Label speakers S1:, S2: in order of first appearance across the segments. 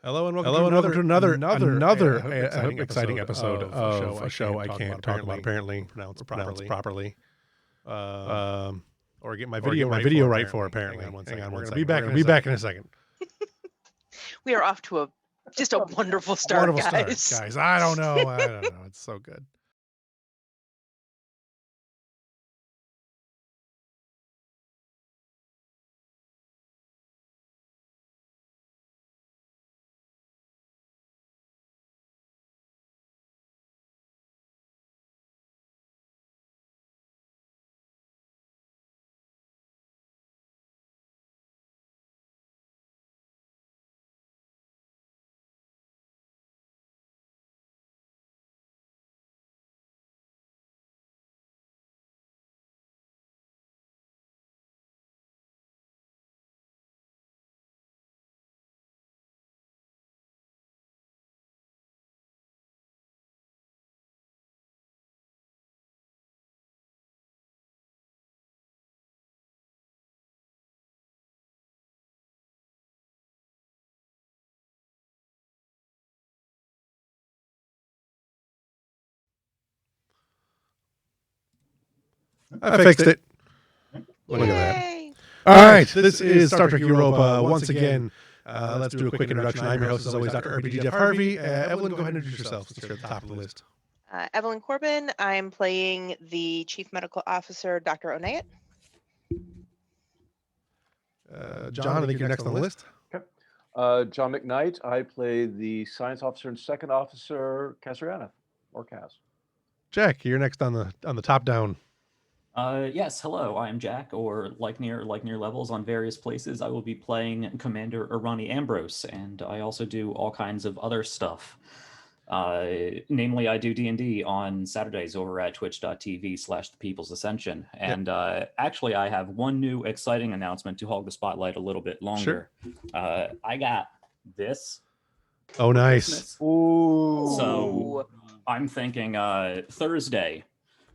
S1: Hello and welcome to another exciting episode of a show I can't talk about apparently pronounce properly. Or get my video right for apparently. Hang on one second. We'll be back in a second.
S2: We are off to just a wonderful start, guys.
S1: I don't know. It's so good. I fixed it. Look at that. All right, this is Star Trek Europa. Once again, let's do a quick introduction. I'm your host, as always, Dr. RPG Jeff Harvey. Evelyn, go ahead and introduce yourself since you're at the top of the list.
S2: Evelyn Corbin. I'm playing the Chief Medical Officer, Dr. Onayat.
S1: John, I think you're next on the list.
S3: Okay. John McKnight. I play the Science Officer and Second Officer, Casriana, or Cas.
S1: Jack, you're next on the top down.
S4: Yes, hello, I'm Jack, or like near levels on various places. I will be playing Commander Irani Ambrose, and I also do all kinds of other stuff. Namely, I do D&D on Saturdays over at twitch.tv/The People's Ascension. And actually, I have one new exciting announcement to hog the spotlight a little bit longer. Sure. I got this.
S1: Oh, nice.
S3: Ooh.
S4: So I'm thinking Thursday,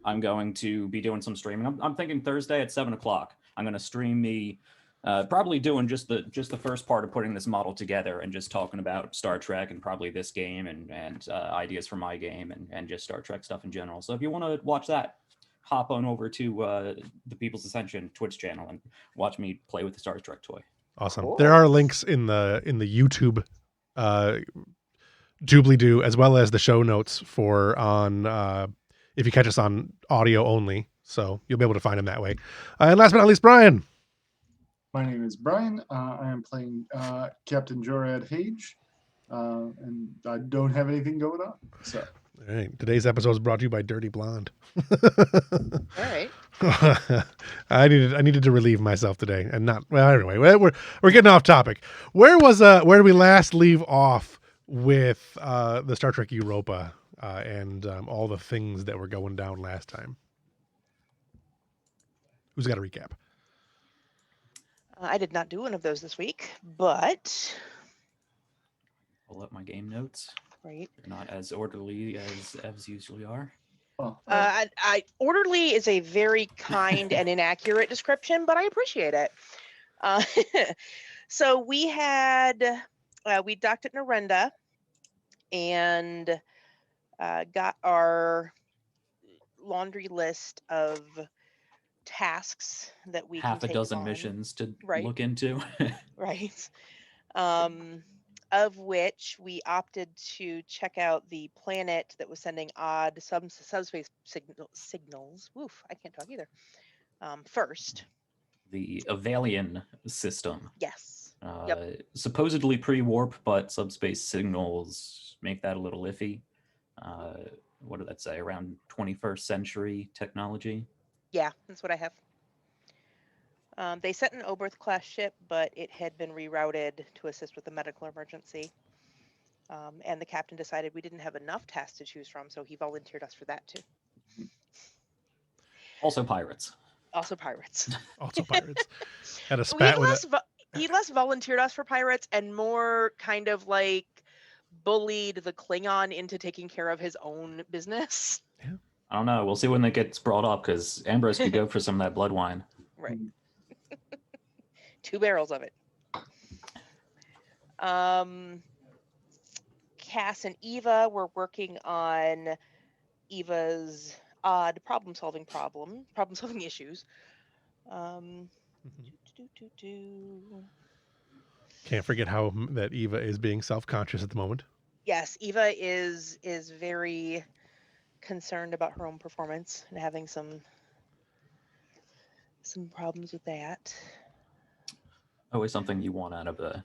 S4: I'm going to be doing some streaming. I'm thinking Thursday at 7:00. I'm going to stream me, probably doing just the first part of putting this model together and just talking about Star Trek and probably this game and ideas for my game and just Star Trek stuff in general. So if you want to watch that, hop on over to the People's Ascension Twitch channel and watch me play with the Star Trek toy.
S1: Awesome. Cool. There are links in the YouTube doobly-doo, as well as the show notes for on if you catch us on audio only. So you'll be able to find them that way. And last but not least, Brian.
S5: My name is Brian. I am playing Captain Jorad Hage, and I don't have anything going on. So,
S1: all right. Today's episode is brought to you by Dirty Blonde.
S2: All right.
S1: I needed to relieve myself today, and not. Well, anyway, we're getting off topic. Where did we last leave off with the Star Trek Europa and all the things that were going down last time? Who's got a recap?
S2: I did not do one of those this week, but
S4: Pull up my game notes.
S2: Right.
S4: They're not as orderly as EVs usually are.
S2: Orderly is a very kind and inaccurate description, but I appreciate it. So we docked at Narenda and got our laundry list of tasks that we
S4: half
S2: can
S4: a
S2: take
S4: dozen
S2: on.
S4: missions to
S2: Right.
S4: look into.
S2: Right. Of which we opted to check out the planet that was sending odd subspace signals. Woof, I can't talk either. First.
S4: The Availain system.
S2: Yes.
S4: Supposedly pre-warp, but subspace signals make that a little iffy. What did that say? Around 21st century technology?
S2: Yeah, that's what I have. They sent an Oberth class ship, but it had been rerouted to assist with a medical emergency. And the captain decided we didn't have enough tasks to choose from, so he volunteered us for that too.
S4: Also pirates.
S1: Also pirates. Had a spat with it.
S2: He less volunteered us for pirates and more kind of like bullied the Klingon into taking care of his own business.
S1: Yeah.
S4: I don't know. We'll see when that gets brought up, because Ambrose could go for some of that blood wine.
S2: Right. 2 barrels of it. Cass and Eva were working on Eva's odd problem-solving issues.
S1: Can't forget how that Eva is being self-conscious at the moment.
S2: Yes, Eva is very concerned about her own performance and having some problems with that.
S4: Always something you want out of a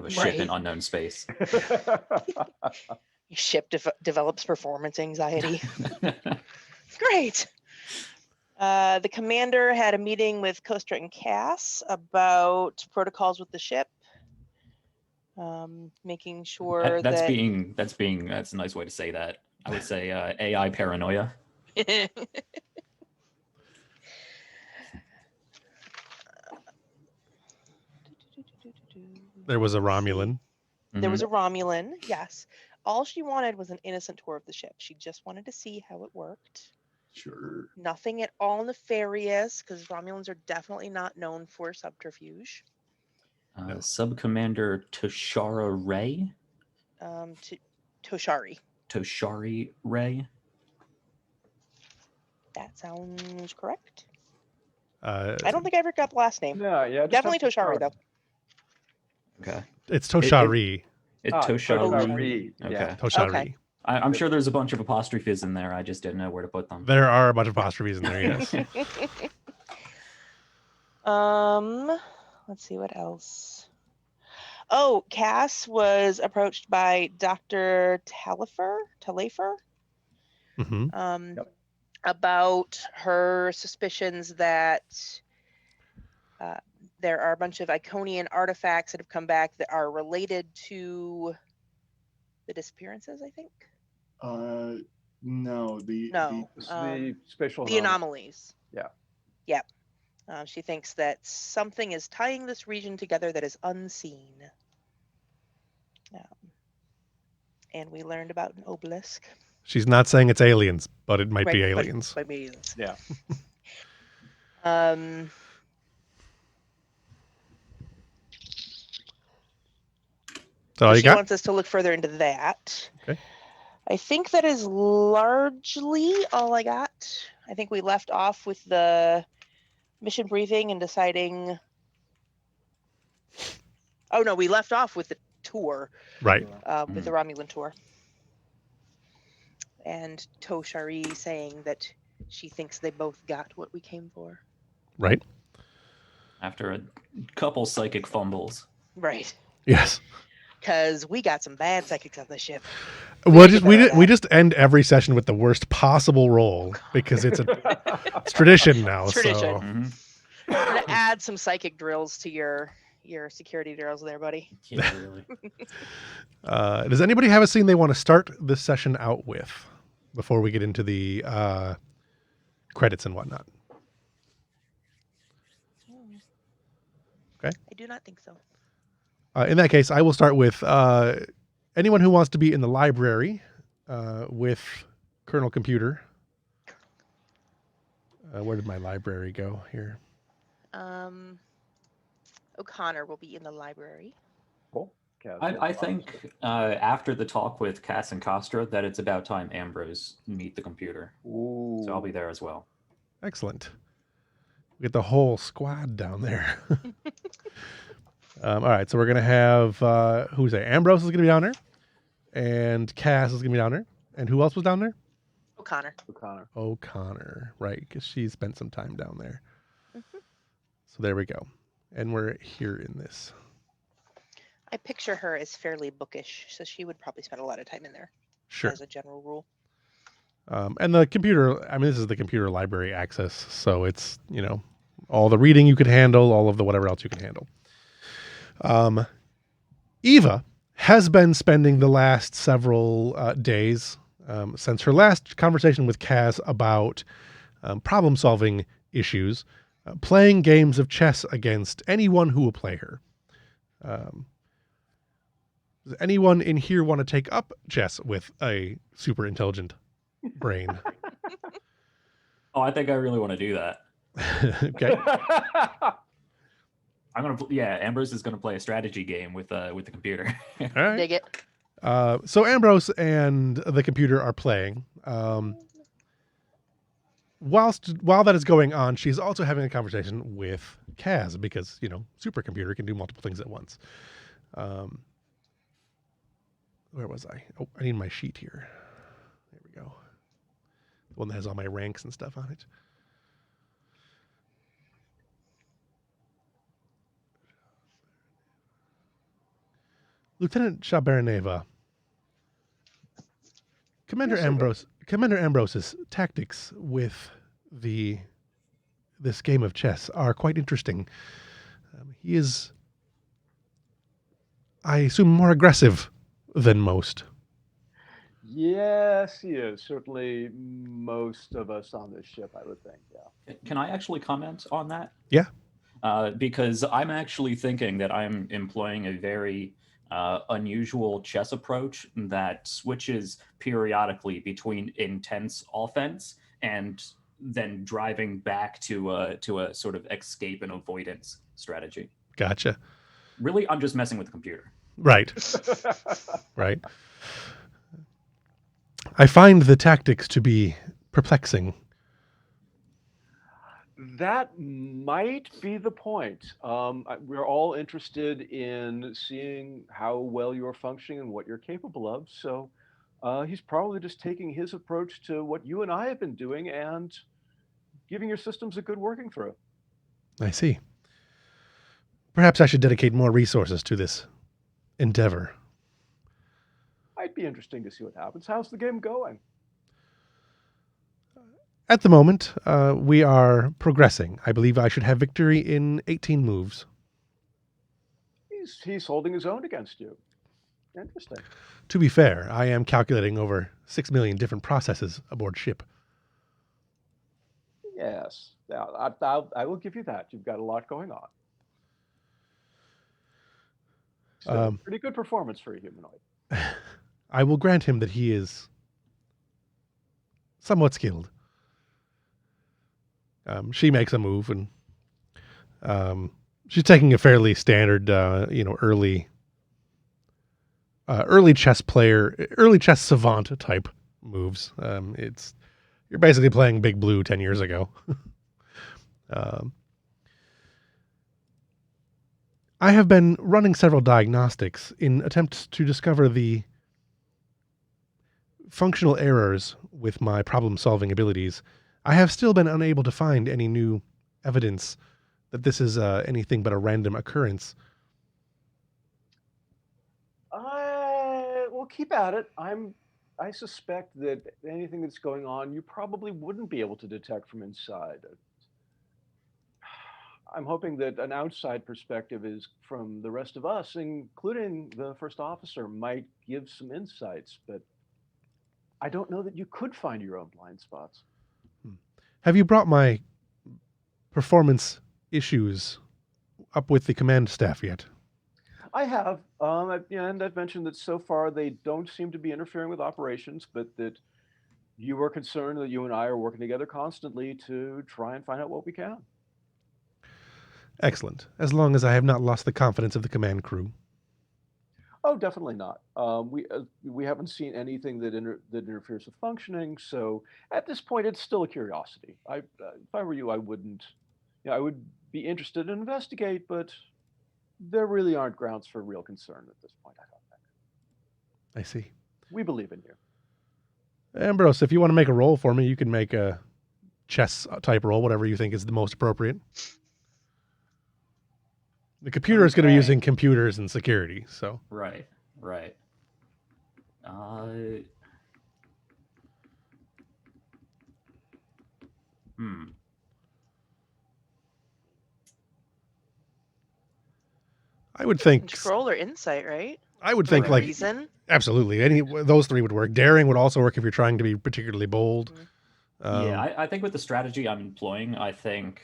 S4: ship in
S2: Right.
S4: unknown space.
S2: Ship develops performance anxiety. Great. The commander had a meeting with Kostra and Cass about protocols with the ship, making sure
S4: that's
S2: that
S4: a nice way to say that. I would say AI paranoia.
S1: There was a Romulan.
S2: There was a Romulan, yes. All she wanted was an innocent tour of the ship. She just wanted to see how it worked.
S5: Sure.
S2: Nothing at all nefarious, because Romulans are definitely not known for subterfuge.
S4: Sub-Commander Toshara Ray?
S2: Toshari.
S4: Toshari Ray?
S2: That sounds correct.
S1: I
S2: I don't think I ever got the last name.
S3: No, yeah. just
S2: Definitely
S3: have
S2: Toshari, though.
S4: Okay.
S1: It's Toshari.
S4: Toshari.
S3: Yeah.
S4: Okay.
S1: Toshari.
S2: Okay.
S4: I'm sure there's a bunch of apostrophes in there. I just didn't know where to put them.
S1: There are a bunch of apostrophes in there, yes.
S2: Let's see what else. Oh, Cass was approached by Dr. Talafer
S1: Mm-hmm.
S2: about her suspicions that there are a bunch of Iconian artifacts that have come back that are related to the disappearances, I think.
S5: No,
S3: It's the spatial
S2: the
S3: anomaly.
S2: anomalies.
S3: Yeah.
S2: Yep. She thinks that something is tying this region together that is unseen. And we learned about an obelisk.
S1: She's not saying it's aliens, but it might be
S2: Right,
S1: aliens.
S2: Might be aliens.
S3: Yeah.
S1: So
S2: she
S1: you got?
S2: wants us to look further into that.
S1: Okay.
S2: I think that is largely all I got. I think we left off with the mission briefing and deciding. Oh no, we left off with the tour.
S1: Right.
S2: With the Romulan tour. And Toshari saying that she thinks they both got what we came for.
S1: Right.
S4: After a couple psychic fumbles.
S2: Right.
S1: Yes.
S2: Because we got some bad psychics on the ship.
S1: We just end every session with the worst possible roll because it's tradition now.
S2: It's tradition.
S1: So.
S4: Mm-hmm.
S2: We're gonna add some psychic drills to your security drills there, buddy.
S4: Yeah, really.
S1: Does anybody have a scene they want to start this session out with before we get into the credits and whatnot? Okay.
S2: I do not think so.
S1: In that case, I will start with anyone who wants to be in the library with Colonel Computer. Where did my library go here?
S2: O'Connor will be in the library.
S3: Cool.
S4: I think after the talk with Cass and Kostra that it's about time Ambrose meet the computer.
S3: Ooh.
S4: So I'll be there as well.
S1: Excellent. We get the whole squad down there. All right, so we're gonna have who's that? Ambrose is gonna be down there, and Cass is gonna be down there, and who else was down there? O'Connor, right? Because she spent some time down there.
S2: Mm-hmm.
S1: So there we go, and we're here in this.
S2: I picture her as fairly bookish, so she would probably spend a lot of time in there.
S1: Sure.
S2: As a general rule.
S1: And the computer, I mean, this is the computer library access, so it's, all the reading you could handle, all of the whatever else you can handle. Eva has been spending the last several days since her last conversation with Kaz about problem-solving issues, playing games of chess against anyone who will play her. Does anyone in here want to take up chess with a super intelligent brain?
S4: Oh, I think I really want to do that.
S1: Okay.
S4: Ambrose is gonna play a strategy game with the computer.
S1: All right.
S2: Dig it.
S1: So Ambrose and the computer are playing. While that is going on, she's also having a conversation with Kaz because, supercomputer can do multiple things at once. Where was I? Oh, I need my sheet here. There we go. The one that has all my ranks and stuff on it. Lieutenant Shabaraneva. Commander Ambrose's tactics with this game of chess are quite interesting. He is, I assume, more aggressive than most.
S3: Yes, he is. Certainly most of us on this ship, I would think, yeah.
S4: Can I actually comment on that?
S1: Yeah.
S4: Because I'm actually thinking that I'm employing a very unusual chess approach that switches periodically between intense offense and then driving back to a sort of escape and avoidance strategy.
S1: Gotcha.
S4: Really, I'm just messing with the computer.
S1: Right. Right. I find the tactics to be perplexing.
S3: That might be the point. We're all interested in seeing how well you're functioning and what you're capable of. So he's probably just taking his approach to what you and I have been doing and giving your systems a good working through.
S1: I see. Perhaps I should dedicate more resources to this endeavor.
S3: Might be interesting to see what happens. How's the game going?
S1: At the moment, we are progressing. I believe I should have victory in 18 moves.
S3: He's holding his own against you. Interesting.
S1: To be fair, I am calculating over 6 million different processes aboard ship.
S3: Yes. Yeah, I will give you that. You've got a lot going on. So pretty good performance for a humanoid.
S1: I will grant him that he is somewhat skilled. She makes a move, and she's taking a fairly standard, early chess player, early chess savant type moves. You're basically playing Big Blue 10 years ago. I have been running several diagnostics in attempts to discover the functional errors with my problem-solving abilities. I have still been unable to find any new evidence that this is anything but a random occurrence.
S3: Well, keep at it. I suspect that anything that's going on, you probably wouldn't be able to detect from inside. I'm hoping that an outside perspective is from the rest of us, including the first officer, might give some insights, but I don't know that you could find your own blind spots.
S1: Have you brought my performance issues up with the command staff yet?
S3: I have, and I've mentioned that so far they don't seem to be interfering with operations, but that you are concerned that you and I are working together constantly to try and find out what we can.
S1: Excellent. As long as I have not lost the confidence of the command crew.
S3: Oh, definitely not. We haven't seen anything that interferes with functioning. So at this point, it's still a curiosity. If I were you, I wouldn't. I would be interested to investigate, but there really aren't grounds for real concern at this point, I don't think.
S1: I see.
S3: We believe in you.
S1: Ambrose, if you want to make a roll for me, you can make a chess type roll, whatever you think is the most appropriate. The computer is going to be using computers and security, so.
S4: Right.
S1: I would think
S2: Control or insight, right?
S1: I would
S2: Or
S1: think like
S2: reason.
S1: absolutely those three would work. Daring would also work if you're trying to be particularly bold.
S4: Yeah, I think with the strategy I'm employing, I think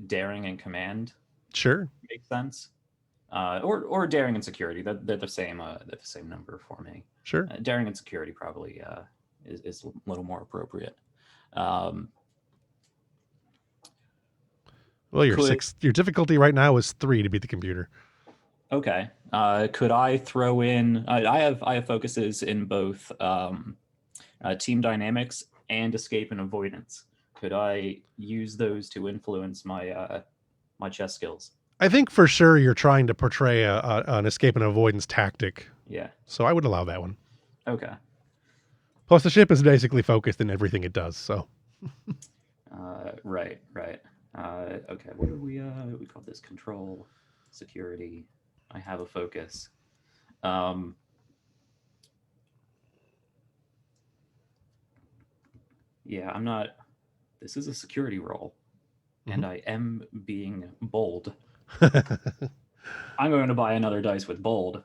S4: daring and command
S1: Sure.
S4: makes sense. Or daring and security. They're the same. They're the same number for me.
S1: Sure.
S4: Daring and security probably is a little more appropriate.
S1: Well, your difficulty right now is 3 to beat the computer.
S4: Okay. Could I throw in? I have focuses in both team dynamics and escape and avoidance. Could I use those to influence my chess skills?
S1: I think for sure you're trying to portray an escape and avoidance tactic,
S4: Yeah.
S1: so I would allow that one.
S4: Okay.
S1: Plus, the ship is basically focused in everything it does, so.
S4: Right. Okay. What do we call this? Control, security. I have a focus. Yeah, I'm not. This is a security role, and I am being bold. I'm going to buy another dice with bold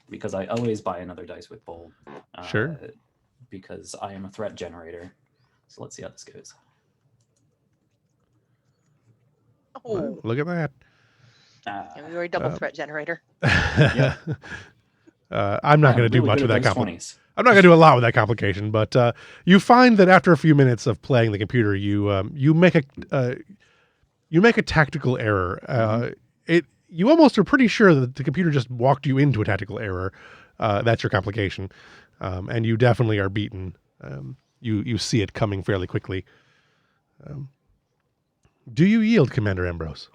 S4: because I always buy another dice with bold.
S1: Sure.
S4: Because I am a threat generator. So let's see how this goes.
S2: Oh,
S1: Look at that.
S2: and we were a double threat generator.
S1: Yeah. I'm not going to do
S4: really
S1: much
S4: good
S1: with
S4: at
S1: that
S4: those
S1: complication.
S4: 20s.
S1: I'm not going to do a lot with that complication, but you find that after a few minutes of playing the computer, you make a tactical error. You almost are pretty sure that the computer just walked you into a tactical error. That's your complication, and you definitely are beaten. You see it coming fairly quickly. Do you yield, Commander Ambrose?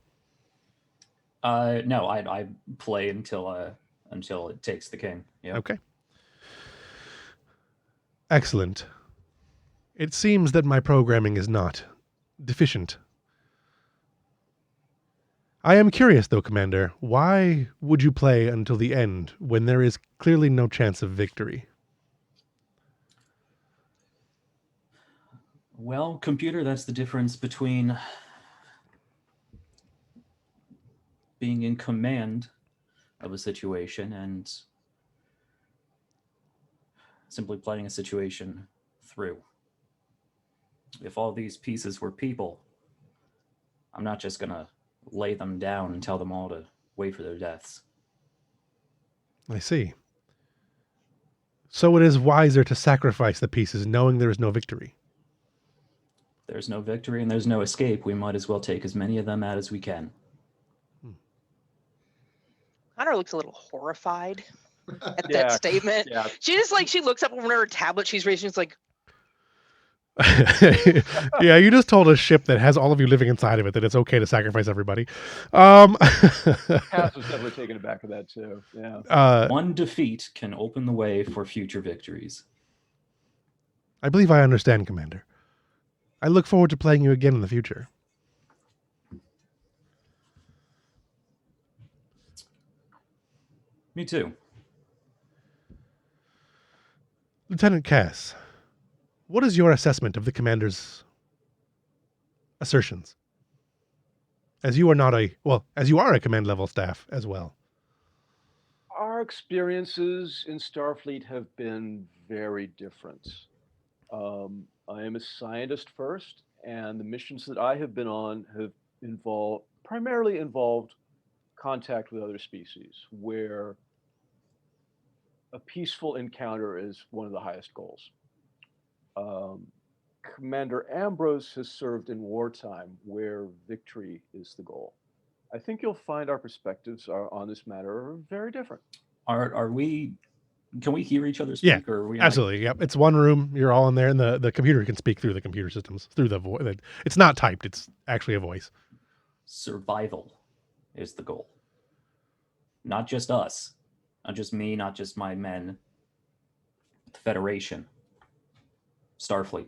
S4: No, I play until it takes the king. Yeah.
S1: Okay. Excellent. It seems that my programming is not deficient. I am curious, though, Commander. Why would you play until the end when there is clearly no chance of victory?
S4: Well, computer, that's the difference between being in command of a situation and simply playing a situation through. If all these pieces were people, I'm not just going to lay them down and tell them all to wait for their deaths.
S1: I see. So it is wiser to sacrifice the pieces knowing there is no victory.
S4: There's no victory and there's no escape. We might as well take as many of them out as we can.
S2: Connor looks a little horrified at
S3: Yeah,
S2: that statement.
S3: yeah.
S2: She looks up from her tablet she's raising. She's like,
S1: Yeah, you just told a ship that has all of you living inside of it that it's okay to sacrifice everybody.
S3: Cass was definitely taken aback of that too. Yeah.
S4: One defeat can open the way for future victories.
S1: I believe I understand, Commander. I look forward to playing you again in the future.
S4: Me too.
S1: Lieutenant Cass, what is your assessment of the Commander's assertions? As you are a command level staff as well.
S3: Our experiences in Starfleet have been very different. I am a scientist first, and the missions that I have been on have primarily involved contact with other species, where a peaceful encounter is one of the highest goals. Commander Ambrose has served in wartime, where victory is the goal. I think you'll find our perspectives on this matter are very different.
S4: Are we? Can we hear each other speak?
S1: Yeah,
S4: or are we
S1: absolutely. Yep, it's one room. You're all in there, and the computer can speak through the computer systems through the voice. It's not typed. It's actually a voice.
S4: Survival is the goal. Not just us, not just me, not just my men. The Federation, Starfleet.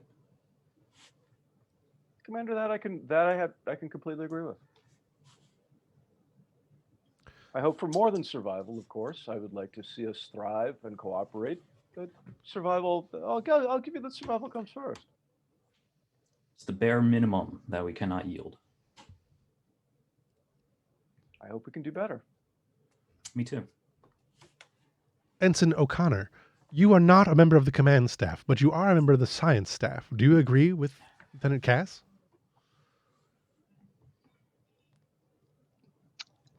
S3: Commander, I can completely agree with. I hope for more than survival, of course. I would like to see us thrive and cooperate. But survival, I'll give you that survival comes first.
S4: It's the bare minimum that we cannot yield.
S3: I hope we can do better.
S4: Me too.
S1: Ensign O'Connor, you are not a member of the command staff, but you are a member of the science staff. Do you agree with Lieutenant Cass?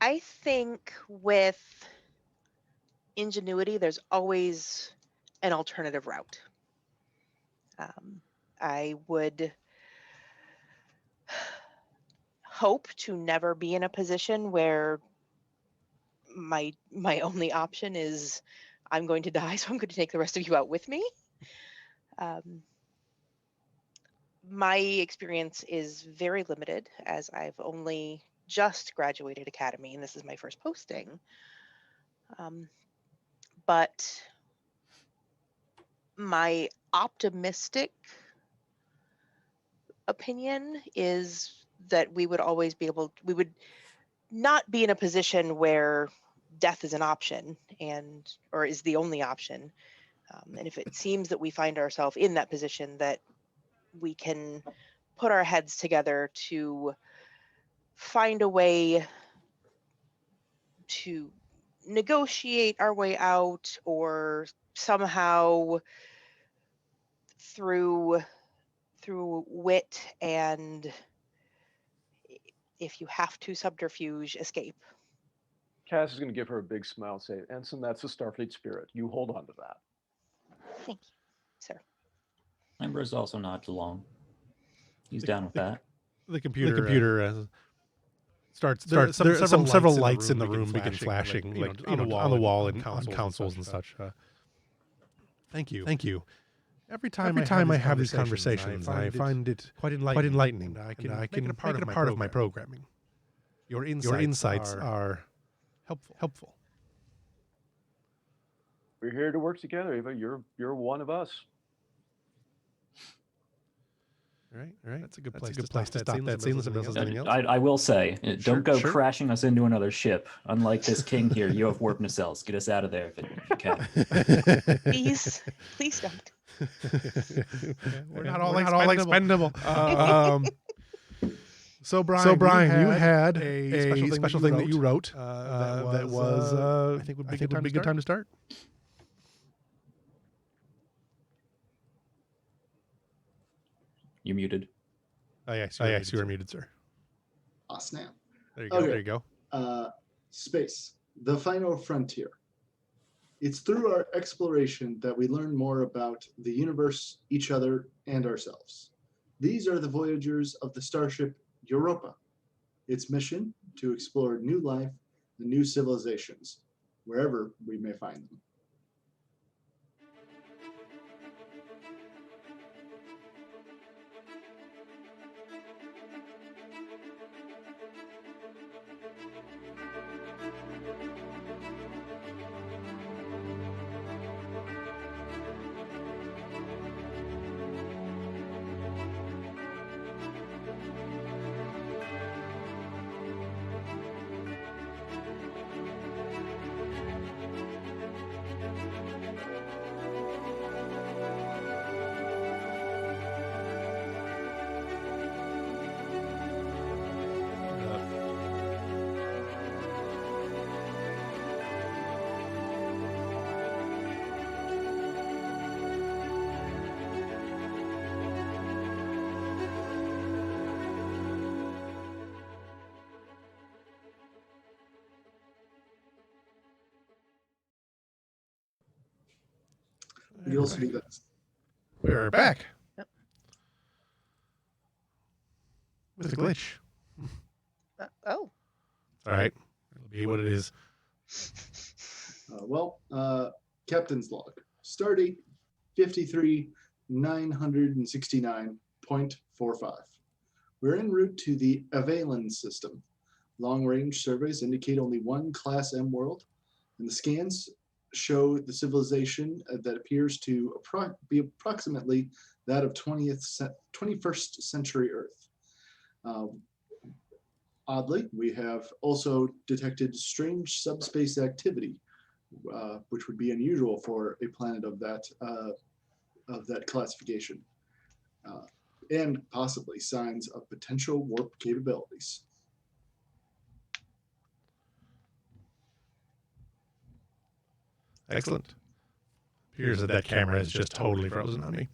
S2: I think with ingenuity, there's always an alternative route. I would hope to never be in a position where my only option is I'm going to die, so I'm going to take the rest of you out with me. My experience is very limited, as I've only just graduated academy, and this is my first posting. But my optimistic opinion is that we would not be in a position where death is an option or is the only option. And if it seems that we find ourselves in that position, that we can put our heads together to find a way to negotiate our way out, or somehow through wit and, if you have to, subterfuge, escape.
S3: Cass is going to give her a big smile and say, Ensign, that's the Starfleet spirit. You hold on to that.
S2: Thank you, sir.
S4: Ambrose also nods along. He's down with that.
S1: The computer starts. There's several lights in the room begin flashing, like on the wall and on consoles and such. Thank you. Every time I have these conversations, I find it quite enlightening. I can make it a part of my programming. Your insights are helpful.
S3: We're here to work together, Ava. You're one of us.
S1: All right. That's a good place to stop that scene. Something else.
S4: I will say, don't go
S1: Sure.
S4: crashing us into another ship. Unlike this king here, you have warp nacelles. Get us out of there if you can.
S2: Please don't.
S1: We're not all expendable. So Brian, you had a special thing that you wrote that was I think would be a good time to start.
S4: You muted.
S1: Oh yes, you are muted, sir.
S5: Ah, snap.
S1: There you go.
S5: Okay.
S1: There you go.
S5: Space, the final frontier. It's through our exploration that we learn more about the universe, each other, and ourselves. These are the voyagers of the starship Europa. Its mission to explore new life and new civilizations, wherever we may find them. We also do that.
S1: We're back.
S2: Yep.
S1: With a glitch.
S2: Oh.
S1: All right. It'll be what it is.
S5: Captain's log. Stardate 53,969.45. We're en route to the Availain system. Long-range surveys indicate only one Class M world, and the scans show the civilization that appears to be approximately that of 21st century Earth. Oddly, we have also detected strange subspace activity, which would be unusual for a planet of that classification, and possibly signs of potential warp capabilities.
S1: Excellent. Appears that camera is just totally frozen on me.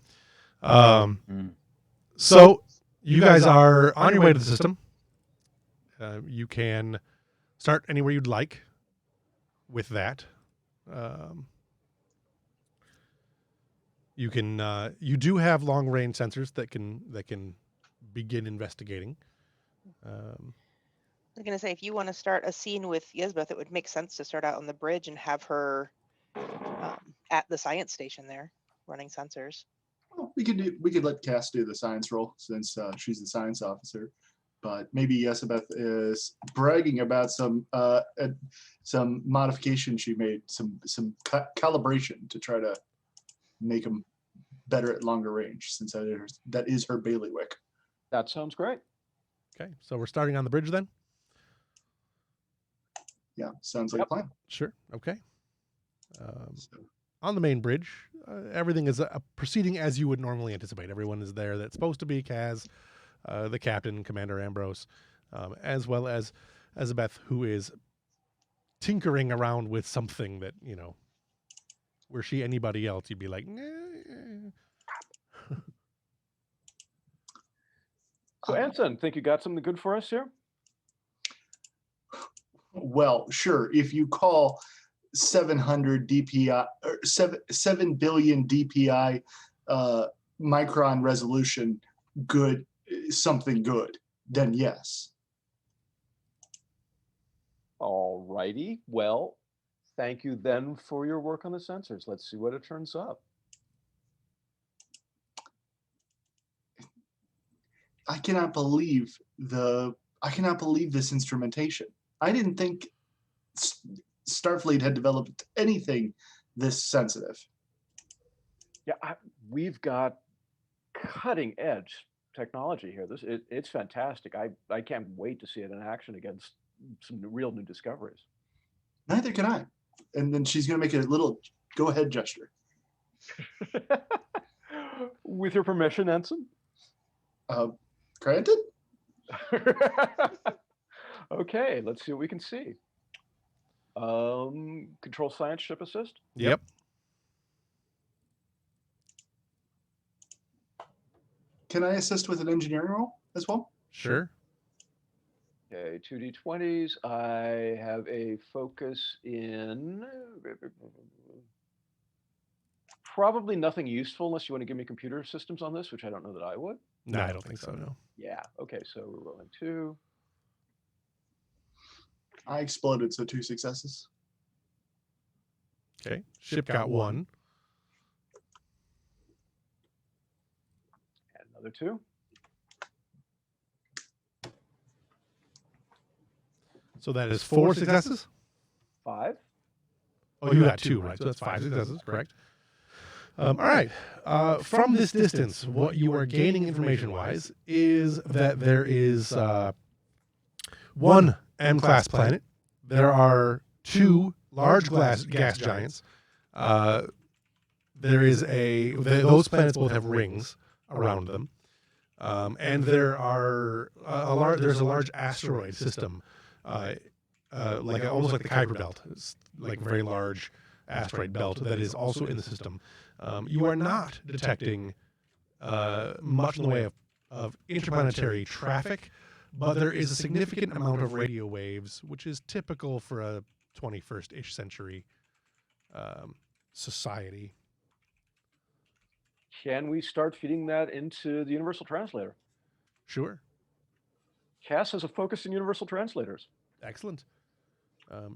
S1: So you guys are on your way to the system. You can start anywhere you'd like with that. You do have long range sensors that can begin investigating.
S2: was gonna say, if you want to start a scene with Yesbeth, it would make sense to start out on the bridge and have her at the science station there, running sensors.
S5: Well, we could let Cass do the science role since she's the science officer. But maybe Yesabeth is bragging about some modification she made, some calibration to try to make them better at longer range, since that is her bailiwick.
S3: That sounds great.
S1: Okay, so we're starting on the bridge then?
S5: Yeah, sounds like a plan.
S1: Sure, okay.
S5: So,
S1: On the main bridge, everything is proceeding as you would normally anticipate. Everyone is there that's supposed to be. Kaz, the captain, Commander Ambrose, as well as Elizabeth, who is tinkering around with something that, were she anybody else, you'd be like, nah.
S3: So, Anson, think you got something good for us here?
S5: well, sure. If you call 700 DPI or 7 billion DPI micron resolution good, something good, then yes.
S3: All righty. Well, thank you then for your work on the sensors. Let's see what it turns up.
S5: I cannot believe this instrumentation. I didn't think Starfleet had developed anything this sensitive.
S3: Yeah, we've got cutting edge technology here. It's fantastic. I can't wait to see it in action against some real new discoveries.
S5: Neither can I. And then she's going to make a little go-ahead gesture.
S3: With your permission, Ensign?
S5: Granted?
S3: Okay, let's see what we can see. Control science ship assist.
S1: Yep.
S5: Can I assist with an engineering role as well?
S1: Sure.
S3: Okay, 2d20s. I have a focus in probably nothing useful unless you want to give me computer systems on this, which I don't know that I would.
S1: No, I don't think so, no.
S3: Yeah, okay, so we're rolling 2.
S5: I exploded, so 2 successes.
S1: Okay. Ship got 1.
S3: And another 2.
S1: So that is 4 successes?
S3: 5.
S1: Oh, you got 2, right? So that's 5 successes, correct. All right. From this distance, what you are gaining information-wise is that there is one M-class planet. There are 2 large gas giants. There is those planets both have rings around them, and there are there's a large asteroid system, almost like the Kuiper Belt. It's like a very large asteroid belt that is also in the system. You are not detecting much in the way of interplanetary traffic, but there is a significant amount of radio waves, which is typical for a 21st-ish century society.
S3: Can we start feeding that into the Universal Translator?
S1: Sure.
S3: Cass has a focus in Universal Translators.
S1: Excellent.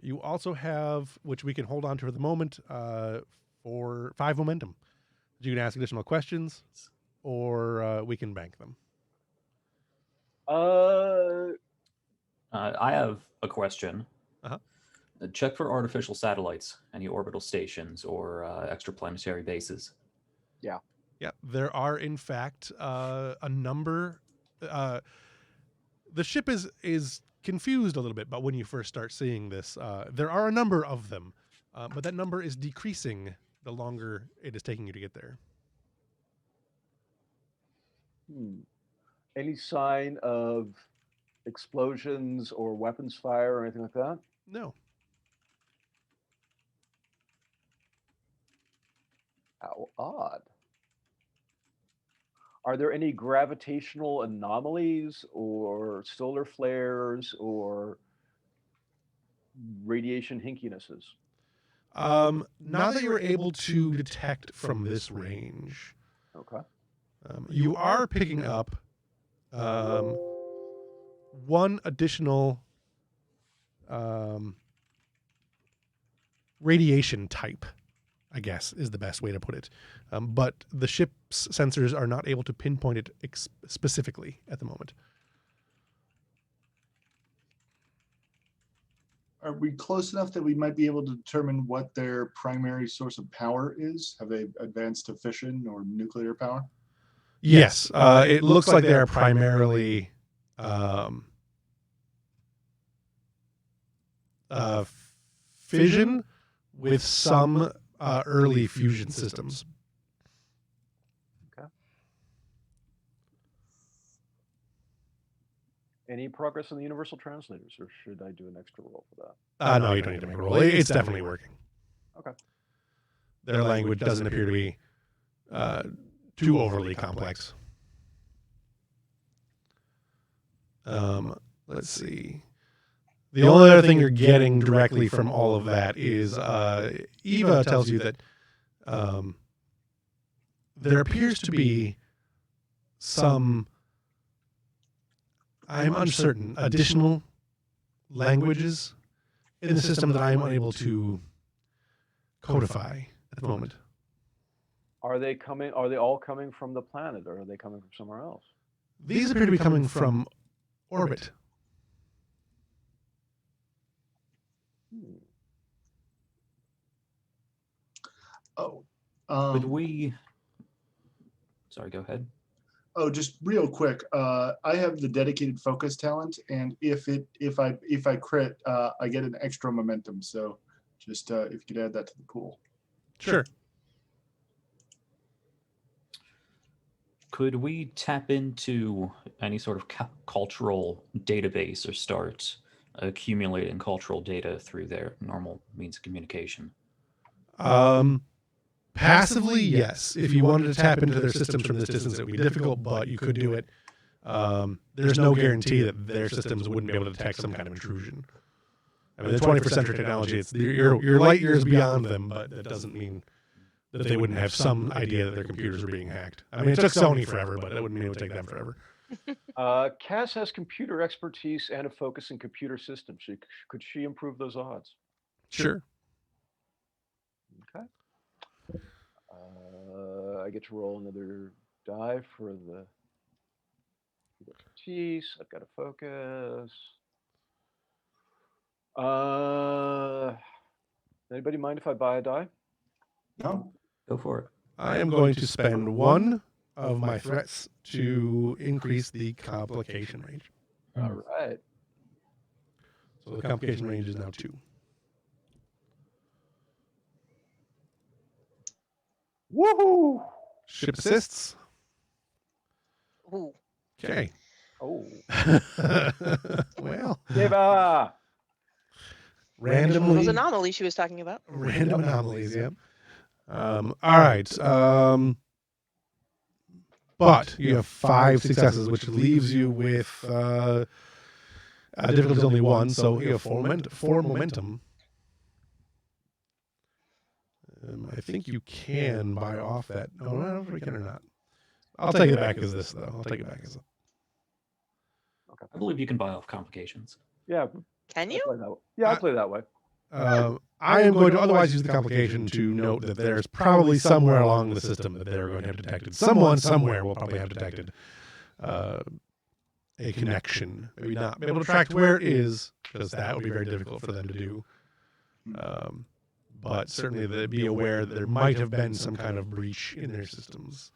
S1: You also have, which we can hold on to for the moment, for 5 momentum. You can ask additional questions, or we can bank them.
S4: I have a question.
S1: Uh-huh.
S4: Check for artificial satellites, any orbital stations or extraplanetary bases.
S3: Yeah.
S1: Yeah, there are, in fact, a number. The ship is confused a little bit, but when you first start seeing this, there are a number of them, but that number is decreasing the longer it is taking you to get there.
S3: Any sign of explosions or weapons fire or anything like that?
S1: No.
S3: How odd. Are there any gravitational anomalies or solar flares or radiation hinkinesses?
S1: Not that you're able to detect from this range.
S3: Okay.
S1: You are picking up one additional radiation type, I guess, is the best way to put it. But the ship's sensors are not able to pinpoint it specifically at the moment.
S5: Are we close enough that we might be able to determine what their primary source of power is? Have they advanced to fission or nuclear power?
S1: Yes, it looks like they are primarily fission with some early fusion systems.
S3: Okay. Any progress on the universal translators, or should I do an extra roll for that?
S1: No, you don't need to make a roll. It's definitely working.
S3: Okay.
S1: Their language doesn't appear to be too overly complex. Let's see. The only other thing you're getting directly from all of that is Eva tells you that there appears to be some, I'm uncertain, additional languages in the system that I am unable to codify at the moment.
S3: Are they all coming from the planet, or are they coming from somewhere else?
S1: These appear to be coming from orbit.
S5: Oh,
S4: Could we? Sorry, go ahead.
S5: oh, just real quick. I have the dedicated focus talent, and if I crit, I get an extra momentum. So, just if you could add that to the pool.
S1: Sure.
S4: Could we tap into any sort of cultural database or start accumulating cultural data through their normal means of communication?
S1: Passively, yes. If you wanted to tap into their systems from this distance, it would be difficult, but you could do it. There's no guarantee that their systems wouldn't be able to detect some kind of intrusion. I mean, the 21st century technology, you're light years beyond them, but that doesn't mean that they wouldn't have some idea that their computers are being hacked. I mean, it took Sony forever, but it wouldn't mean it would take them forever.
S3: Cass has computer expertise and a focus in computer systems. Could she improve those odds?
S1: Sure.
S3: Okay. I get to roll another die for the expertise. I've got a focus. Anybody mind if I buy a die?
S5: No.
S4: Go for it.
S1: I am going to spend one of my threats to increase the complication range.
S3: All right.
S1: So the complication range is now 2.
S3: Woohoo!
S1: Ship assists.
S2: Ooh.
S1: Okay.
S3: Oh.
S1: Well,
S3: Eva!
S1: randomly.
S2: Those anomalies she was talking about.
S1: Random anomalies, yeah. All right. But you have 5 successes, which leaves you with difficulty is only 1, so you have 4 momentum. I think you can buy off that. No, I don't know if we can or not. I'll take it back as this, though. I'll take it back as a...
S4: I believe you can buy off complications.
S3: Yeah.
S2: Can you?
S3: I'll play that way. Yeah, I'll play that way.
S1: I am going to otherwise use the complication to note that there's probably somewhere along the system that they're going to have detected. Someone somewhere will probably have detected a connection. Maybe not be able to track where it is, because that would be very difficult for them to do. But certainly they'd be aware that there might have been some kind of breach in their systems.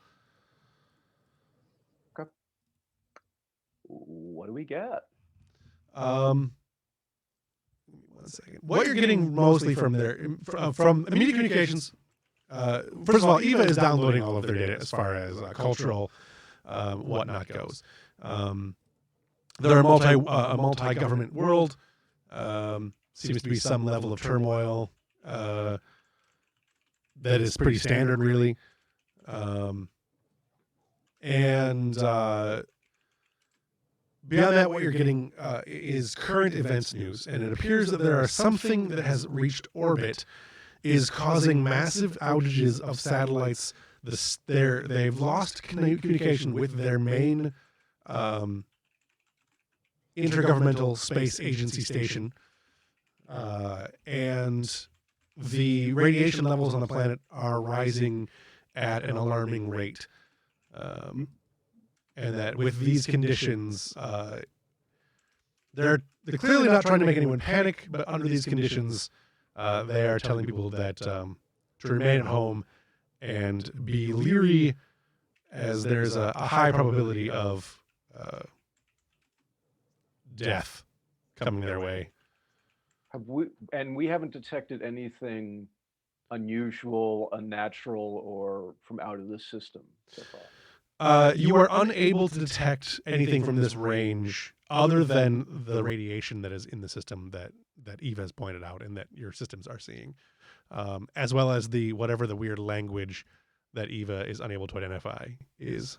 S3: Okay. What do we get?
S1: 1 second. What you're getting mostly from from immediate communications. First of all, Eva is downloading all of their data as far as cultural whatnot goes. They're a multi-government world. Seems to be some level of turmoil that is pretty standard, really. And beyond that, what you're getting is current events news, and it appears that there are something that has reached orbit is causing massive outages of satellites. They've lost communication with their main intergovernmental space agency station, and the radiation levels on the planet are rising at an alarming rate. And that with these conditions, they're clearly not trying to make anyone panic, but under these conditions, they are telling people that to remain at home and be leery, as there's a high probability of death coming their way.
S3: We haven't detected anything unusual, unnatural, or from out of this system so far.
S1: You are unable to detect anything from this range other than the radiation that is in the system that Eva has pointed out and that your systems are seeing, as well as whatever the weird language that Eva is unable to identify is.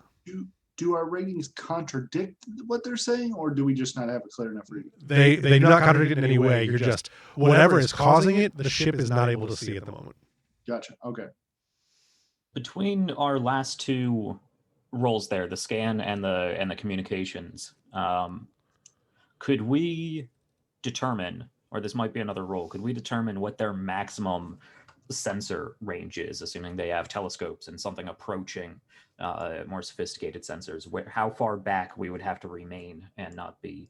S5: Do our ratings contradict what they're saying, or do we just not have a clear enough reading?
S1: They do not contradict it in any way. You're just, whatever is causing it, the ship is not able to see at the moment.
S5: Gotcha. Okay.
S4: Between our last two roles there, the scan and the communications, could we determine, or this might be another role, could we determine what their maximum sensor range is, assuming they have telescopes and something approaching more sophisticated sensors, how far back we would have to remain and not be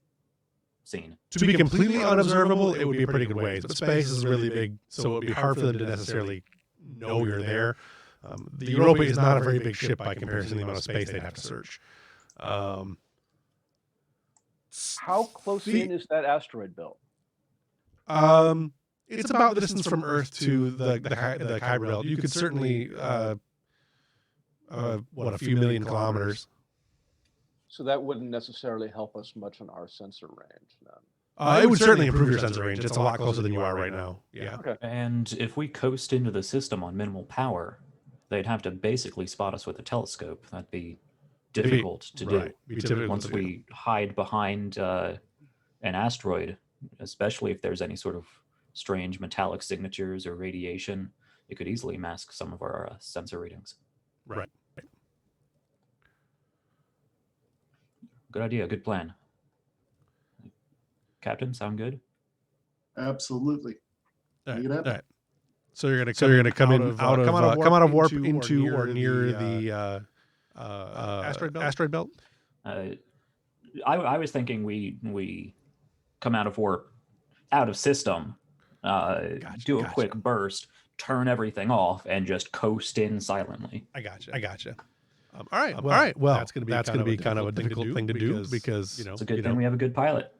S4: seen?
S1: To be completely unobservable, it would be a pretty good ways, but space is really big, so it would be hard for them to necessarily know you're there. The Europa is not a very big ship by comparison to the amount of space they'd have to search.
S3: How close in is that asteroid belt?
S1: It's about the distance from Earth to the Kuiper Belt. You could certainly, a few million kilometers.
S3: So that wouldn't necessarily help us much on our sensor range then.
S1: It would certainly improve your sensor range. It's a lot closer than you are right now. Yeah.
S3: Okay.
S4: And if we coast into the system on minimal power, they'd have to basically spot us with a telescope. That'd be difficult to do. Once we hide behind an asteroid, especially if there's any sort of strange metallic signatures or radiation, it could easily mask some of our sensor readings.
S1: Right.
S4: Good idea. Good plan. Captain, sound good?
S5: Absolutely.
S1: All
S5: Make it happen.
S1: right. So you're gonna come out of warp into or near the asteroid belt.
S4: I was thinking we come out of warp, out of system, do a quick burst, turn everything off, and just coast in silently.
S1: I gotcha. All right. Well, that's gonna be kind of a difficult thing to do because
S4: It's a good thing we have a good pilot.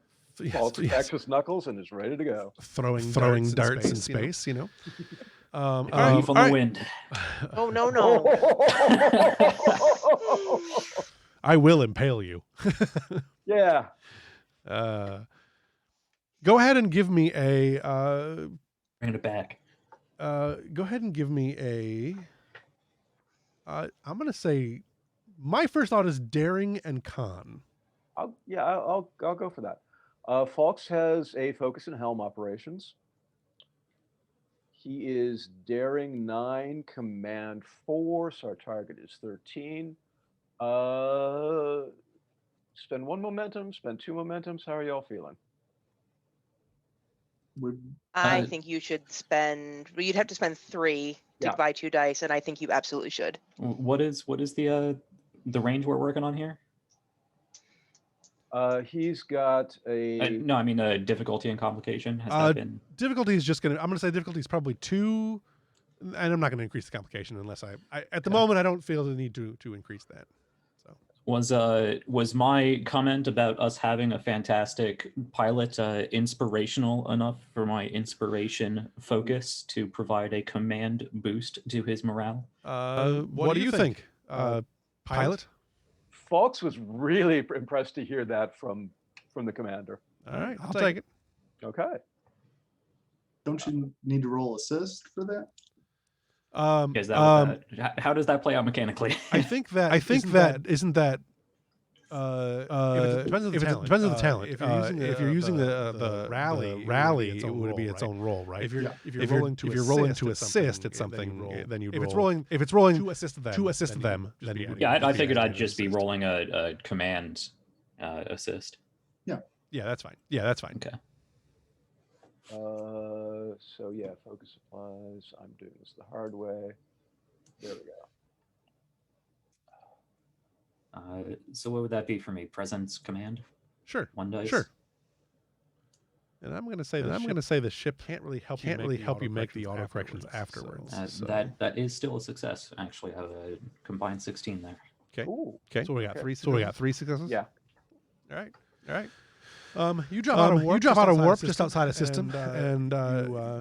S3: Paul Texas Knuckles and is ready to go.
S1: Throwing darts in space, you know.
S4: Leaf on the wind.
S2: Oh, no.
S1: I will impale you.
S3: Yeah.
S1: Go ahead and give me a.
S4: Bring it back.
S1: Go ahead and give me a. I'm gonna say, my first thought is daring and con.
S3: I'll go for that. Fawkes has a focus in helm operations. He is daring 9, command 4, so our target is 13. Spend 1 momentum, spend 2 momentums. How are y'all feeling?
S2: I think you should spend. Well, you'd have to spend 3 to buy 2 dice, and I think you absolutely should.
S4: What is the range we're working on here?
S3: He's got a.
S4: No, I mean difficulty and complication. Has that been?
S1: Difficulty is just gonna. I'm gonna say difficulty is probably 2, and I'm not gonna increase the complication unless I at the moment I don't feel the need to increase that.
S4: Was my comment about us having a fantastic pilot inspirational enough for my inspiration focus to provide a command boost to his morale?
S1: What do you think, pilot?
S3: Fawkes was really impressed to hear that from the commander.
S1: All right, I'll take it.
S3: Okay.
S5: Don't you need to roll assist for that?
S4: Is that how does that play out mechanically?
S1: I think that isn't that. It depends on the talent. If you're using the rally, it would be its own roll, right? If you're rolling to assist at something, then you roll. If it's rolling to assist them, then
S4: yeah, I figured I'd just be rolling a command assist.
S5: Yeah,
S1: that's fine. Yeah, that's fine.
S4: Okay.
S3: So yeah, focus supplies. I'm doing this the hard way. There we go.
S4: So what would that be for me? Presence command?
S1: Sure.
S4: 1 dice?
S1: Sure. And I'm going to say the ship can't really help you make the auto corrections afterwards. So.
S4: That is still a success. Actually, I have a combined 16 there.
S1: Okay.
S3: Ooh.
S1: Okay. So we got three successes.
S3: Yeah.
S1: All right. You drop out of warp just outside a system, and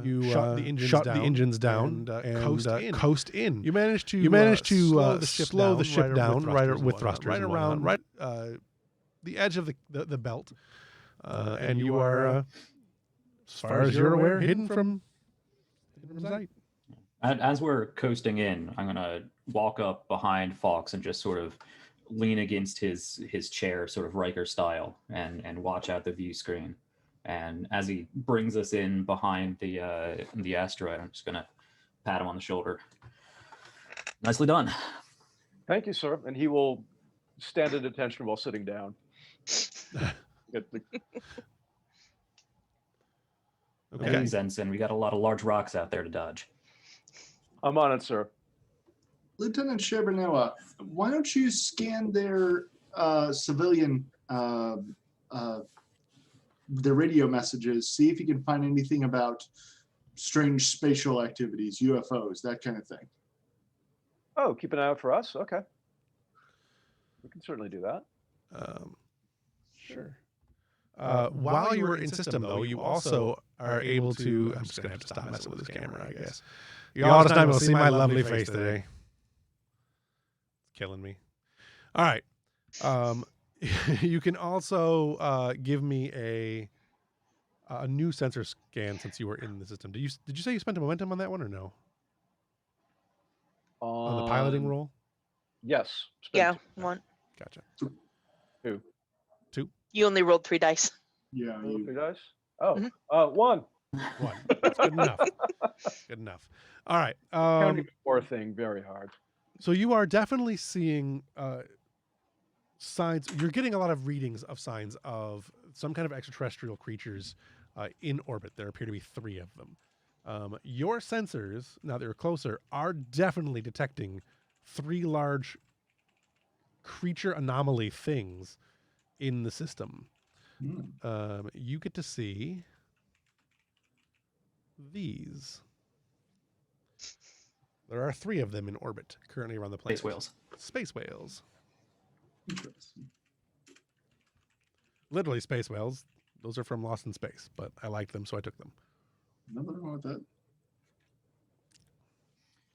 S1: you shut the engines down and coast in. You manage to slow the ship down right with thrusters right around the edge of the belt, and you are, as far as you're aware, hidden from sight.
S4: As we're coasting in, I'm gonna walk up behind Fox and just sort of lean against his chair, sort of Riker style, and watch out the view screen. And as he brings us in behind the asteroid, I'm just gonna pat him on the shoulder. Nicely done.
S3: Thank you, sir. And he will stand at attention while sitting down.
S4: Okay, Ensign, we got a lot of large rocks out there to dodge.
S3: I'm on it, sir.
S5: Lieutenant Sherbanoa, why don't you scan their civilian their radio messages, see if you can find anything about strange spatial activities, UFOs, that kind of thing.
S3: Oh, keep an eye out for us? Okay. We can certainly do that.
S1: Sure. While you were in system, though, you also are able to... I'm just going to have to stop messing with this camera, I guess. You're all just not able to see my lovely face today. It's killing me. All right. You can also give me a new sensor scan since you were in the system. Did you say you spent a momentum on that one or no? On the piloting roll?
S3: Yes.
S2: Yeah, 1.
S1: Gotcha.
S3: 2.
S2: You only rolled 3 dice.
S5: Yeah.
S3: Oh, 3 dice? Oh,
S2: Mm-hmm.
S3: 1.
S1: 1. That's good enough. Good enough. All right.
S3: Counting the 4 thing very hard.
S1: So you are definitely seeing signs. You're getting a lot of readings of signs of some kind of extraterrestrial creatures in orbit. There appear to be 3 of them. Your sensors, now that you're closer, are definitely detecting 3 large creature anomaly things in the system. You get to see these. There are 3 of them in orbit currently around the planet. Space whales.
S5: Interesting.
S1: Literally space whales. Those are from Lost in Space, but I liked them, so I took them.
S5: Nothing wrong with that.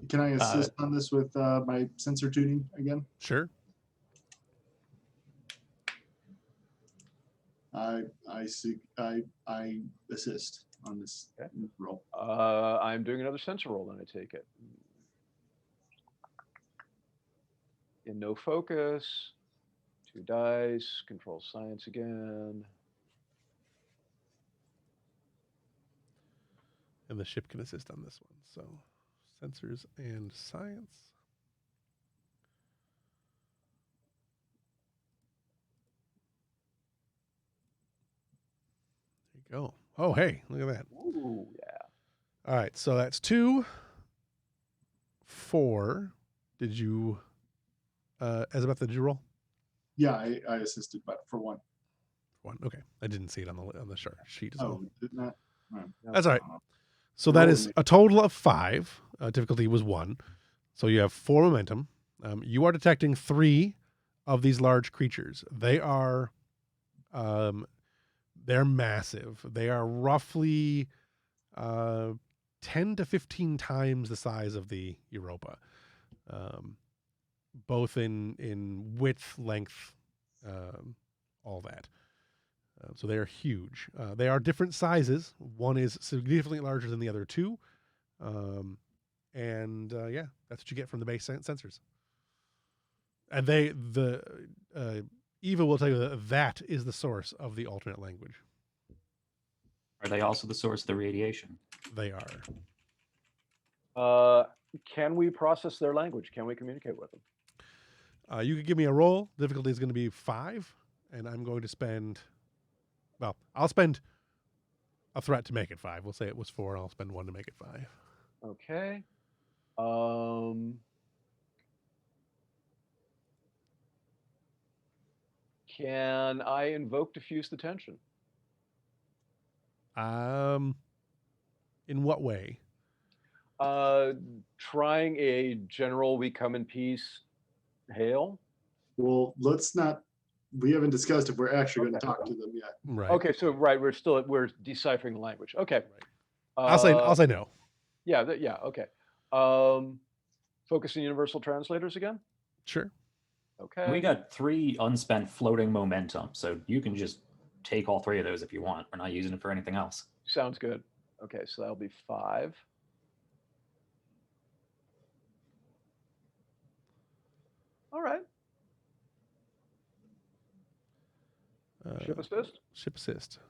S5: Can I assist on this with my sensor tuning again?
S1: Sure.
S5: I see. I assist on this roll.
S3: I'm doing another sensor roll, then I take it. In no focus, 2 dice, control science again.
S1: And the ship can assist on this one. So sensors and science. There you go. Oh, hey, look at that.
S3: Ooh, yeah.
S1: All right, so that's 2, 4. Did you, Elizabeth, did you roll?
S5: Yeah, I assisted, but for 1.
S1: 1. Okay, I didn't see it on the sheet as
S5: Oh,
S1: well.
S5: did not.
S1: That's all right. So that is a total of 5. Difficulty was 1. So you have 4 momentum. You are detecting 3 of these large creatures. They are, they're massive. They are roughly 10 to 15 times the size of the Europa, both in width, length, all that. So they are huge. They are different sizes. One is significantly larger than the other 2. Yeah, that's what you get from the base sensors. And Eva will tell you that is the source of the alternate language.
S4: Are they also the source of the radiation?
S1: They are.
S3: Can we process their language? Can we communicate with them?
S1: You could give me a roll. Difficulty is going to be 5, and I'm going to spend... Well, I'll spend a threat to make it 5. We'll say it was 4, and I'll spend 1 to make it 5.
S3: Okay. Can I invoke diffuse the tension?
S1: In what way?
S3: Trying a general we come in peace hail.
S5: Well, let's not. We haven't discussed if we're actually going to talk to them yet.
S1: Right.
S3: Okay, so we're deciphering the language. Okay.
S1: I'll say no.
S3: Yeah, yeah, okay. Focus on universal translators again?
S1: Sure.
S3: Okay.
S4: We got 3 unspent floating momentum, so you can just take all 3 of those if you want. We're not using it for anything else.
S3: Sounds good. Okay, so that'll be 5. All right. Ship assist?
S1: Ship assist.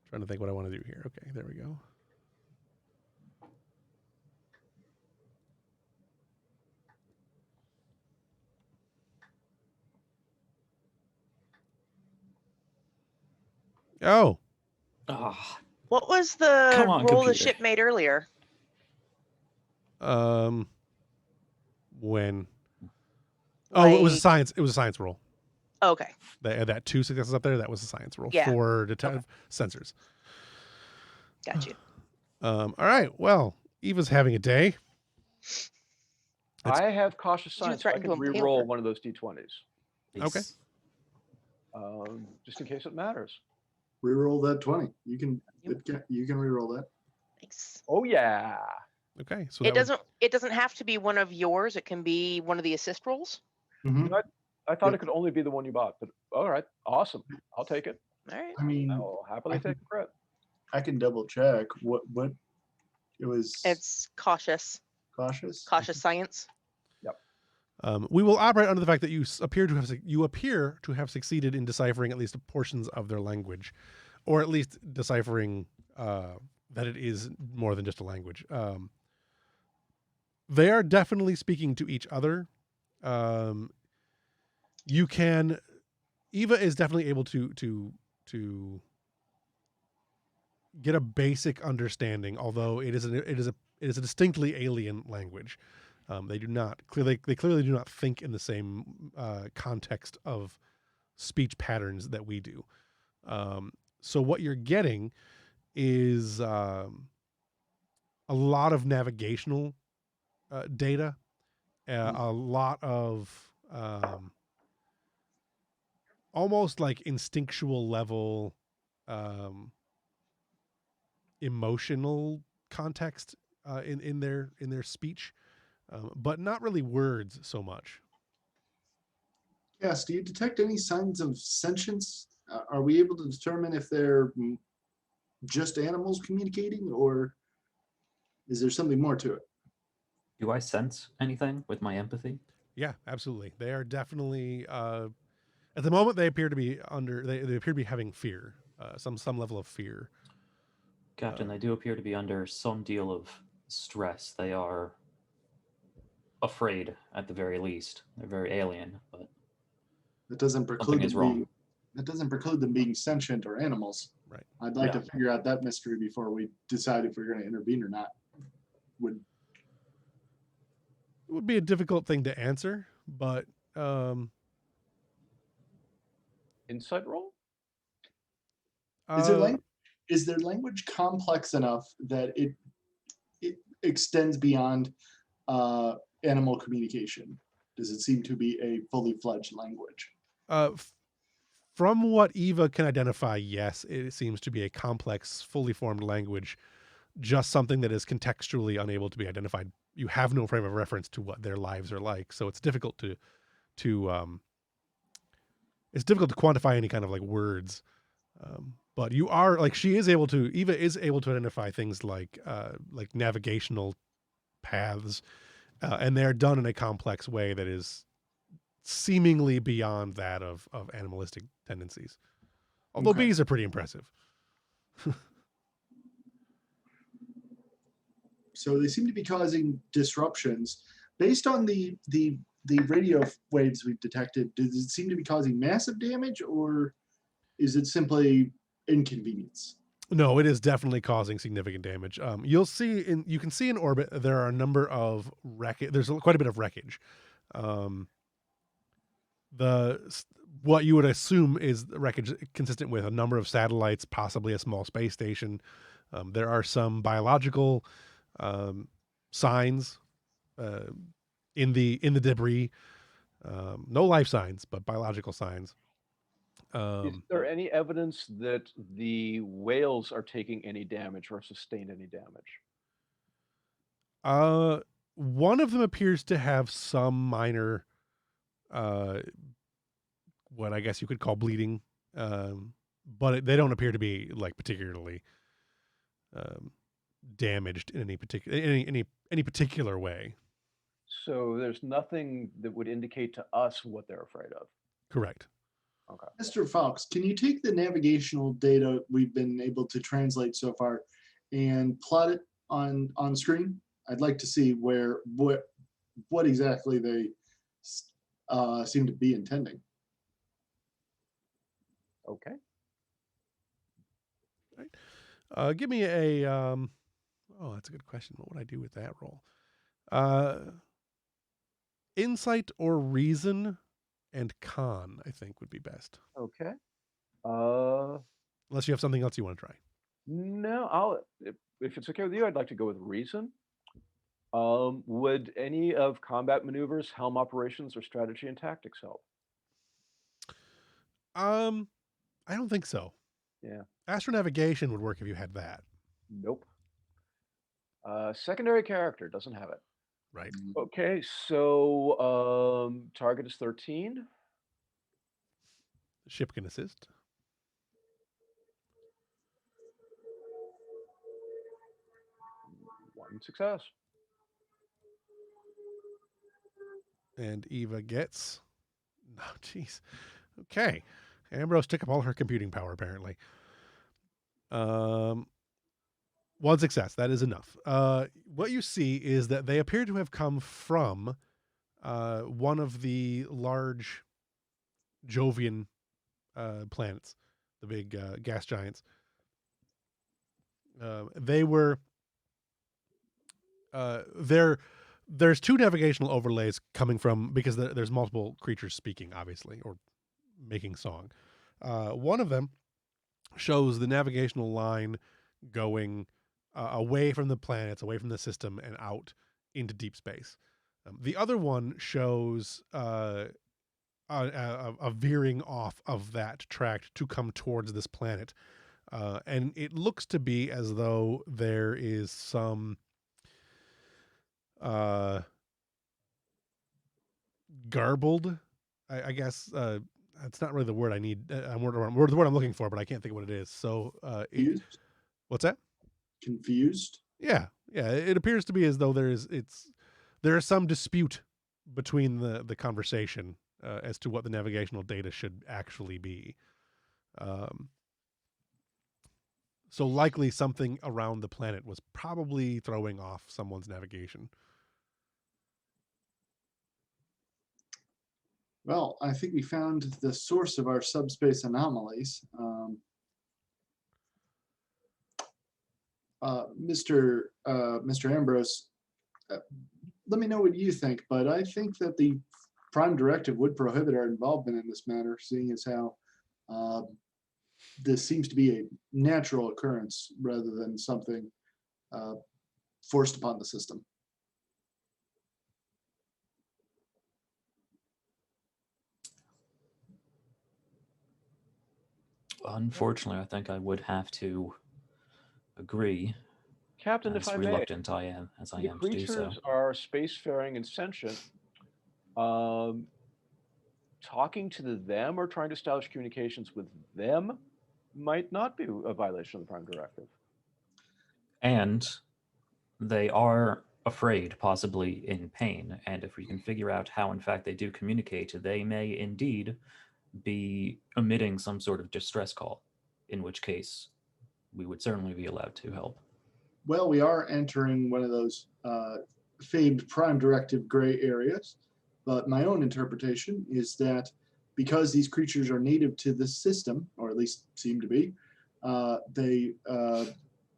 S1: Trying to think what I want to do here. Okay, there we go. Oh.
S4: Ah,
S2: What was the
S4: Come on,
S2: roll the
S4: computer.
S2: ship made earlier?
S1: When? Oh, it was a
S2: Like-
S1: science. It was a science roll.
S2: Okay.
S1: They had that 2 successes up there. That was a science roll
S2: Yeah.
S1: for detective sensors.
S2: Got you.
S1: All right. Well, Eva's having a day. It's-
S3: I have cautious
S2: You
S3: science. So I
S2: threatened
S3: can
S2: to impale
S3: re-roll
S2: her.
S3: one of those d20s,
S1: Okay.
S4: Nice.
S3: just in case it matters.
S5: Reroll that 20. You can.
S2: Yep.
S5: You can reroll that.
S2: Nice.
S3: Oh yeah.
S1: Okay. So
S2: It
S1: that was-
S2: doesn't. It doesn't have to be one of yours. It can be one of the assist rolls.
S5: Mhm.
S3: I thought
S5: Yep.
S3: it could only be the one you bought, but all right, awesome. I'll take it.
S2: All right.
S5: I mean,
S3: I'll happily
S5: I
S3: take a credit.
S5: I can double check what it was.
S2: It's cautious.
S5: Cautious.
S2: Cautious science.
S1: we will operate under the fact that you appear to have succeeded in deciphering at least portions of their language, or at least deciphering that it is more than just a language. They are definitely speaking to each other. You can. Eva is definitely able to get a basic understanding, although it is a distinctly alien language. They clearly do not think in the same context of speech patterns that we do. So what you're getting is a lot of navigational data, a lot of almost like instinctual level emotional context in their speech. But not really words so much.
S5: Yes. Do you detect any signs of sentience? Are we able to determine if they're just animals communicating, or is there something more to it?
S4: Do I sense anything with my empathy?
S1: Yeah, absolutely. They are definitely at the moment they appear to be they appear to be having fear, some level of fear.
S4: Captain, they do appear to be under some deal of stress. They are afraid at the very least. They're very alien, but
S5: That doesn't preclude
S4: something is
S5: them
S4: wrong.
S5: being. That doesn't preclude them being sentient or animals.
S1: Right.
S5: I'd like
S4: Yeah.
S5: to figure out that mystery before we decide if we're going to intervene or not. Would
S1: It would be a difficult thing to answer, but
S3: Insight roll?
S5: is their language complex enough that it extends beyond animal communication? Does it seem to be a fully fledged language?
S1: From what Eva can identify, yes, it seems to be a complex, fully formed language, just something that is contextually unable to be identified. You have no frame of reference to what their lives are like, so it's difficult to quantify any kind of like words. But you are like Eva is able to identify things like navigational paths, and they're done in a complex way that is seemingly beyond that of animalistic tendencies. Although
S5: Okay.
S1: bees are pretty impressive.
S5: So they seem to be causing disruptions. Based on the radio waves we've detected, does it seem to be causing massive damage, or is it simply inconvenience.
S1: No, it is definitely causing significant damage. You can see in orbit there are a number of wreckage. There's quite a bit of wreckage. Um, what you would assume is wreckage consistent with a number of satellites, possibly a small space station. There are some biological signs in the debris. No life signs, but biological signs.
S3: Is there any evidence that the whales are taking any damage or sustained any damage?
S1: One of them appears to have some minor, what I guess you could call bleeding, but they don't appear to be like particularly damaged in any particular way.
S3: So there's nothing that would indicate to us what they're afraid of.
S1: Correct.
S3: Okay.
S5: Mr. Fox, can you take the navigational data we've been able to translate so far and plot it on screen? I'd like to see what exactly they seem to be intending.
S3: Okay.
S1: Right. Give me a oh, that's a good question. What would I do with that roll? Insight or reason and con, I think, would be best.
S3: Okay.
S1: Unless you have something else you want to try.
S3: No, if it's okay with you, I'd like to go with reason. Would any of combat maneuvers, helm operations, or strategy and tactics help?
S1: I don't think so.
S3: Yeah.
S1: Astronavigation would work if you had that.
S3: Nope. Secondary character doesn't have it.
S1: Right.
S3: Okay, so target is 13.
S1: The ship can assist.
S3: One success.
S1: And Eva gets... No, jeez. Okay. Ambrose took up all her computing power, apparently. One success. That is enough. What you see is that they appear to have come from one of the large Jovian planets, the big gas giants. There's two navigational overlays coming from, because there's multiple creatures speaking, obviously, or making song. One of them shows the navigational line going away from the planets, away from the system, and out into deep space. The other one shows a veering off of that track to come towards this planet. And it looks to be as though there is some garbled, I guess, that's not really the word I need. The word I'm looking for, but I can't think of what it is. So,
S5: Confused?
S1: What's that?
S5: Confused?
S1: Yeah. It appears to be as though there is some dispute between the conversation as to what the navigational data should actually be. So likely something around the planet was probably throwing off someone's navigation.
S5: Well, I think we found the source of our subspace anomalies. Mr. Ambrose, let me know what you think, but I think that the Prime Directive would prohibit our involvement in this matter, seeing as how this seems to be a natural occurrence rather than something forced upon the system.
S4: Unfortunately, I think I would have to agree.
S3: Captain, if
S4: As
S3: I may,
S4: reluctant I am as I
S3: the
S4: am to do so.
S3: creatures are spacefaring and sentient. Talking to them or trying to establish communications with them might not be a violation of the Prime Directive.
S4: And they are afraid, possibly in pain. And if we can figure out how, in fact, they do communicate, they may indeed be emitting some sort of distress call, in which case we would certainly be allowed to help.
S5: Well, we are entering one of those famed Prime Directive gray areas, but my own interpretation is that because these creatures are native to this system, or at least seem to be, they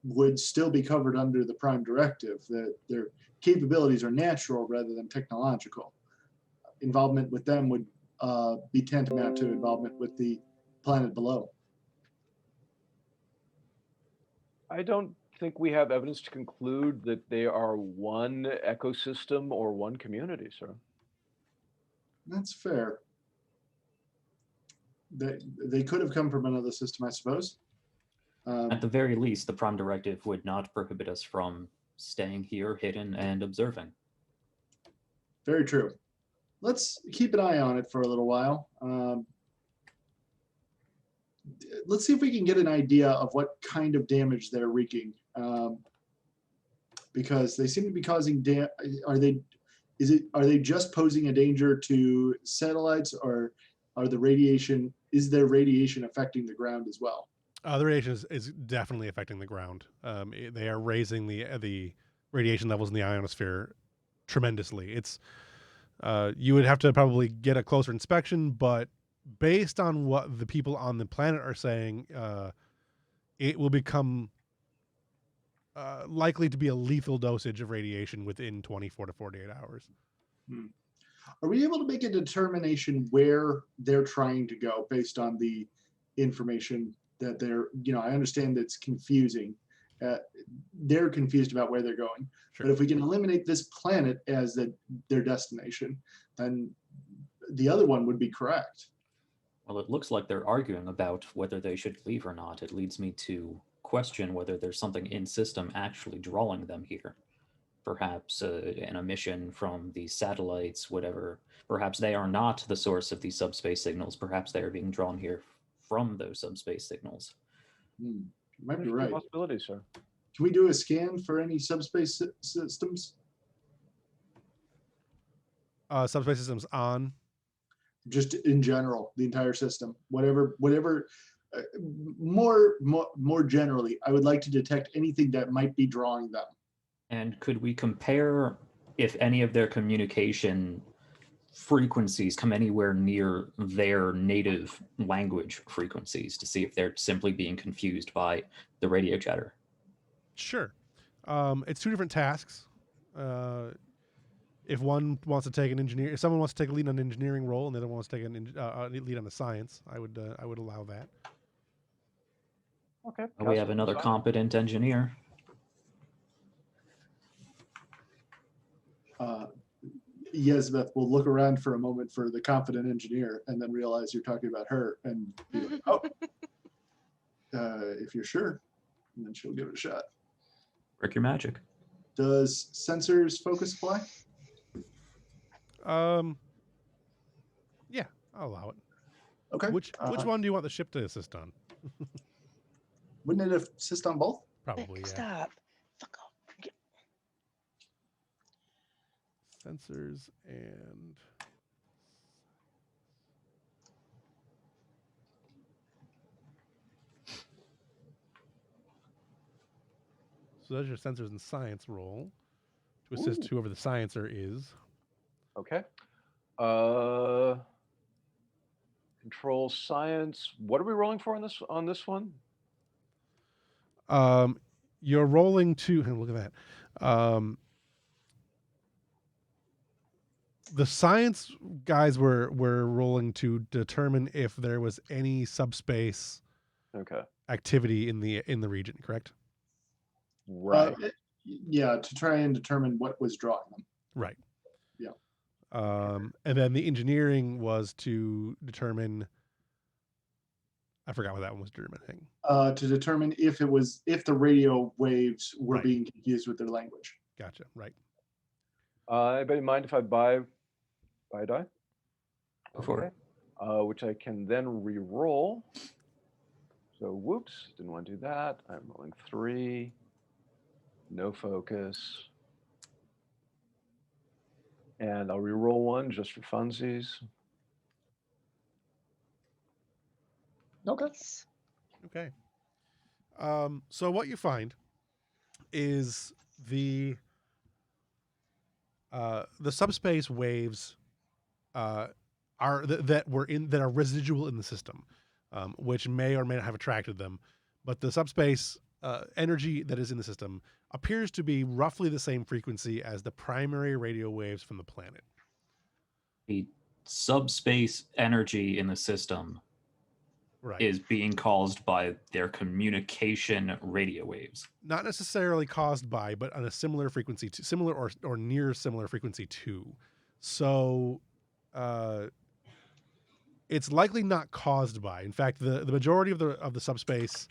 S5: would still be covered under the Prime Directive. That their capabilities are natural rather than technological. Involvement with them would be tantamount to involvement with the planet below.
S3: I don't think we have evidence to conclude that they are one ecosystem or one community, sir.
S5: That's fair. They could have come from another system, I suppose.
S4: At the very least, the Prime Directive would not prohibit us from staying here hidden and observing.
S5: Very true. Let's keep an eye on it for a little while. Let's see if we can get an idea of what kind of damage they're wreaking, because they seem to be causing Are they just posing a danger to satellites, or is their radiation affecting the ground as well?
S1: The radiation is definitely affecting the ground. They are raising the radiation levels in the ionosphere tremendously. It's you would have to probably get a closer inspection, but based on what the people on the planet are saying, it will become likely to be a lethal dosage of radiation within 24 to 48 hours.
S5: Are we able to make a determination where they're trying to go based on the information that I understand that's confusing. They're confused about where they're going.
S1: Sure.
S5: But if we can eliminate this planet as their destination, then the other one would be correct.
S4: Well, it looks like they're arguing about whether they should leave or not. It leads me to question whether there's something in system actually drawing them here. Perhaps an emission from the satellites, whatever. Perhaps they are not the source of these subspace signals. Perhaps they are being drawn here from those subspace signals.
S5: You might be
S3: There's
S5: right.
S3: Possibility, sir.
S5: Can we do a scan for any subspace systems?
S1: Subspace systems on.
S5: Just in general, the entire system, whatever. More generally, I would like to detect anything that might be drawing them.
S4: And could we compare if any of their communication frequencies come anywhere near their native language frequencies to see if they're simply being confused by the radio chatter?
S1: Sure. It's two different tasks. If one wants to take if someone wants to take a lead on an engineering role and the other one wants to take a lead on the science, I would allow that.
S3: Okay.
S4: We have another competent engineer.
S5: Yesbeth will look around for a moment for the confident engineer and then realize you're talking about her and be like, oh, if you're sure, and then she'll give it a shot.
S4: Work your magic.
S5: Does sensors focus apply?
S1: Yeah, I'll allow it.
S5: Okay.
S1: Which one do you want the ship to assist on?
S5: Wouldn't it assist on both?
S1: Probably, yeah.
S2: Stop. Fuck off.
S1: Sensors and so that's your sensors and science role to assist whoever the sciencer is.
S3: Okay. Control science. What are we rolling for on this one?
S1: You're rolling to look at that. The science guys were rolling to determine if there was any subspace activity in the region, correct?
S3: Right.
S5: Yeah, to try and determine what was drawing them.
S1: Right.
S5: Yeah.
S1: And then the engineering was to determine. I forgot what that one was determining.
S5: To determine if the radio waves were
S1: Right.
S5: being confused with their language.
S1: Gotcha. Right.
S3: Anybody mind if I buy a die?
S4: Go for it.
S3: Which I can then re-roll. So whoops, didn't want to do that. I'm rolling 3. No focus. And I'll re-roll 1 just for funsies.
S5: Okay.
S1: Okay. So what you find is the subspace waves are that are residual in the system, which may or may not have attracted them, but the subspace energy that is in the system appears to be roughly the same frequency as the primary radio waves from the planet.
S4: The subspace energy in the system
S1: Right.
S4: is being caused by their communication radio waves.
S1: Not necessarily caused by, but on a similar frequency to similar or near similar frequency to. So it's likely not caused by. In fact, the majority of the subspace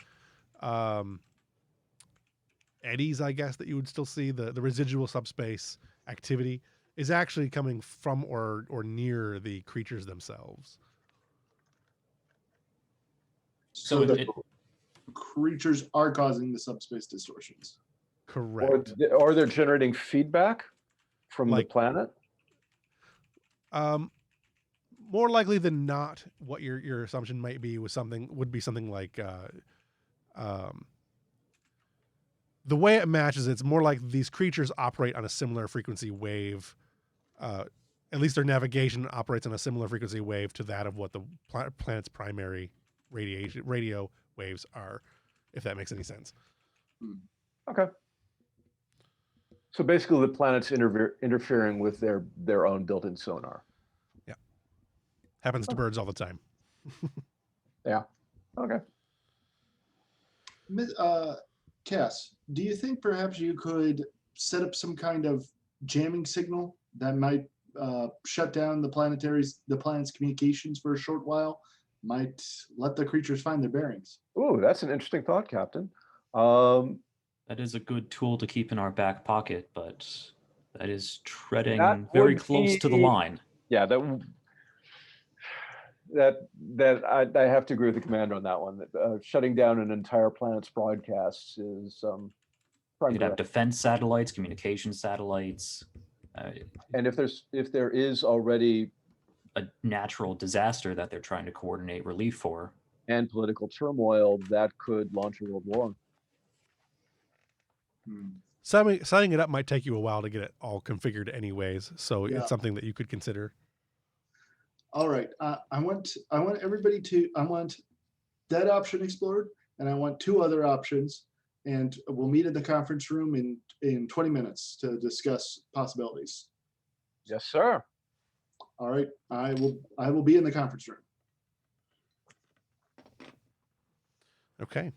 S1: eddies, I guess, that you would still see, the residual subspace activity is actually coming from or near the creatures themselves.
S4: So
S5: the creatures are causing the subspace distortions.
S1: Correct.
S3: Or they're generating feedback from the planet.
S1: More likely than not, what your assumption might be would be something like the way it matches. It's more like these creatures operate on a similar frequency wave. At least their navigation operates on a similar frequency wave to that of what the planet's primary radio waves are, if that makes any sense.
S3: Okay. So basically the planet's interfering with their own built-in sonar.
S1: Yeah. Happens to birds all the time.
S3: Yeah. Okay.
S5: Cass, do you think perhaps you could set up some kind of jamming signal that might shut down the planet's communications for a short while, might let the creatures find their bearings?
S3: Ooh, that's an interesting thought, Captain.
S4: That is a good tool to keep in our back pocket, but that is treading very close to the line.
S3: Yeah, I have to agree with the commander on that one. That shutting down an entire planet's broadcasts is
S4: You could have defense satellites, communication satellites.
S3: And if there is already
S4: a natural disaster that they're trying to coordinate relief for,
S3: and political turmoil, that could launch a world war.
S1: Setting it up might take you a while to get it all configured anyways, so
S5: Yeah.
S1: it's something that you could consider.
S5: All right, I want that option explored, and I want two other options, and we'll meet in the conference room in 20 minutes to discuss possibilities.
S3: Yes, sir.
S5: All right, I will be in the conference room.
S1: Okay.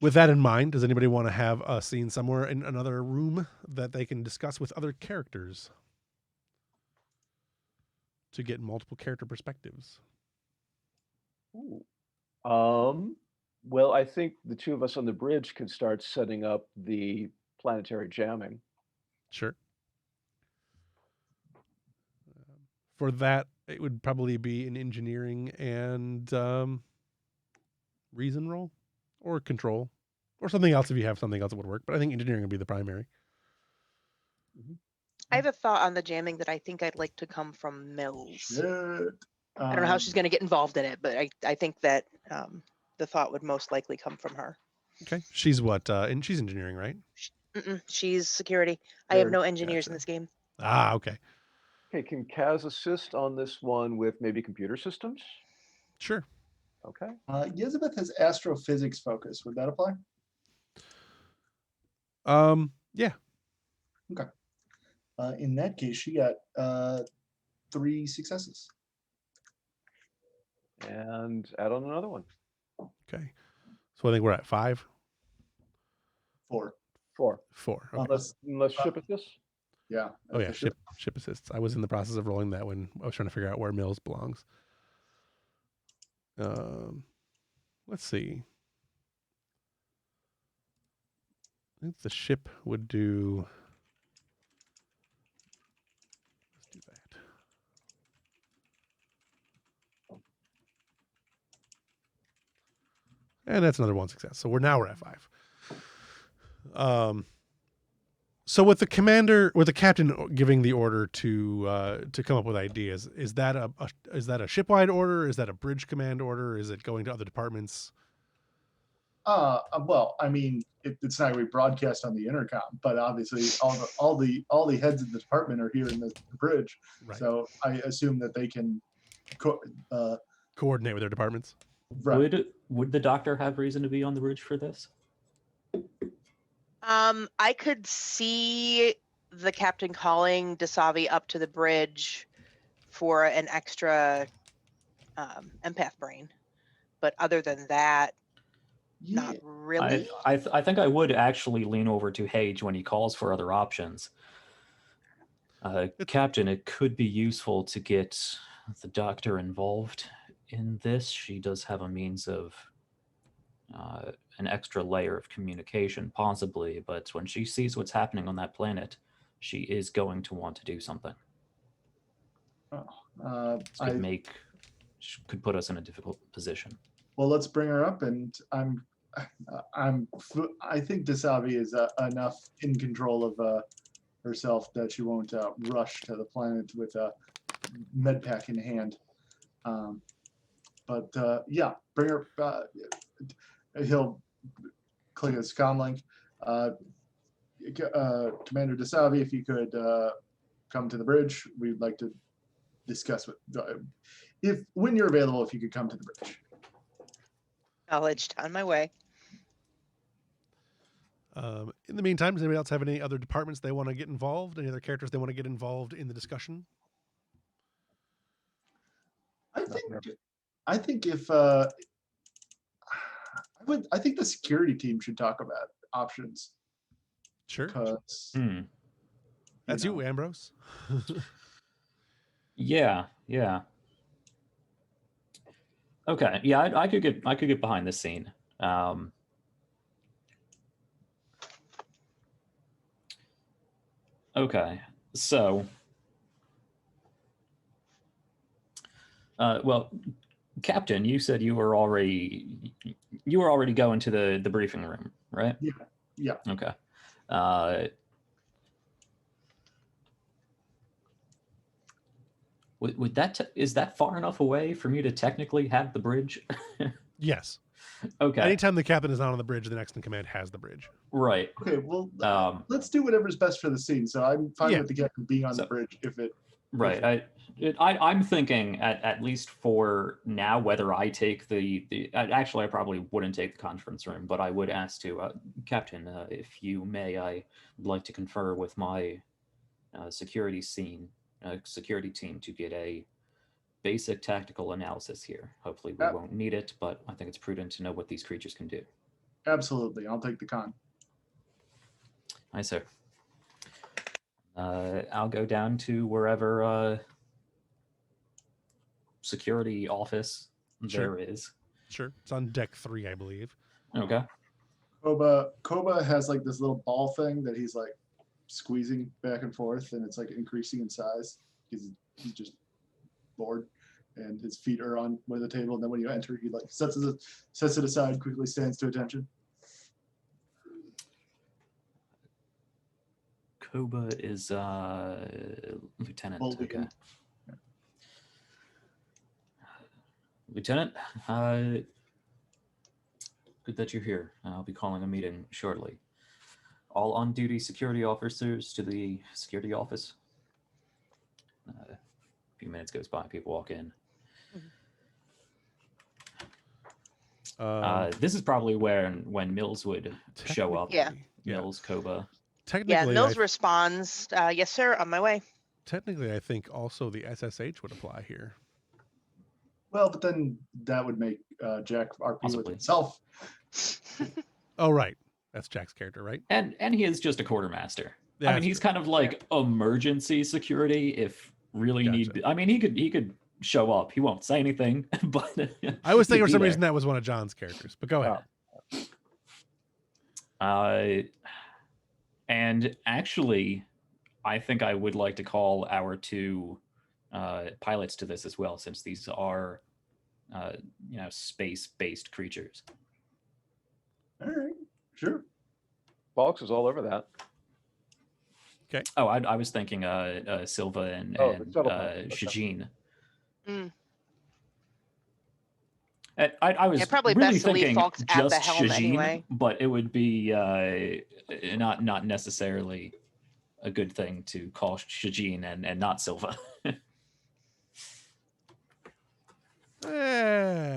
S1: With that in mind, does anybody want to have a scene somewhere in another room that they can discuss with other characters to get multiple character perspectives?
S3: Ooh. Well, I think the two of us on the bridge can start setting up the planetary jamming.
S1: Sure. For that, it would probably be an engineering and reason roll or control or something else if you have something else that would work. But I think engineering would be the primary.
S2: I have a thought on the jamming that I think I'd like to come from Mills.
S5: Shit.
S2: I don't know how she's going to get involved in it, but I think that the thought would most likely come from her.
S1: Okay. She's what? And she's engineering, right?
S2: She's security. I have no engineers in this game.
S1: Ah, okay.
S3: Okay, can Kaz assist on this one with maybe computer systems?
S1: Sure.
S3: Okay.
S5: Elizabeth has astrophysics focus. Would that apply?
S1: Yeah.
S5: Okay. In that case, she got 3 successes.
S3: And add on another one.
S1: Okay. So I think we're at 5.
S5: 4.
S3: 4.
S1: 4. Okay.
S3: Unless ship assists.
S5: Yeah.
S1: Oh yeah, ship assists. I was in the process of rolling that when I was trying to figure out where Mills belongs. Let's see. I think the ship would do. Let's do that. And that's another 1 success. So we're at 5. So with the captain giving the order to come up with ideas, is that a shipwide order? Is that a bridge command order? Is it going to other departments?
S5: Well, I mean, it's not going to be broadcast on the intercom, but obviously all the heads of the department are here in the bridge.
S1: Right.
S5: So I assume that they can
S1: coordinate with their departments.
S5: Right.
S4: Would the doctor have reason to be on the bridge for this?
S2: I could see the captain calling Dasavi up to the bridge for an extra empath brain, but other than that,
S5: Yeah.
S2: not really.
S4: I think I would actually lean over to Hage when he calls for other options. Captain, it could be useful to get the doctor involved in this. She does have a means of an extra layer of communication, possibly, but when she sees what's happening on that planet, she is going to want to do something. This could put us in a difficult position.
S5: Well, let's bring her up, and I think Dasavi is enough in control of herself that she won't rush to the planet with a med pack in hand. Yeah, bring her. He'll click his comm link. Commander Dasavi, if you could come to the bridge, we'd like to discuss when you're available, if you could come to the bridge.
S2: Acknowledged. On my way.
S1: In the meantime, does anybody else have any other departments they want to get involved? Any other characters they want to get involved in the discussion?
S5: I think if I think the security team should talk about options.
S1: Sure.
S5: Because
S1: that's you, Ambrose.
S4: Yeah. Okay. Yeah, I could get behind this scene. Okay. So, well, Captain, you said you were already going to the briefing room, right?
S5: Yeah.
S4: Okay. Is that far enough away for me to technically have the bridge?
S1: Yes.
S4: Okay.
S1: Anytime the captain is not on the bridge, the next in command has the bridge.
S4: Right.
S5: Okay. Well, let's do whatever's best for the scene. So I'm fine with the captain being on the bridge if it.
S4: Right. I'm thinking at least for now whether I take actually I probably wouldn't take the conference room, but I would ask to Captain, if you may, I'd like to confer with my security team to get a basic tactical analysis here. Hopefully we won't need it, but I think it's prudent to know what these creatures can do.
S5: Absolutely. I'll take the con.
S4: Aye, sir. I'll go down to wherever security office there is.
S1: Sure. It's on deck 3, I believe.
S4: Okay.
S5: Koba has like this little ball thing that he's like squeezing back and forth, and it's like increasing in size because he's just bored, and his feet are on one of the table. And then when you enter, he like sets it aside, quickly stands to attention.
S4: Koba is lieutenant. Okay.
S5: Yeah.
S4: Lieutenant, good that you're here. I'll be calling a meeting shortly. All on-duty security officers to the security office. A few minutes goes by, people walk in. This is probably when Mills would show up.
S2: Yeah.
S4: Mills, Koba.
S1: Technically,
S2: Mills responds, yes, sir, on my way.
S1: Technically, I think also the SSH would apply here.
S5: Well, but then that would make Jack RP with himself.
S1: Oh, right. That's Jack's character, right?
S4: And he is just a quartermaster.
S1: Yeah,
S4: I mean, he's kind of like emergency security if really need. I mean, he could show up. He won't say anything, but
S1: I was thinking for some reason that was one of John's characters. But go ahead.
S4: And actually, I think I would like to call our two pilots to this as well, since these are, space-based creatures.
S5: All right, sure.
S3: Box is all over that.
S1: Okay.
S4: Oh, I was thinking Silva and Shajin.
S2: Mm.
S4: I was
S2: probably
S4: really
S2: best to leave
S4: thinking
S2: Fox at the
S4: just
S2: helm
S4: Shajin,
S2: anyway.
S4: but it would be not necessarily a good thing to call Shajin and not Silva.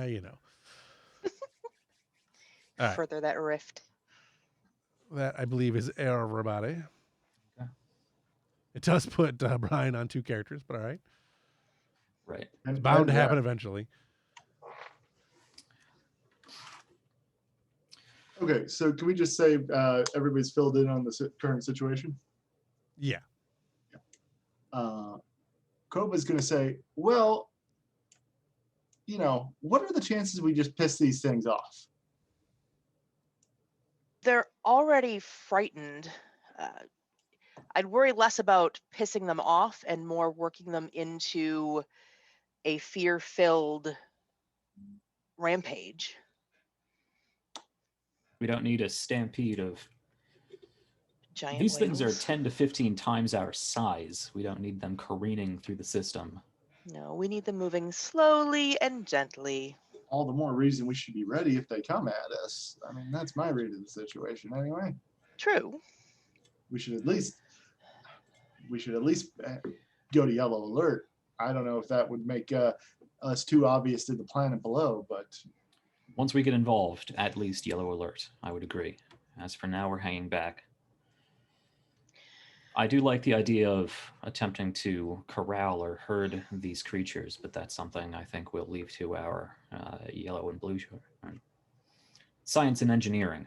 S1: you know. All right.
S2: Further that rift.
S1: That I believe is everybody.
S4: Okay.
S1: It does put Brian on 2 characters, but all right.
S4: Right.
S1: It's bound to happen eventually.
S5: Okay, so can we just say everybody's filled in on the current situation?
S1: Yeah.
S5: Koba's going to say, well, what are the chances we just piss these things off?
S2: They're already frightened. I'd worry less about pissing them off and more working them into a fear-filled rampage.
S4: We don't need a stampede of
S2: Giant
S4: these things are
S2: whales.
S4: 10 to 15 times our size. We don't need them careening through the system.
S2: No, we need them moving slowly and gently.
S5: All the more reason we should be ready if they come at us. I mean, that's my read of the situation anyway.
S2: True.
S5: We should at least go to yellow alert. I don't know if that would make us too obvious to the planet below, but
S4: Once we get involved, at least yellow alert. I would agree. As for now, we're hanging back. I do like the idea of attempting to corral or herd these creatures, but that's something I think we'll leave to our yellow and blue science and engineering.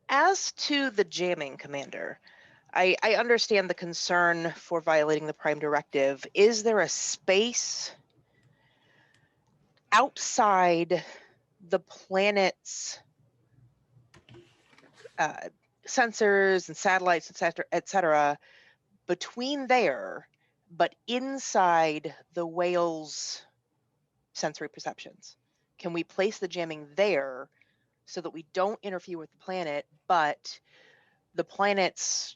S2: As to the jamming, Commander, I understand the concern for violating the Prime Directive. Is there a space outside the planet's sensors and satellites, et cetera, between there, but inside the whale's sensory perceptions? Can we place the jamming there so that we don't interfere with the planet, but the planet's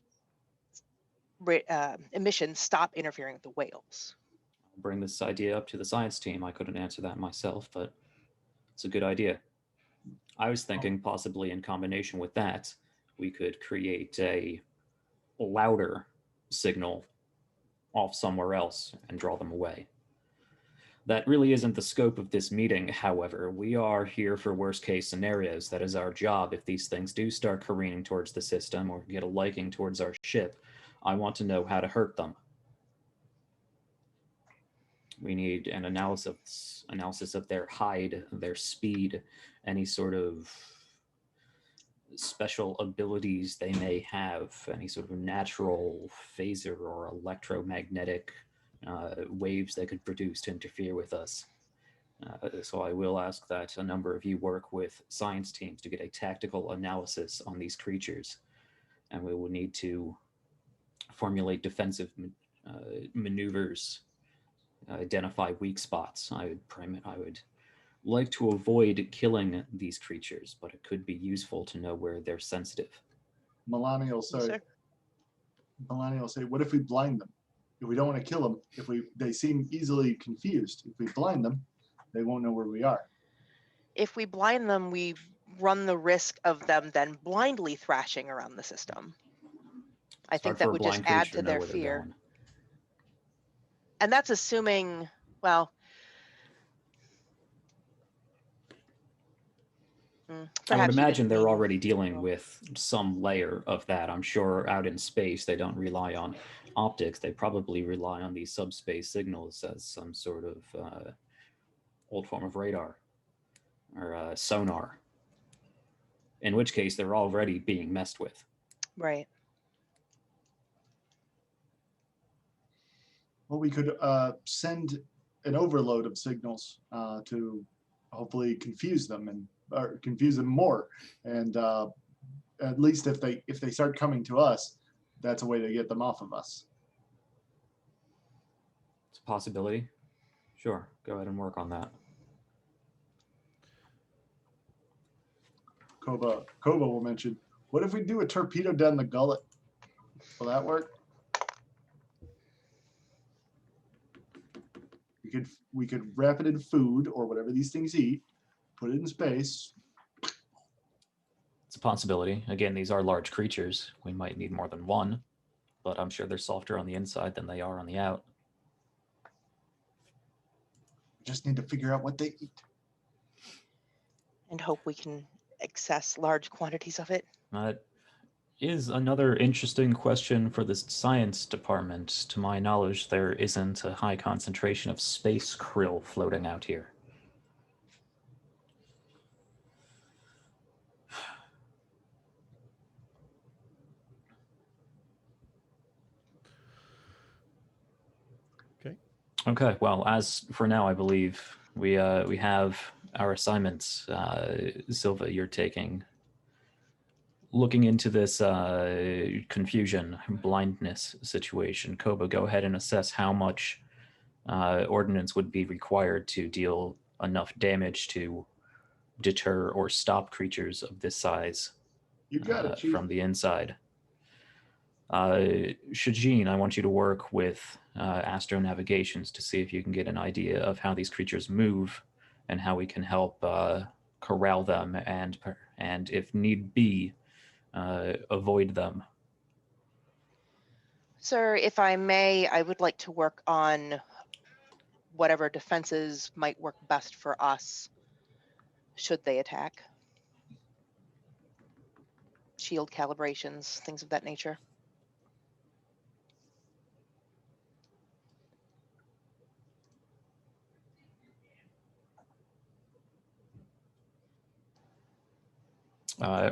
S2: emissions stop interfering with the whales?
S4: I'll bring this idea up to the science team. I couldn't answer that myself, but it's a good idea. I was thinking possibly in combination with that, we could create a louder signal off somewhere else and draw them away. That really isn't the scope of this meeting, however. We are here for worst case scenarios. That is our job. If these things do start careening towards the system or get a liking towards our ship, I want to know how to hurt them. We need an analysis of their hide, their speed, any sort of special abilities they may have, any sort of natural phaser or electromagnetic waves they could produce to interfere with us. So I will ask that a number of you work with science teams to get a tactical analysis on these creatures. And we will need to formulate defensive maneuvers, identify weak spots. I would like to avoid killing these creatures, but it could be useful to know where they're sensitive.
S5: Melania will say, what if we blind them? If we don't want to kill them, they seem easily confused. If we blind them, they won't know where we are.
S2: If we blind them, we run the risk of them then blindly thrashing around the system. I think that would just add to their fear. And that's assuming, well,
S4: I would imagine they're already dealing with some layer of that. I'm sure out in space, they don't rely on optics. They probably rely on these subspace signals as some sort of old form of radar or sonar, in which case they're already being messed with.
S2: Right.
S5: Well, we could send an overload of signals to hopefully confuse them or confuse them more. And at least if they start coming to us, that's a way to get them off of us.
S4: It's a possibility. Sure, go ahead and work on that.
S5: Koba will mention, what if we do a torpedo down the gullet? Will that work? We could wrap it in food or whatever these things eat, put it in space.
S4: It's a possibility. Again, these are large creatures. We might need more than one, but I'm sure they're softer on the inside than they are on the out.
S5: just need to figure out what they eat.
S2: And hope we can access large quantities of it.
S4: That is another interesting question for the science department. To my knowledge, there isn't a high concentration of space krill floating out here. Okay, well, as for now, I believe we have our assignments. Silva, you're taking, looking into this confusion, blindness situation. Koba, go ahead and assess how much ordnance would be required to deal enough damage to deter or stop creatures of this size
S5: You got it, Chief.
S4: from the inside. Shajin, I want you to work with Astro Navigations to see if you can get an idea of how these creatures move and how we can help corral them and if need be, avoid them.
S2: Sir, if I may, I would like to work on whatever defenses might work best for us should they attack. Shield calibrations, things of that nature.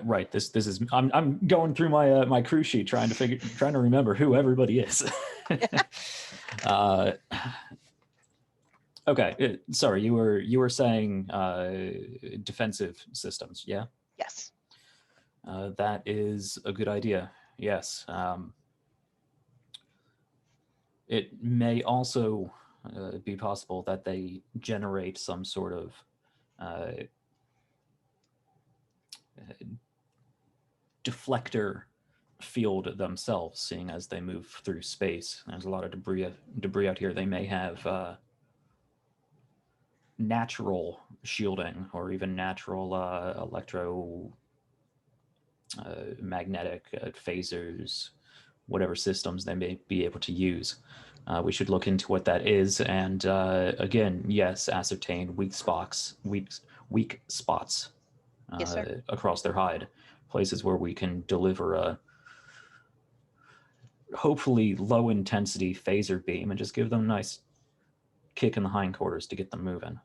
S4: Right. This is I'm going through my my crew sheet trying to remember who everybody is. Okay. Sorry, you were saying defensive systems, yeah?
S2: Yes.
S4: That is a good idea. Yes. It may also be possible that they generate some sort of deflector field themselves, seeing as they move through space. There's a lot of debris out here. They may have natural shielding or even natural magnetic phasers, whatever systems they may be able to use. We should look into what that is, and again, yes, ascertain weak spots
S2: Yes, sir.
S4: across their hide, places where we can deliver a hopefully low intensity phaser beam and just give them a nice kick in the hindquarters to get them moving.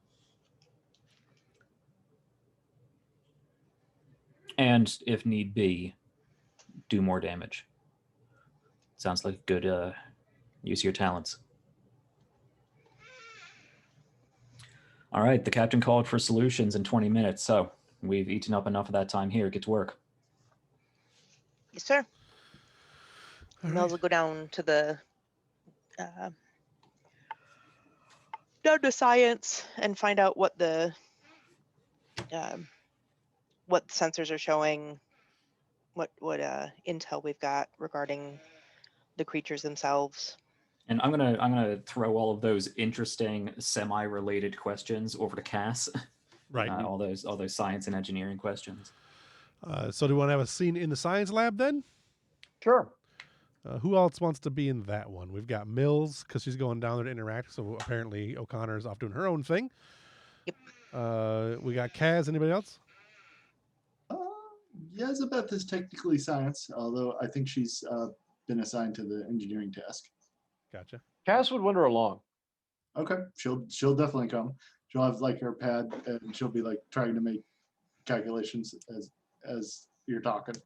S4: And if need be, do more damage. Sounds like a good use of your talents. All right, the captain called for solutions in 20 minutes, so we've eaten up enough of that time here. Get to work.
S2: Yes, sir.
S1: All
S2: Mills will go down to the down to science and find out what the sensors are showing, what intel we've got regarding the creatures themselves.
S4: And I'm gonna throw all of those interesting semi-related questions over to Cass.
S1: Right.
S4: All those science and engineering questions.
S1: So do we want to have a scene in the science lab then?
S3: Sure.
S1: Who else wants to be in that one? We've got Mills because she's going down there to interact. So apparently O'Connor's off doing her own thing.
S2: Yep.
S1: We got Kaz. Anybody else?
S5: Elizabeth is technically science, although I think she's been assigned to the engineering task.
S1: Gotcha.
S3: Cass would wander along.
S5: Okay, she'll definitely come. She'll have like her pad, and she'll be like trying to make calculations as you're talking.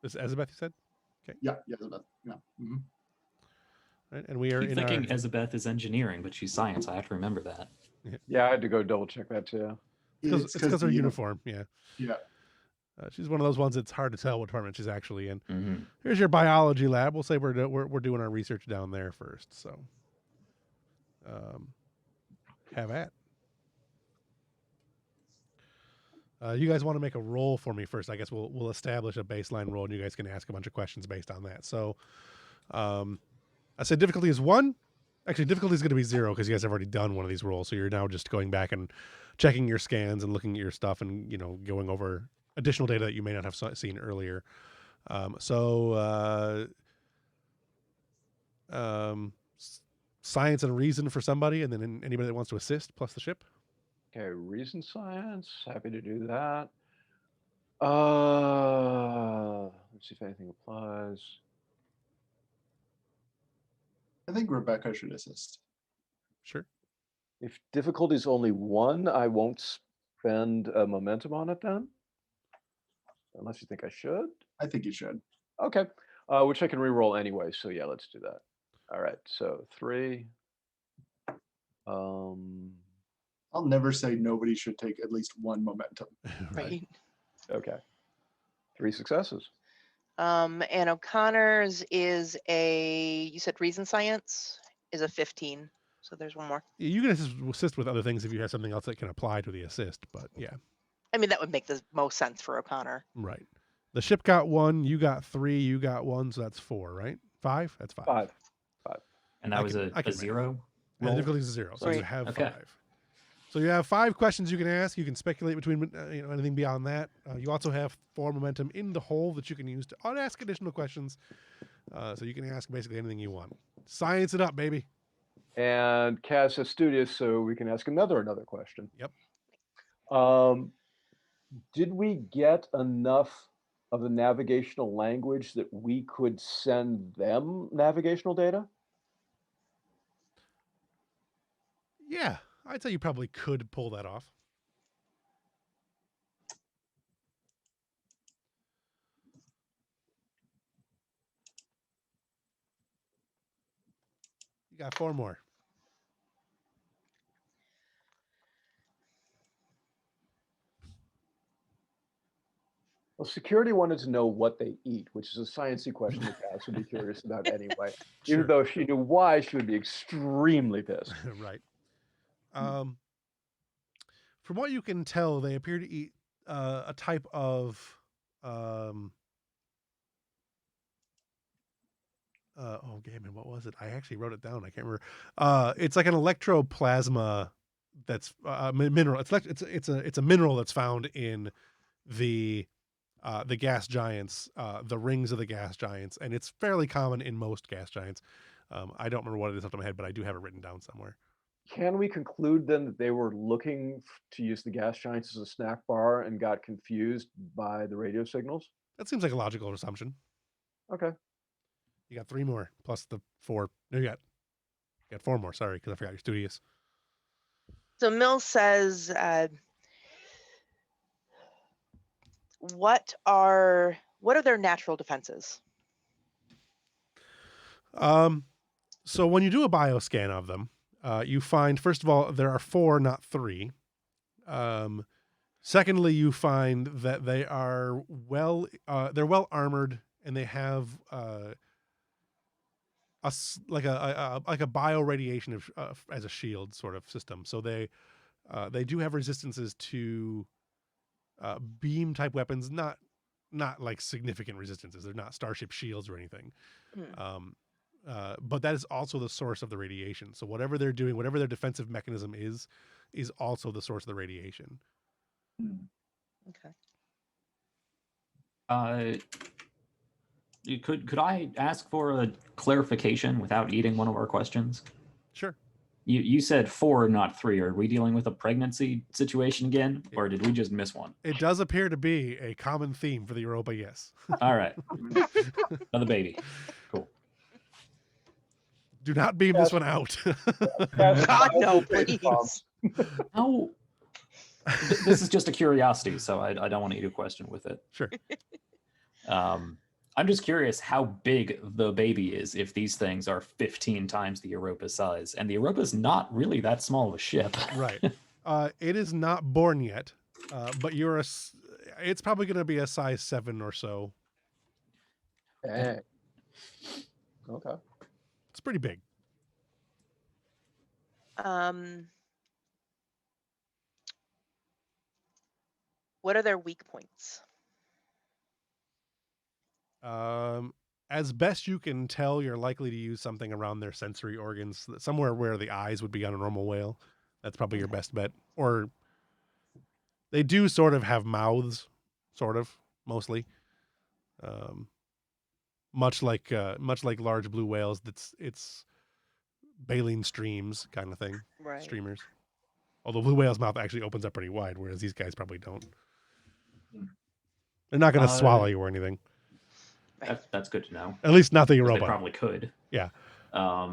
S1: This is Elizabeth, you said?
S5: Yeah, Elizabeth. Yeah. Mm-hmm.
S1: Right, and we are
S4: Keep
S1: in
S4: thinking
S1: our...
S4: Elizabeth is engineering, but she's science. I have to remember that.
S3: Yeah, I had to go double check that too.
S1: It's because her uniform. Yeah.
S5: Yeah.
S1: She's one of those ones that's hard to tell what department she's actually in.
S4: Mm-hmm.
S1: Here's your biology lab. We'll say we're doing our research down there first. So, have at. You guys want to make a roll for me first? I guess we'll establish a baseline roll, and you guys can ask a bunch of questions based on that. So, I said difficulty is 1. Actually, difficulty is going to be 0 because you guys have already done one of these rolls. So you're now just going back and checking your scans and looking at your stuff and going over additional data that you may not have seen earlier. Science and reason for somebody, and then anybody that wants to assist plus the ship.
S3: Okay, reason science. Happy to do that. Let's see if anything applies.
S5: I think Rebecca should assist.
S1: Sure.
S3: If difficulty is only 1, I won't spend momentum on it then. Unless you think I should.
S5: I think you should.
S3: Okay, which I can re-roll anyway. So yeah, let's do that. All right, so 3.
S5: I'll never say nobody should take at least 1 momentum.
S2: Right.
S3: Okay, 3 successes.
S2: And O'Connor's is you said reason science is a 15. So there's one more.
S1: You can assist with other things if you have something else that can apply to the assist, but yeah.
S2: I mean, that would make the most sense for O'Connor.
S1: Right. The ship got 1, you got 3, you got 1, so that's 4, right? 5? That's 5.
S3: 5.
S4: And that
S1: I
S4: was
S1: can
S4: a
S1: manage.
S4: 0?
S1: And the
S4: roll?
S1: difficulty is 0, so you
S2: Right.
S1: have
S4: Okay.
S1: 5. So you have 5 questions you can ask. You can speculate between anything beyond that. You also have 4 momentum in the hole that you can use to ask additional questions. So you can ask basically anything you want. Science it up, baby.
S3: And Kaz is studious, so we can ask another question.
S1: Yep.
S3: Did we get enough of the navigational language that we could send them navigational data?
S1: Yeah, I'd say you probably could pull that off. You got 4 more.
S3: Well, security wanted to know what they eat, which is a sciencey question that Kaz would be curious about anyway.
S1: Sure.
S3: Even though if she knew why, she would be extremely pissed.
S1: Right. From what you can tell, they appear to eat a type of oh, Gaiman, what was it? I actually wrote it down. I can't remember. It's like an electroplasma that's mineral. It's a mineral that's found in the gas giants, the rings of the gas giants, and it's fairly common in most gas giants. I don't remember what it is off the top of my head, but I do have it written down somewhere.
S3: Can we conclude then that they were looking to use the gas giants as a snack bar and got confused by the radio signals?
S1: That seems like a logical assumption.
S3: Okay.
S1: You got 3 more plus the 4. No, you got 4 more. Sorry, because I forgot you're studious.
S2: So Mills says, what are their natural defenses?
S1: So when you do a bioscan of them, you find, first of all, there are 4, not 3. Secondly, you find that they are they're well armored, and they have like a bioradiation as a shield sort of system. So they do have resistances to beam type weapons, not like significant resistances. They're not starship shields or anything. But that is also the source of the radiation. So whatever they're doing, whatever their defensive mechanism is also the source of the radiation.
S2: Okay.
S4: Could I ask for a clarification without eating one of our questions?
S1: Sure.
S4: You said 4, not 3. Are we dealing with a pregnancy situation again, or did we just miss one?
S1: It does appear to be a common theme for the Europa, yes.
S4: All right. Another baby. Cool.
S1: Do not beam this one out.
S2: God, no, please.
S4: No. This is just a curiosity, so I don't want to eat a question with it.
S1: Sure.
S4: I'm just curious how big the baby is if these things are 15 times the Europa size. And the Europa is not really that small of a ship.
S1: Right. It is not born yet, but it's probably going to be a size 7 or so.
S3: Hey. Okay.
S1: It's pretty big.
S2: What are their weak points?
S1: As best you can tell, you're likely to use something around their sensory organs, somewhere where the eyes would be on a normal whale. That's probably your best bet. Or they do sort of have mouths, mostly. Much like large blue whales, it's baleen streams kind of thing.
S2: Right.
S1: Streamers. Although blue whale's mouth actually opens up pretty wide, whereas these guys probably don't.
S3: Hmm.
S1: They're not going to
S4: Uh,
S1: swallow you or anything.
S4: That's good to know.
S1: At least not the
S4: 'Cause they
S1: Europa.
S4: probably could.
S1: Yeah.
S4: I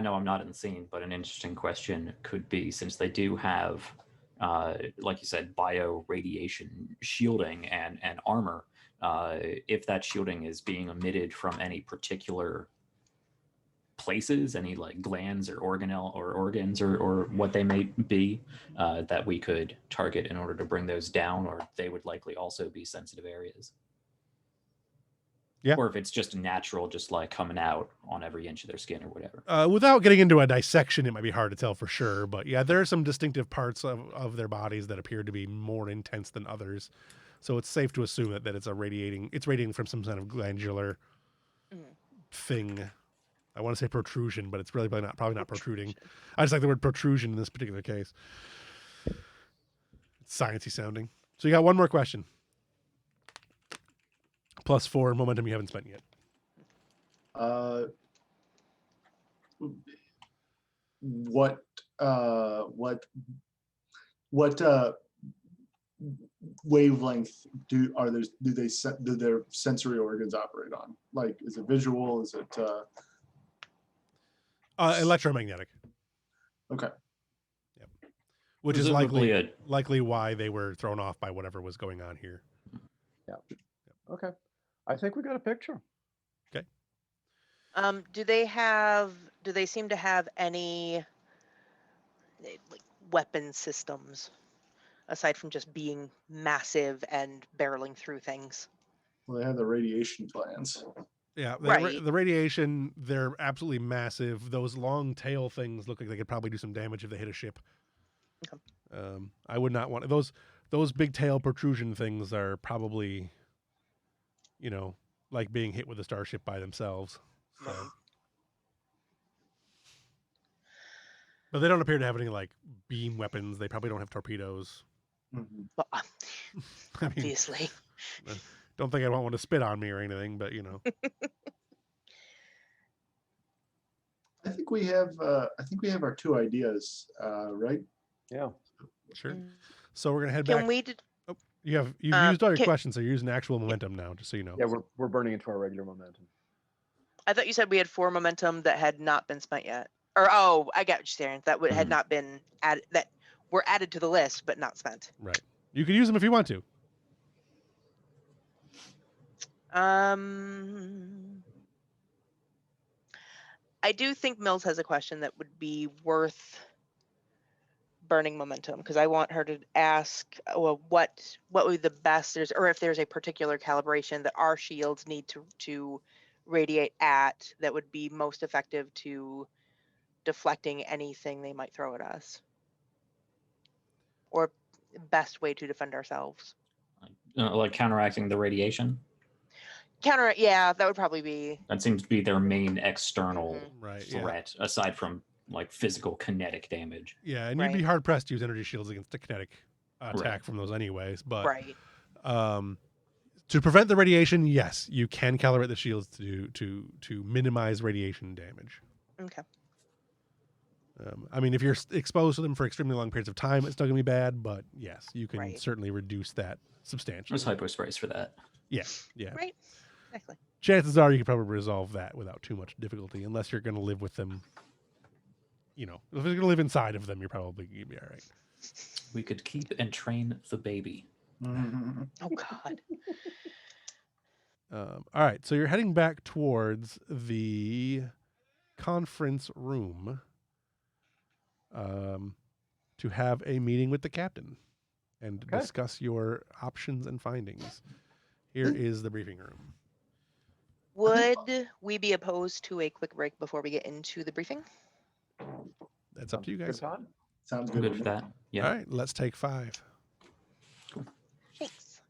S4: know I'm not in the scene, but an interesting question could be, since they do have, like you said, bio radiation shielding and armor, if that shielding is being emitted from any particular places, any like glands or organelle or organs or what they may be, that we could target in order to bring those down, or they would likely also be sensitive areas.
S1: Yeah.
S4: Or if it's just natural, just like coming out on every inch of their skin or whatever.
S1: Without getting into a dissection, it might be hard to tell for sure. But yeah, there are some distinctive parts of their bodies that appear to be more intense than others. So it's safe to assume that it's radiating from some kind of glandular thing. I want to say protrusion, but it's really probably not protruding. I just like the word protrusion in this particular case. It's sciencey sounding. So you got one more question. +4 momentum you haven't spent yet.
S5: What wavelength do their sensory organs operate on? Like, is it visual? Is it
S1: Electromagnetic.
S5: okay?
S1: Yep. Which is
S4: Presumably
S1: likely why they were thrown off by whatever was going on here.
S3: Yeah. Okay. I think we got a picture.
S1: Okay.
S2: Do they seem to have any like weapon systems aside from just being massive and barreling through things?
S5: Well, they have the radiation glands.
S1: Yeah,
S2: Right.
S1: the radiation, they're absolutely massive. Those long tail things look like they could probably do some damage if they hit a ship.
S2: Okay.
S1: I would not want those big tail protrusion things are probably, like being hit with a starship by themselves. So. But they don't appear to have any like beam weapons. They probably don't have torpedoes.
S5: Mm-hmm.
S2: Well,
S1: I mean,
S2: obviously.
S1: don't think I want one to spit on me or anything, but
S5: I think we have our two ideas, right?
S3: Yeah.
S1: Sure. So we're gonna head
S2: Can
S1: back.
S2: we?
S1: You've used all your
S2: can-
S1: questions, so you're using actual momentum now, just so you know.
S3: Yeah, we're burning into our regular momentum.
S2: I thought you said we had 4 momentum that had not been spent yet. Or I get what you're saying. That had not been added. That were added to the list but not spent.
S1: Right. You could use them if you want to.
S2: I do think Mills has a question that would be worth burning momentum, because I want her to ask, well, what would be the best, or if there's a particular calibration that our shields need to radiate at that would be most effective to deflecting anything they might throw at us, or best way to defend ourselves.
S4: like counteracting the radiation.
S2: Yeah, that would probably be.
S4: That seems to be their main external
S1: Right.
S4: threat, aside from like physical kinetic damage.
S1: Yeah, and you'd be
S2: Right.
S1: hard pressed to use energy shields against the kinetic attack
S4: Right.
S1: from those anyways. But
S2: Right.
S1: To prevent the radiation, yes, you can calibrate the shields to minimize radiation damage.
S2: Okay.
S1: I mean, if you're exposed to them for extremely long periods of time, it's still gonna be bad. But yes, you can
S2: Right.
S1: certainly reduce that substantially.
S4: There's hyposprays for that.
S1: Yeah.
S2: Right. Exactly.
S1: Chances are you can probably resolve that without too much difficulty, unless you're going to live with them. If you're going to live inside of them, you're probably going to be all right.
S4: We could keep and train the baby.
S5: Mm-hmm.
S2: Oh God.
S1: All right, so you're heading back towards the conference room to have a meeting with the captain and discuss your options and findings. Here is the briefing room.
S2: Would we be opposed to a quick break before we get into the briefing?
S1: That's up to you
S3: Good
S1: guys.
S3: time.
S5: Sounds
S4: I'm
S5: good.
S4: good
S5: with
S4: for
S5: me.
S4: that. Yeah.
S1: All right, let's take 5.
S2: Thanks.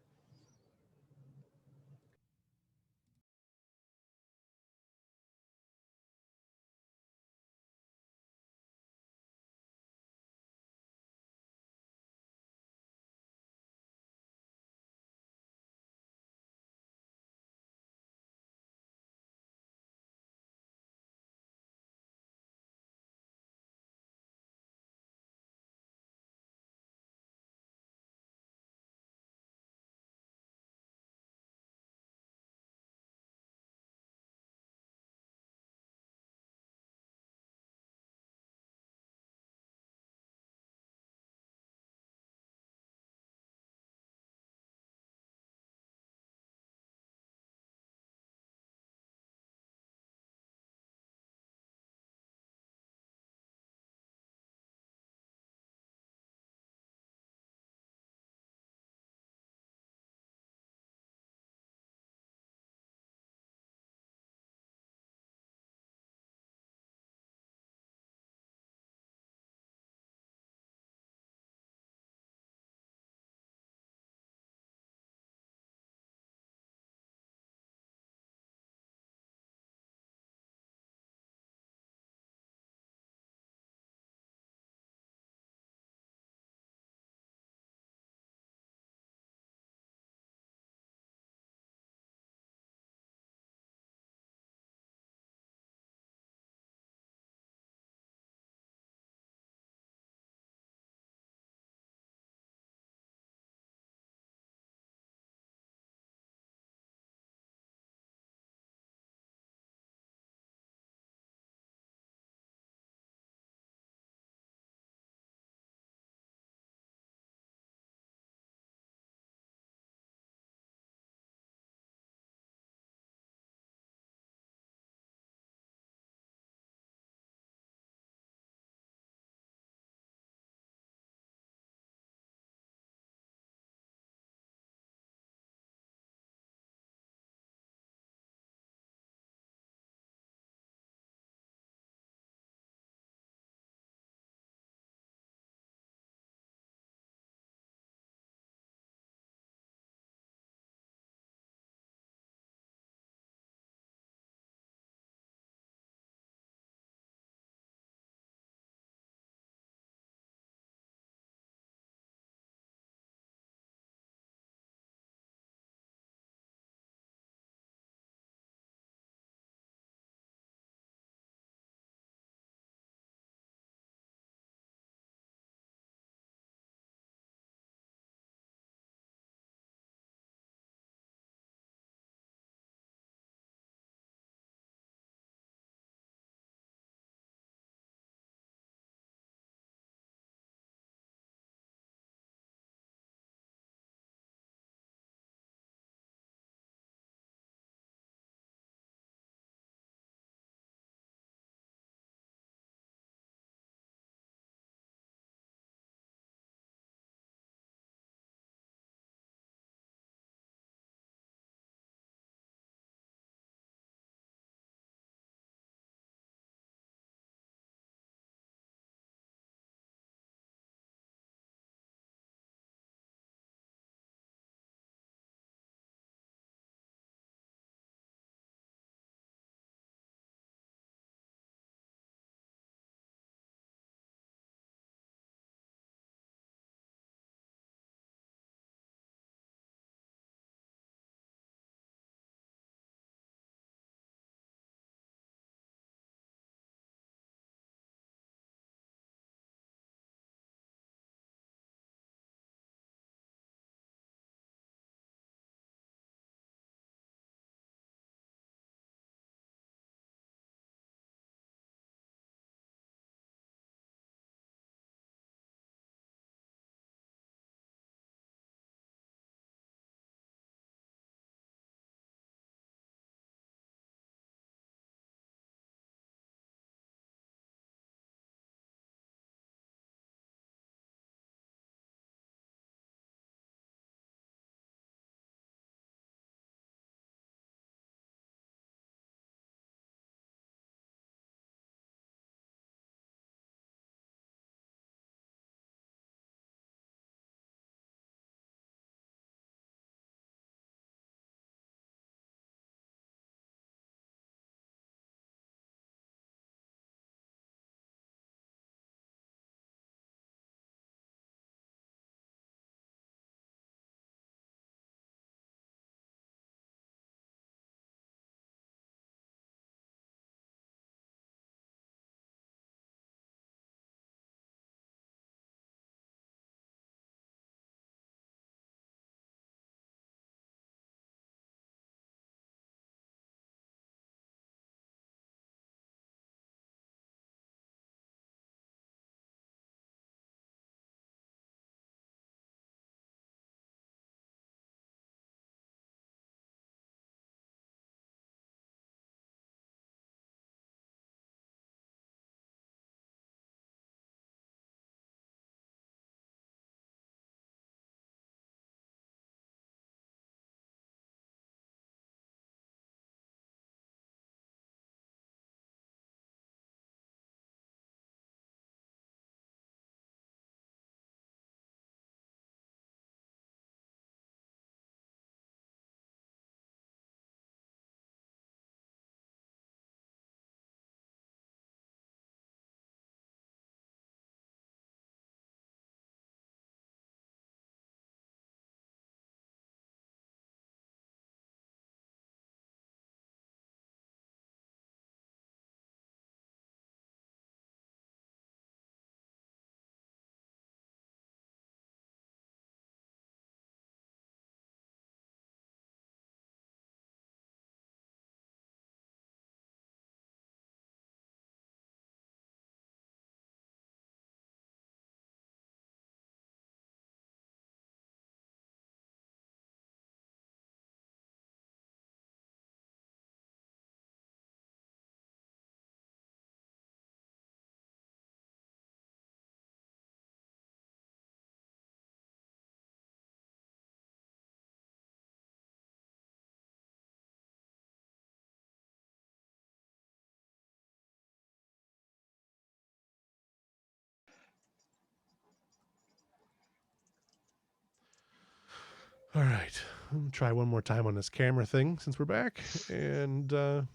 S1: All right. I'll try one more time on this camera thing since we're back, and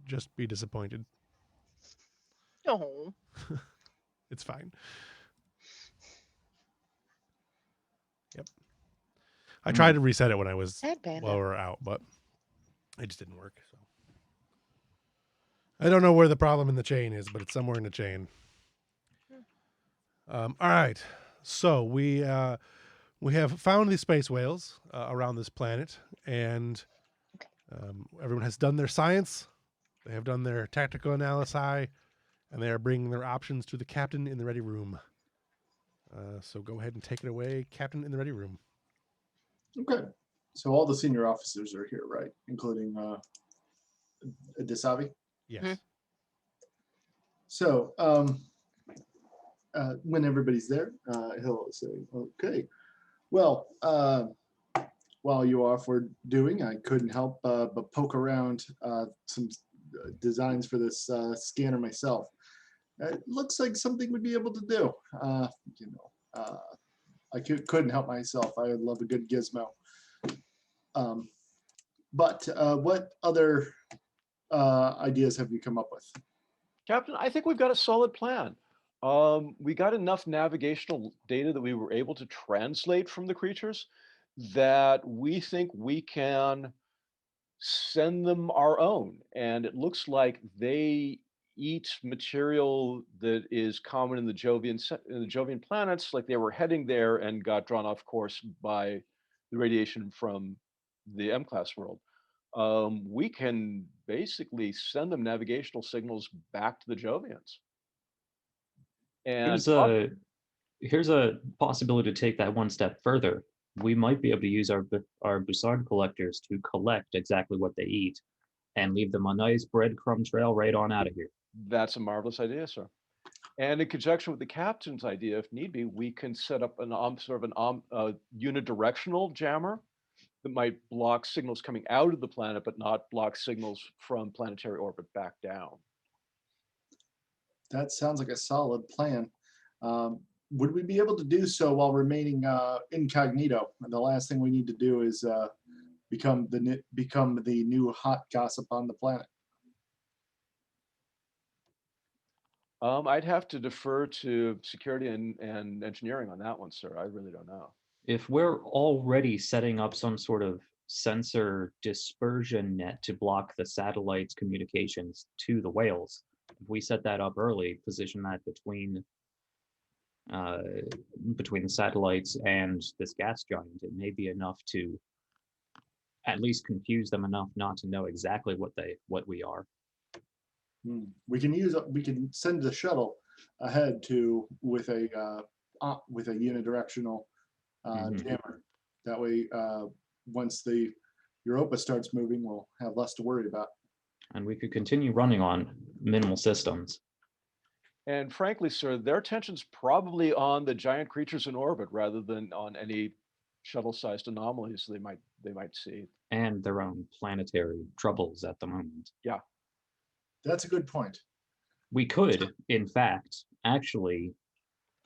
S1: just be disappointed.
S2: No.
S1: It's fine. Yep. I tried to reset it when I was
S2: Sad panda.
S1: while we were out, but it just didn't work. So I don't know where the problem in the chain is, but it's somewhere in the chain. All right. So we have found the space whales around this planet, and everyone has done their science. They have done their tactical analysis, and they are bringing their options to the captain in the ready room. So go ahead and take it away, captain in the ready room.
S5: Okay. So all the senior officers are here, right? Including Desavi?
S1: Yes.
S2: Mhm.
S5: So when everybody's there, he'll say, okay, well, while you off were doing, I couldn't help but poke around some designs for this scanner myself. It looks like something would be able to do. I couldn't help myself. I love a good gizmo. But what other ideas have you come up with?
S3: Captain, I think we've got a solid plan. We got enough navigational data that we were able to translate from the creatures that we think we can send them our own. And it looks like they eat material that is common in the Jovian planets, like they were heading there and got drawn off course by the radiation from the M-class world. We can basically send them navigational signals back to the Jovians. And
S4: Here's a possibility to take that one step further. We might be able to use our Bussard collectors to collect exactly what they eat and leave them a nice breadcrumb trail right on out of here.
S3: that's a marvelous idea, sir. And in conjunction with the captain's idea, if need be, we can set up an unidirectional jammer that might block signals coming out of the planet, but not block signals from planetary orbit back down.
S5: That sounds like a solid plan. Would we be able to do so while remaining incognito? And the last thing we need to do is become the new hot gossip on the planet.
S3: I'd have to defer to security and engineering on that one, sir. I really don't know.
S4: If we're already setting up some sort of sensor dispersion net to block the satellite's communications to the whales, if we set that up early, position that between the satellites and this gas giant, it may be enough to at least confuse them enough not to know exactly what we are.
S5: We can send the shuttle ahead with a unidirectional jammer. That way, once the Europa starts moving, we'll have less to worry about.
S4: And we could continue running on minimal systems.
S3: And frankly, sir, their attention's probably on the giant creatures in orbit rather than on any shuttle-sized anomalies they might see.
S4: And their own planetary troubles at the moment.
S3: Yeah.
S5: That's a good point.
S4: We could, in fact, actually,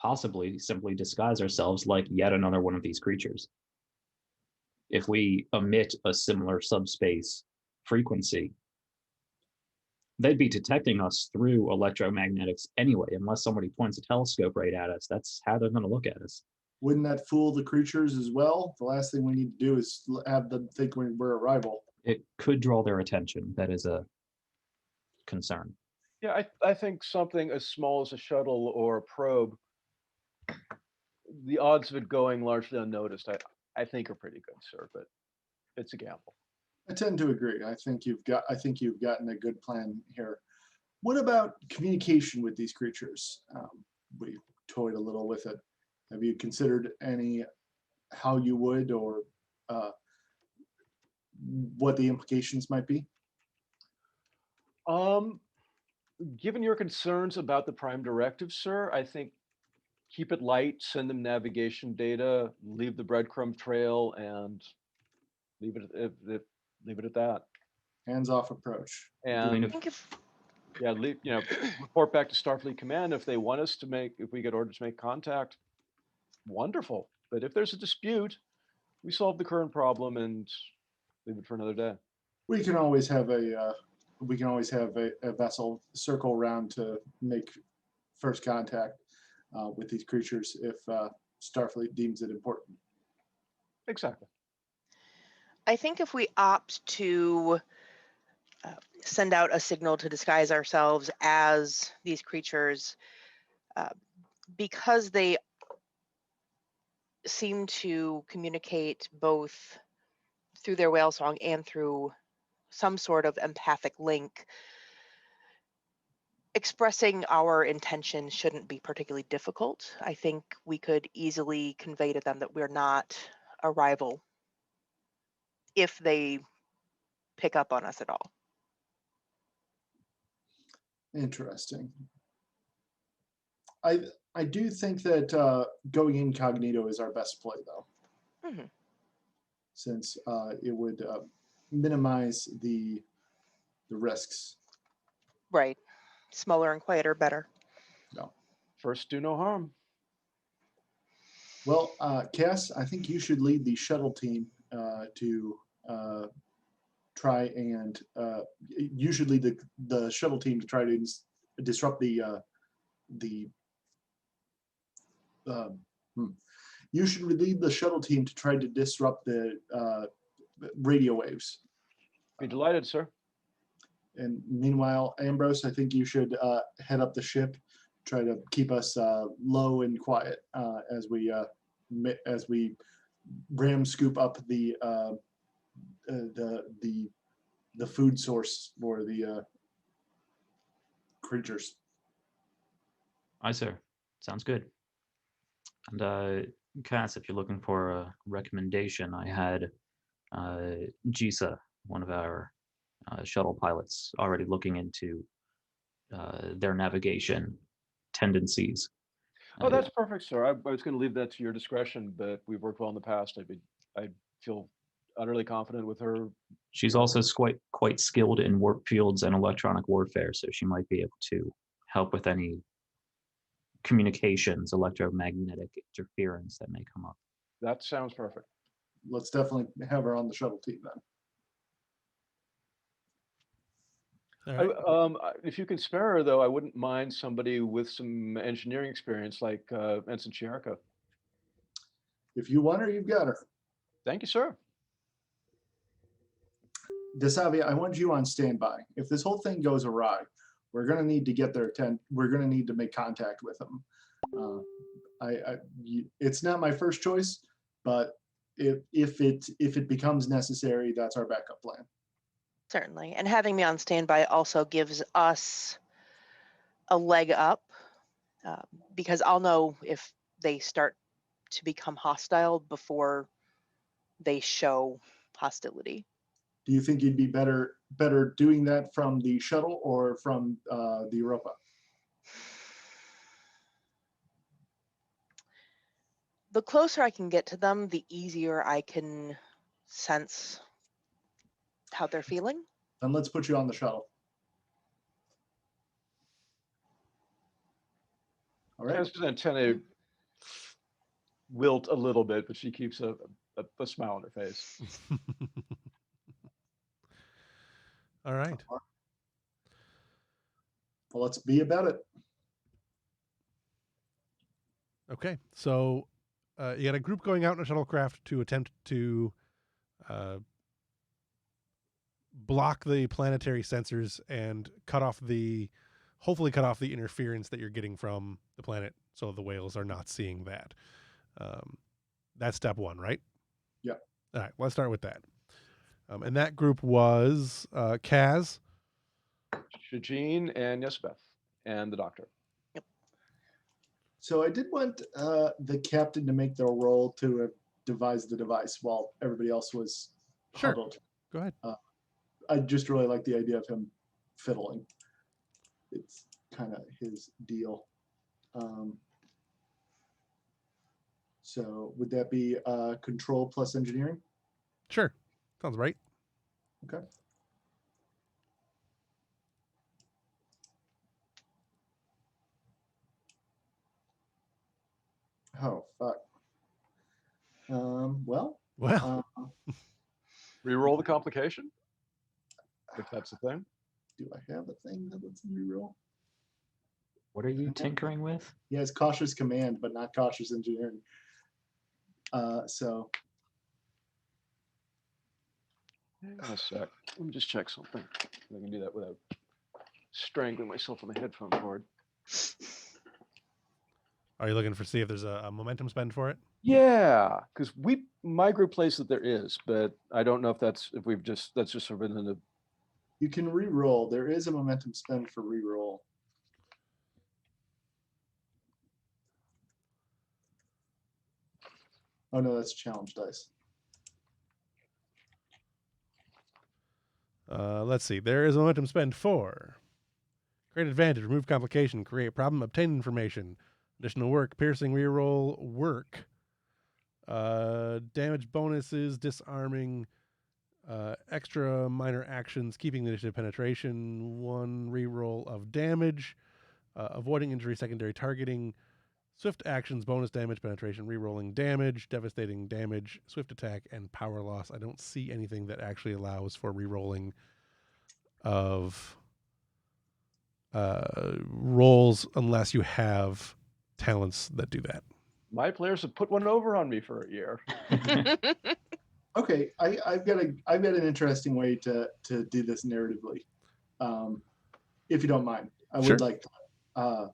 S4: possibly simply disguise ourselves like yet another one of these creatures. If we emit a similar subspace frequency, they'd be detecting us through electromagnetics anyway, unless somebody points a telescope right at us. That's how they're going to look at us.
S5: Wouldn't that fool the creatures as well? The last thing we need to do is have them think we're a rival.
S4: It could draw their attention. That is a concern.
S3: Yeah, I think something as small as a shuttle or a probe, the odds of it going largely unnoticed, I think are pretty good, sir, but it's a gamble.
S5: I tend to agree. I think you've gotten a good plan here. What about communication with these creatures? We toyed a little with it. Have you considered how you would or what the implications might be?
S3: Given your concerns about the Prime Directive, sir, I think keep it light, send them navigation data, leave the breadcrumb trail, and leave it at that.
S5: Hands-off approach.
S3: And report back to Starfleet Command if they want us to if we get orders to make contact. Wonderful. But if there's a dispute, we solve the current problem and leave it for another day.
S5: We can always have a vessel circle around to make first contact with these creatures if Starfleet deems it important.
S3: Exactly.
S2: I think if we opt to send out a signal to disguise ourselves as these creatures, because they seem to communicate both through their whale song and through some sort of empathic link, expressing our intention shouldn't be particularly difficult. I think we could easily convey to them that we're not a rival if they pick up on us at all.
S5: Interesting. I do think that going incognito is our best play, though,
S2: Mhm.
S5: since it would minimize the risks.
S2: Right. Smaller and quieter, better.
S3: First, do no harm.
S5: Well, Cass, I think you should lead the shuttle team to try and you should lead the shuttle team to try to disrupt the you should lead the shuttle team to try to disrupt the radio waves.
S3: Be delighted, sir.
S5: And meanwhile, Ambrose, I think you should head up the ship, try to keep us low and quiet as we ram scoop up the food source for the creatures.
S4: Aye, sir. Sounds good. And Cass, if you're looking for a recommendation, I had Jisa, one of our shuttle pilots, already looking into their navigation tendencies.
S3: Oh, that's perfect, sir. I was going to leave that to your discretion, but we've worked well in the past. I feel utterly confident with her.
S4: She's also quite skilled in warp fields and electronic warfare, so she might be able to help with any communications, electromagnetic interference that may come up.
S3: That sounds perfect.
S5: Let's definitely have her on the shuttle team then.
S1: All right.
S3: If you can spare her, though, I wouldn't mind somebody with some engineering experience like Ensign Chiarco.
S5: If you want her, you've got her.
S3: Thank you, sir.
S5: Desavi, I want you on standby. If this whole thing goes awry, we're going to need to get their attention. We're going to need to make contact with them. It's not my first choice, but if it becomes necessary, that's our backup plan.
S2: Certainly. And having me on standby also gives us a leg up because I'll know if they start to become hostile before they show hostility.
S5: Do you think you'd be better doing that from the shuttle or from the Europa?
S2: The closer I can get to them, the easier I can sense how they're feeling.
S5: Then let's put you on the shuttle. All right.
S3: Cass's antennae wilt a little bit, but she keeps a smile on her face.
S1: All right.
S5: Well, let's be about it.
S1: Okay. So you got a group going out in a shuttlecraft to attempt to block the planetary sensors and hopefully cut off the interference that you're getting from the planet, so the whales are not seeing that. That's step one, right?
S5: Yeah.
S1: All right, let's start with that. And that group was Kaz,
S3: Shajin and Yesbeth and the doctor.
S5: So I did want the captain to make their role to devise the device while everybody else was huddled.
S1: Go ahead.
S5: I just really like the idea of him fiddling. It's kind of his deal. So would that be control plus engineering?
S1: Sure. Sounds right.
S5: Okay. Oh, fuck. Well,
S1: Well,
S3: Reroll the complication, if that's the thing.
S5: do I have a thing that lets me reroll?
S4: What are you tinkering with?
S5: Yeah, it's cautious command, but not cautious engineering. So
S3: Hang on a sec. Let me just check something. I can do that without strangling myself on the headphone cord.
S1: are you looking for see if there's a momentum spend for it?
S3: Yeah, because my group plays that there is, but I don't know if that's just sort of in the.
S5: you can re-roll. There is a momentum spend for re-roll. Oh no, that's challenge dice.
S1: Let's see. There is a momentum spend for create advantage, remove complication, create problem, obtain information, additional work, piercing, reroll, work, damage bonuses, disarming, extra minor actions, keeping the initiative penetration, 1 reroll of damage, avoiding injury, secondary targeting, swift actions, bonus damage, penetration, rerolling damage, devastating damage, swift attack, and power loss. I don't see anything that actually allows for rerolling of rolls unless you have talents that do that.
S3: My players have put one over on me for a year.
S5: Okay, I've got an interesting way to do this narratively, if you don't mind. I
S1: Sure.
S5: would like that.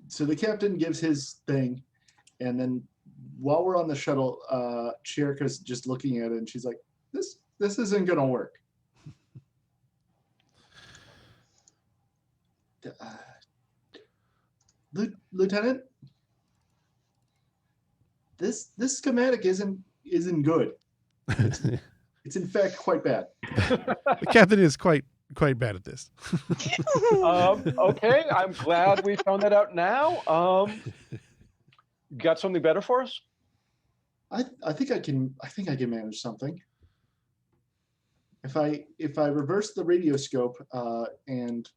S5: So the captain gives his thing, and then while we're on the shuttle, Chirka's just looking at it, and she's like, "This isn't gonna work." Lieutenant, this schematic isn't good. It's in fact quite bad.
S1: The captain is quite bad at this.
S3: Okay, I'm glad we found that out now. Got something better for us?
S5: I think I can manage something. If I reverse the radio scope and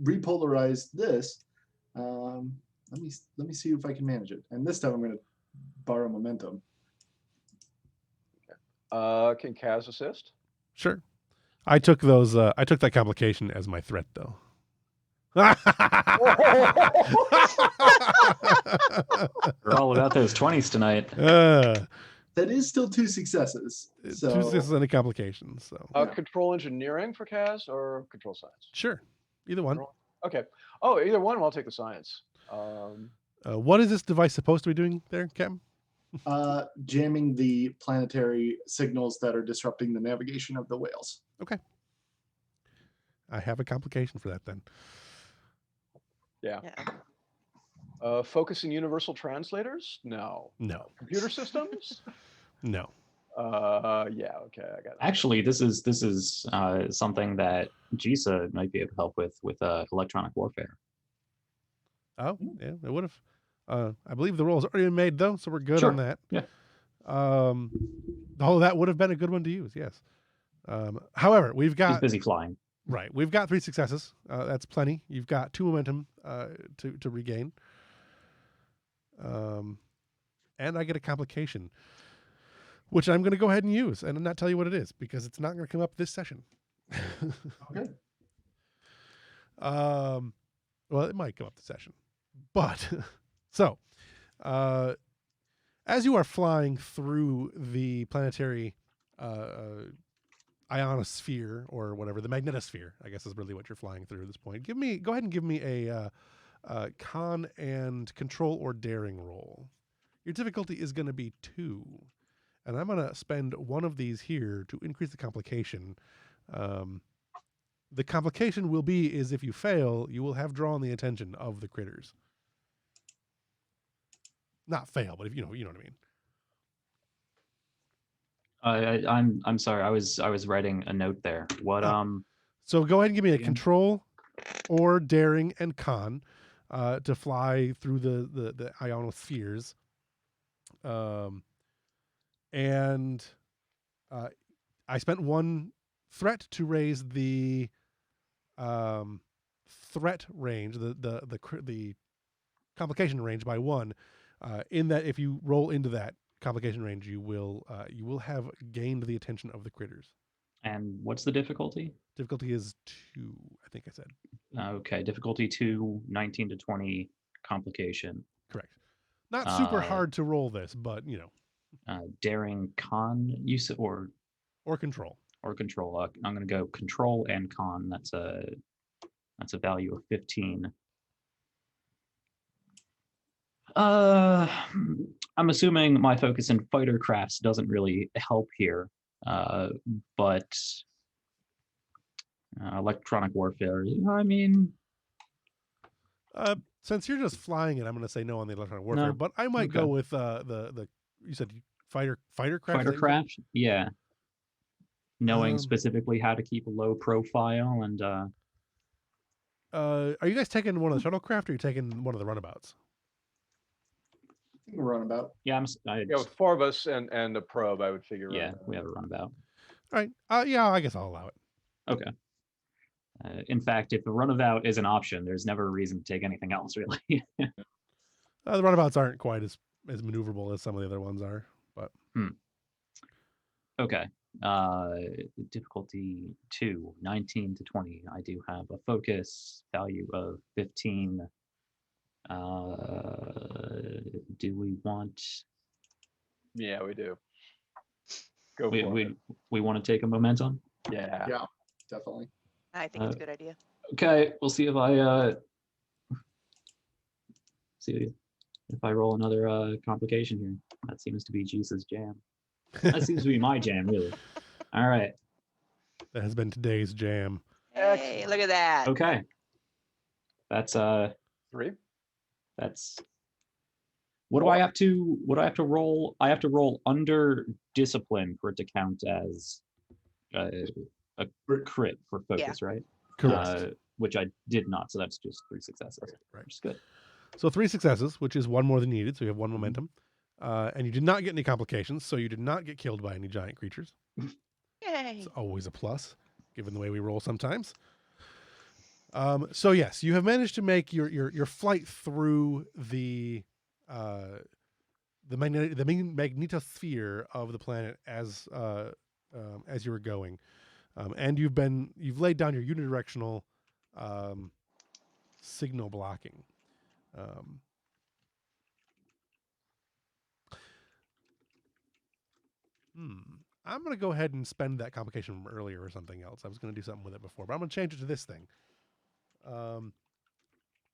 S5: repolarize this, let me see if I can manage it. And this time I'm going to borrow momentum.
S3: Can Kaz assist?
S1: Sure. I took that complication as my threat though.
S4: We're all about those 20s tonight.
S5: That is still 2 successes. So
S1: 2 successes and a complication. So
S3: Control engineering for Kaz or control science?
S1: sure, either one.
S3: Okay. Oh, either one. Well, I'll take the science.
S1: What is this device supposed to be doing there, Captain?
S5: jamming the planetary signals that are disrupting the navigation of the whales.
S1: Okay. I have a complication for that then.
S3: Yeah. Focusing universal translators? No.
S1: No.
S3: Computer systems?
S1: No.
S3: Yeah. Okay, I got it.
S4: Actually, this is something that GISA might be able to help with electronic warfare.
S1: Oh, yeah, it would have. I believe the roll's already been made though, so we're good
S4: Sure.
S1: on that.
S4: Yeah.
S1: That would have been a good one to use. Yes. However, we've
S4: He's
S1: got
S4: busy flying.
S1: right. We've got 3 successes. That's plenty. You've got 2 momentum to regain. And I get a complication, which I'm going to go ahead and use and not tell you what it is because it's not going to come up this session.
S5: Okay.
S1: Well, it might come up this session, but so as you are flying through the planetary ionosphere or whatever, the magnetosphere, I guess is really what you're flying through at this point. Go ahead and give me a con and control or daring roll. Your difficulty is going to be 2, and I'm going to spend 1 of these here to increase the complication. The complication will be is if you fail, you will have drawn the attention of the critters. Not fail, but if you know what I mean.
S4: I'm sorry. I was writing a note there. What
S1: So go ahead and give me a
S4: Again?
S1: control or daring and con to fly through the ionospheres. And I spent 1 threat to raise the threat range, the complication range by 1. In that, if you roll into that, complication range, you will have gained the attention of the critters.
S4: And what's the difficulty?
S1: Difficulty is 2, I think I said.
S4: Okay, difficulty 2, 19 to 20 complication.
S1: Correct. Not super
S4: Uh,
S1: hard to roll this, but
S4: Daring con use
S1: or control.
S4: or control. I'm going to go control and con. That's a value of 15. I'm assuming my focus in fighter crafts doesn't really help here, but electronic warfare. I mean,
S1: Since you're just flying it, I'm going to say no on the electronic warfare.
S4: No.
S1: But I might
S4: Okay.
S1: go with the you said fighter craft.
S4: fighter craft. Yeah, knowing
S1: Um,
S4: specifically how to keep a low profile and.
S1: Are you guys taking one of the shuttlecraft, or are you taking one of the runabouts?
S5: Runabout.
S4: Yeah,
S3: Yeah, with 4 of us and a probe, I would figure.
S4: yeah, we have a runabout.
S1: All right. Yeah, I guess I'll allow it.
S4: Okay. In fact, if the runabout is an option, there's never a reason to take anything else, really.
S1: The runabouts aren't quite as maneuverable as some of the other ones are, but
S4: Okay. Difficulty 2, 19 to 20. I do have a focus value of 15. Do we want?
S3: Yeah, we do. Go
S4: We
S3: for it.
S4: we want to take a momentum.
S3: Yeah.
S5: Yeah, definitely.
S2: I think it's a good idea.
S4: Okay, we'll see if I roll another complication here. That seems to be Jesus' jam. That seems to be my jam, really. All right.
S1: that has been today's jam.
S2: Hey, look at that.
S4: Okay. That's
S3: 3.
S4: that's what do I have to roll? I have to roll under discipline for it to count as a crit for focus, right?
S1: Correct.
S4: Which I did not, so that's just 3 successes.
S1: Right.
S4: Which is good.
S1: So 3 successes, which is 1 more than needed. So you have 1 momentum, and you did not get any complications. So you did not get killed by any giant creatures.
S2: Yay.
S1: It's always a plus, given the way we roll sometimes. So yes, you have managed to make your flight through the magnetosphere of the planet as you were going, and you've laid down your unidirectional signal blocking. I'm going to go ahead and spend that complication from earlier or something else. I was going to do something with it before, but I'm going to change it to this thing.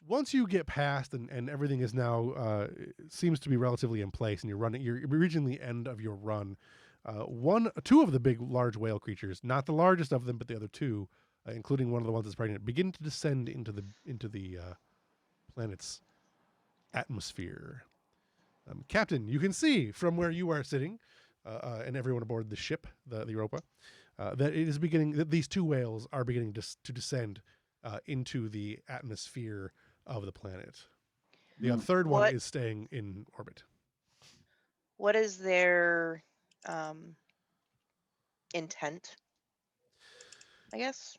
S1: Once you get past and everything is now seems to be relatively in place, and you're reaching the end of your run. 2 of the big large whale creatures, not the largest of them, but the other 2, including one of the ones that's pregnant, begin to descend into the planet's atmosphere. Captain, you can see from where you are sitting, and everyone aboard the ship, the Europa, that it is beginning. That these 2 whales are beginning to descend into the atmosphere of the planet. The third one is staying in orbit.
S2: What is their intent? I guess.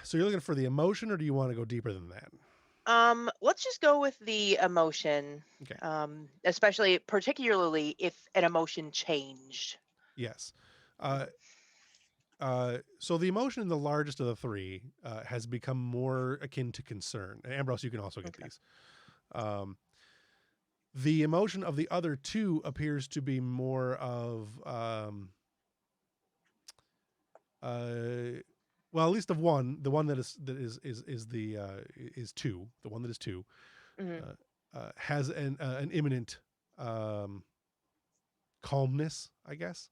S1: So you're looking for the emotion, or do you want to go deeper than that?
S2: Let's just go with the emotion.
S1: Okay.
S2: Particularly if an emotion changed.
S1: Yes. So the emotion in the largest of the 3 has become more akin to concern. And Ambrose, you can also get these. The emotion of the other 2 appears to be more of, well, at least of one. The one that is 2. The one that is 2 has an imminent calmness, I guess.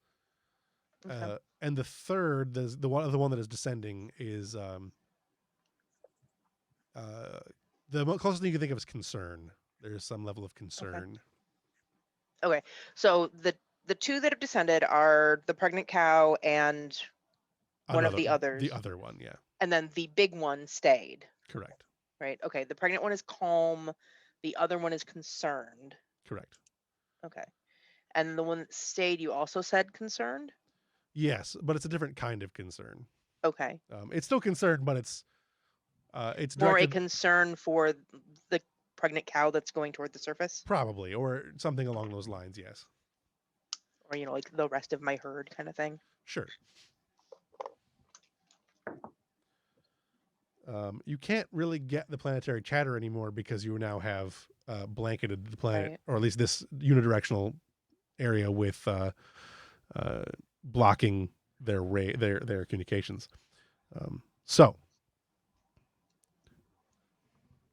S2: Okay.
S1: And the third, the one that is descending, is the closest thing you can think of is concern. There's some level of concern.
S2: Okay. So the 2 that have descended are the pregnant cow and one of the others.
S1: The other one, yeah.
S2: And then the big one stayed.
S1: Correct.
S2: Right. Okay. The pregnant one is calm. The other one is concerned.
S1: Correct.
S2: Okay. And the one that stayed, you also said concerned?
S1: Yes, but it's a different kind of concern.
S2: Okay.
S1: It's still concerned, but it's
S2: More a
S1: directed,
S2: concern for the pregnant cow that's going toward the surface?
S1: probably, or something along those lines. Yes.
S2: or like the rest of my herd kind of thing.
S1: Sure. You can't really get the planetary chatter anymore because you now have blanketed the planet,
S2: Right.
S1: or at least this unidirectional area, with blocking their their communications. So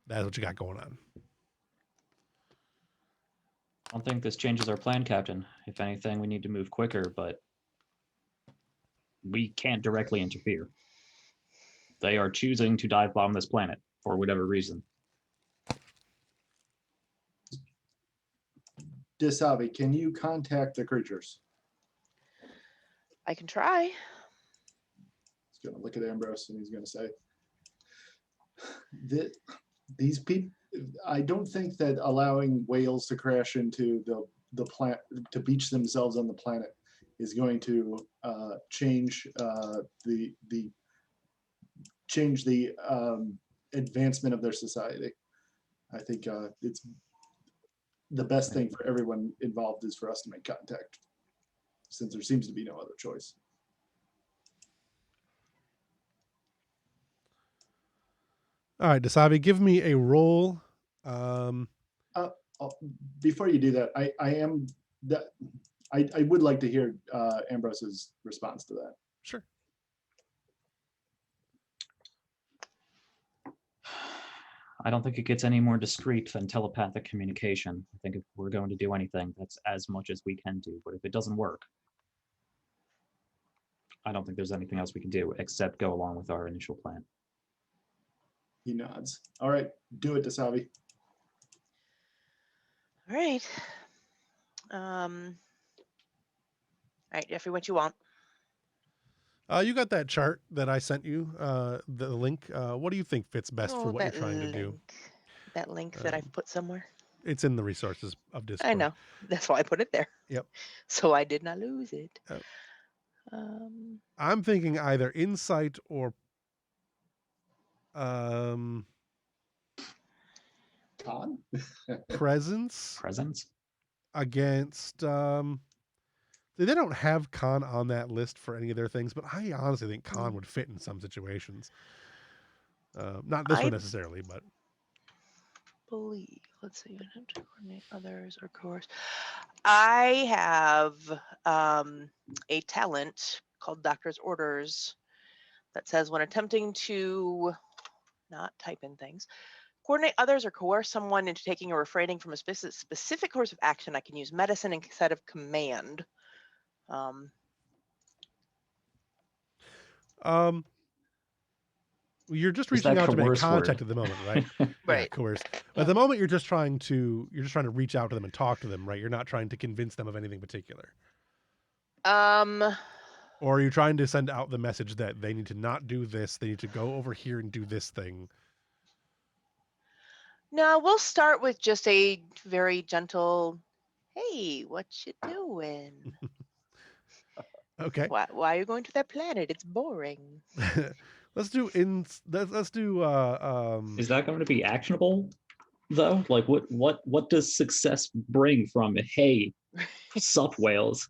S1: that's what you got going on.
S4: I don't think this changes our plan, Captain. If anything, we need to move quicker, but we can't directly interfere. They are choosing to dive bomb this planet for whatever reason.
S5: Disavi, can you contact the creatures?
S2: I can try.
S5: He's going to look at Ambrose and he's going to say, these people, I don't think that allowing whales to crash into the planet, to beach themselves on the planet, is going to change the advancement of their society. I think it's the best thing for everyone involved is for us to make contact, since there seems to be no other choice.
S1: All right, Dasavi, give me a roll.
S5: Before you do that, I would like to hear Ambrose's response to that.
S1: Sure.
S4: I don't think it gets any more discreet than telepathic communication. I think if we're going to do anything, that's as much as we can do. But if it doesn't work, I don't think there's anything else we can do except go along with our initial plan.
S5: He nods. All right, do it, Dasavi.
S2: All right. All right, Jeffrey, what you want?
S1: You got that chart that I sent you, the link. What do you think fits best for what you're trying to do?
S2: That link that I've put somewhere.
S1: It's in the resources of Discord.
S2: I know. That's why I put it there.
S1: Yep.
S2: So I did not lose it.
S1: I'm thinking either insight or
S5: Con?
S1: presence
S4: Presence?
S1: against they don't have con on that list for any of their things, but I honestly think con would fit in some situations. Not this one necessarily, but
S2: believe. Let's see. I have to coordinate others or course. I have a talent called Doctor's Orders that says when attempting to not type in things, coordinate others or coerce someone into taking or refraining from a specific course of action, I can use medicine instead of command.
S1: You're just reaching out to make contact at the moment, right?
S2: Right.
S1: Yeah, coerce. At the moment, you're just trying to reach out to them and talk to them, right? You're not trying to convince them of anything particular. Or are you trying to send out the message that they need to not do this? They need to go over here and do this thing.
S2: No, we'll start with just a very gentle, hey, what you doing?
S1: Okay.
S2: Why are you going to that planet? It's boring.
S1: Let's do let's do
S4: Is that going to be actionable though? Like what does success bring from hey, sup whales?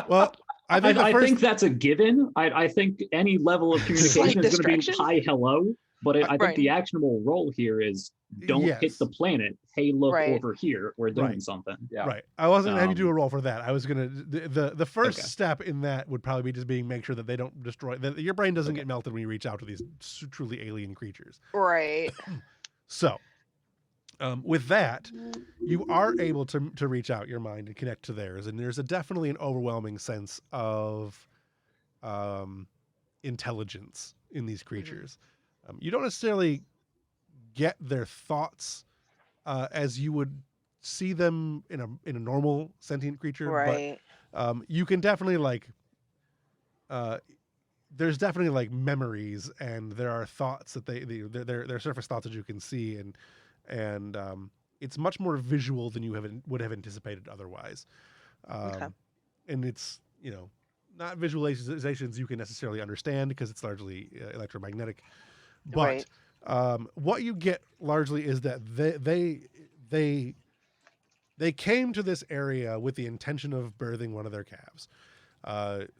S1: Well, I think
S4: that's a given. I think any level of communication is going to be hi, hello. But I think the actionable role here is don't hit the planet. Hey, look over here. We're doing something.
S3: Yeah.
S1: Right. I wasn't going to have you do a roll for that. I was going to the first step in that would probably be just make sure that they don't destroy that your brain doesn't get melted when you reach out to these truly alien creatures.
S2: Right.
S1: So, with that, you are able to reach out your mind and connect to theirs, and there's definitely an overwhelming sense of intelligence in these creatures. You don't necessarily get their thoughts as you would see them in a normal sentient creature,
S2: right.
S1: but you can definitely there's definitely memories, and there are thoughts that they're surface thoughts that you can see, and it's much more visual than you would have anticipated otherwise. And it's not visualizations you can necessarily understand because it's largely electromagnetic. But what you get largely is that they They came to this area with the intention of birthing one of their calves.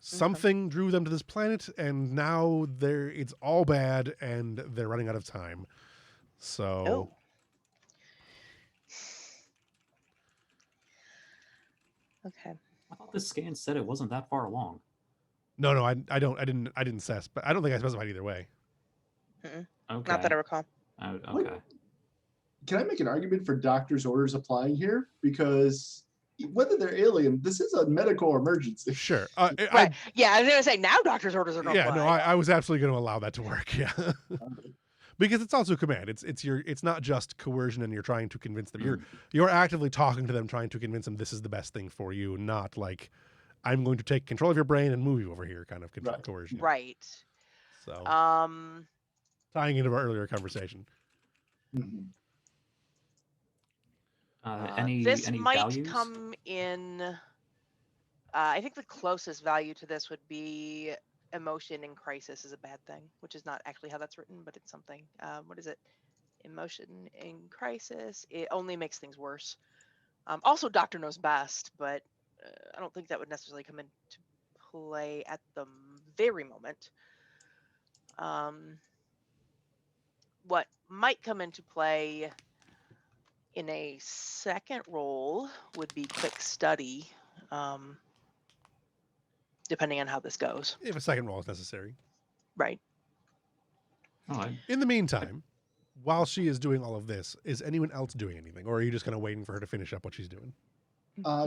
S1: Something drew them to this planet, and now it's all bad, and they're running out of time. So,
S2: Oh. Okay.
S4: I thought the scan said it wasn't that far along.
S1: no, I didn't assess, but I don't think I specified either way.
S4: Okay.
S2: Not that I recall.
S4: Okay.
S5: Can I make an argument for doctor's orders applying here? Because whether they're alien, this is a medical emergency.
S1: Sure.
S2: Right. Yeah, I was gonna say now doctor's orders are gonna
S1: Yeah,
S2: apply.
S1: no, I was absolutely going to allow that to work. Yeah. Because it's also command. It's not just coercion and you're trying to convince them. You're actively talking to them, trying to convince them this is the best thing for you, not like I'm going to take control of your brain and move you over here kind of coercion.
S2: Right.
S1: So tying into our earlier conversation.
S5: Mhm.
S2: This
S4: any
S2: might
S4: values?
S2: come in. I think the closest value to this would be emotion in crisis is a bad thing, which is not actually how that's written, but it's something. What is it? Emotion in crisis. It only makes things worse. Also, doctor knows best, but I don't think that would necessarily come into play at the very moment. What might come into play in a second role would be quick study, depending on how this goes.
S1: If a second roll is necessary.
S2: Right.
S1: In the meantime, while she is doing all of this, is anyone else doing anything? Or are you just kind of waiting for her to finish up what she's doing?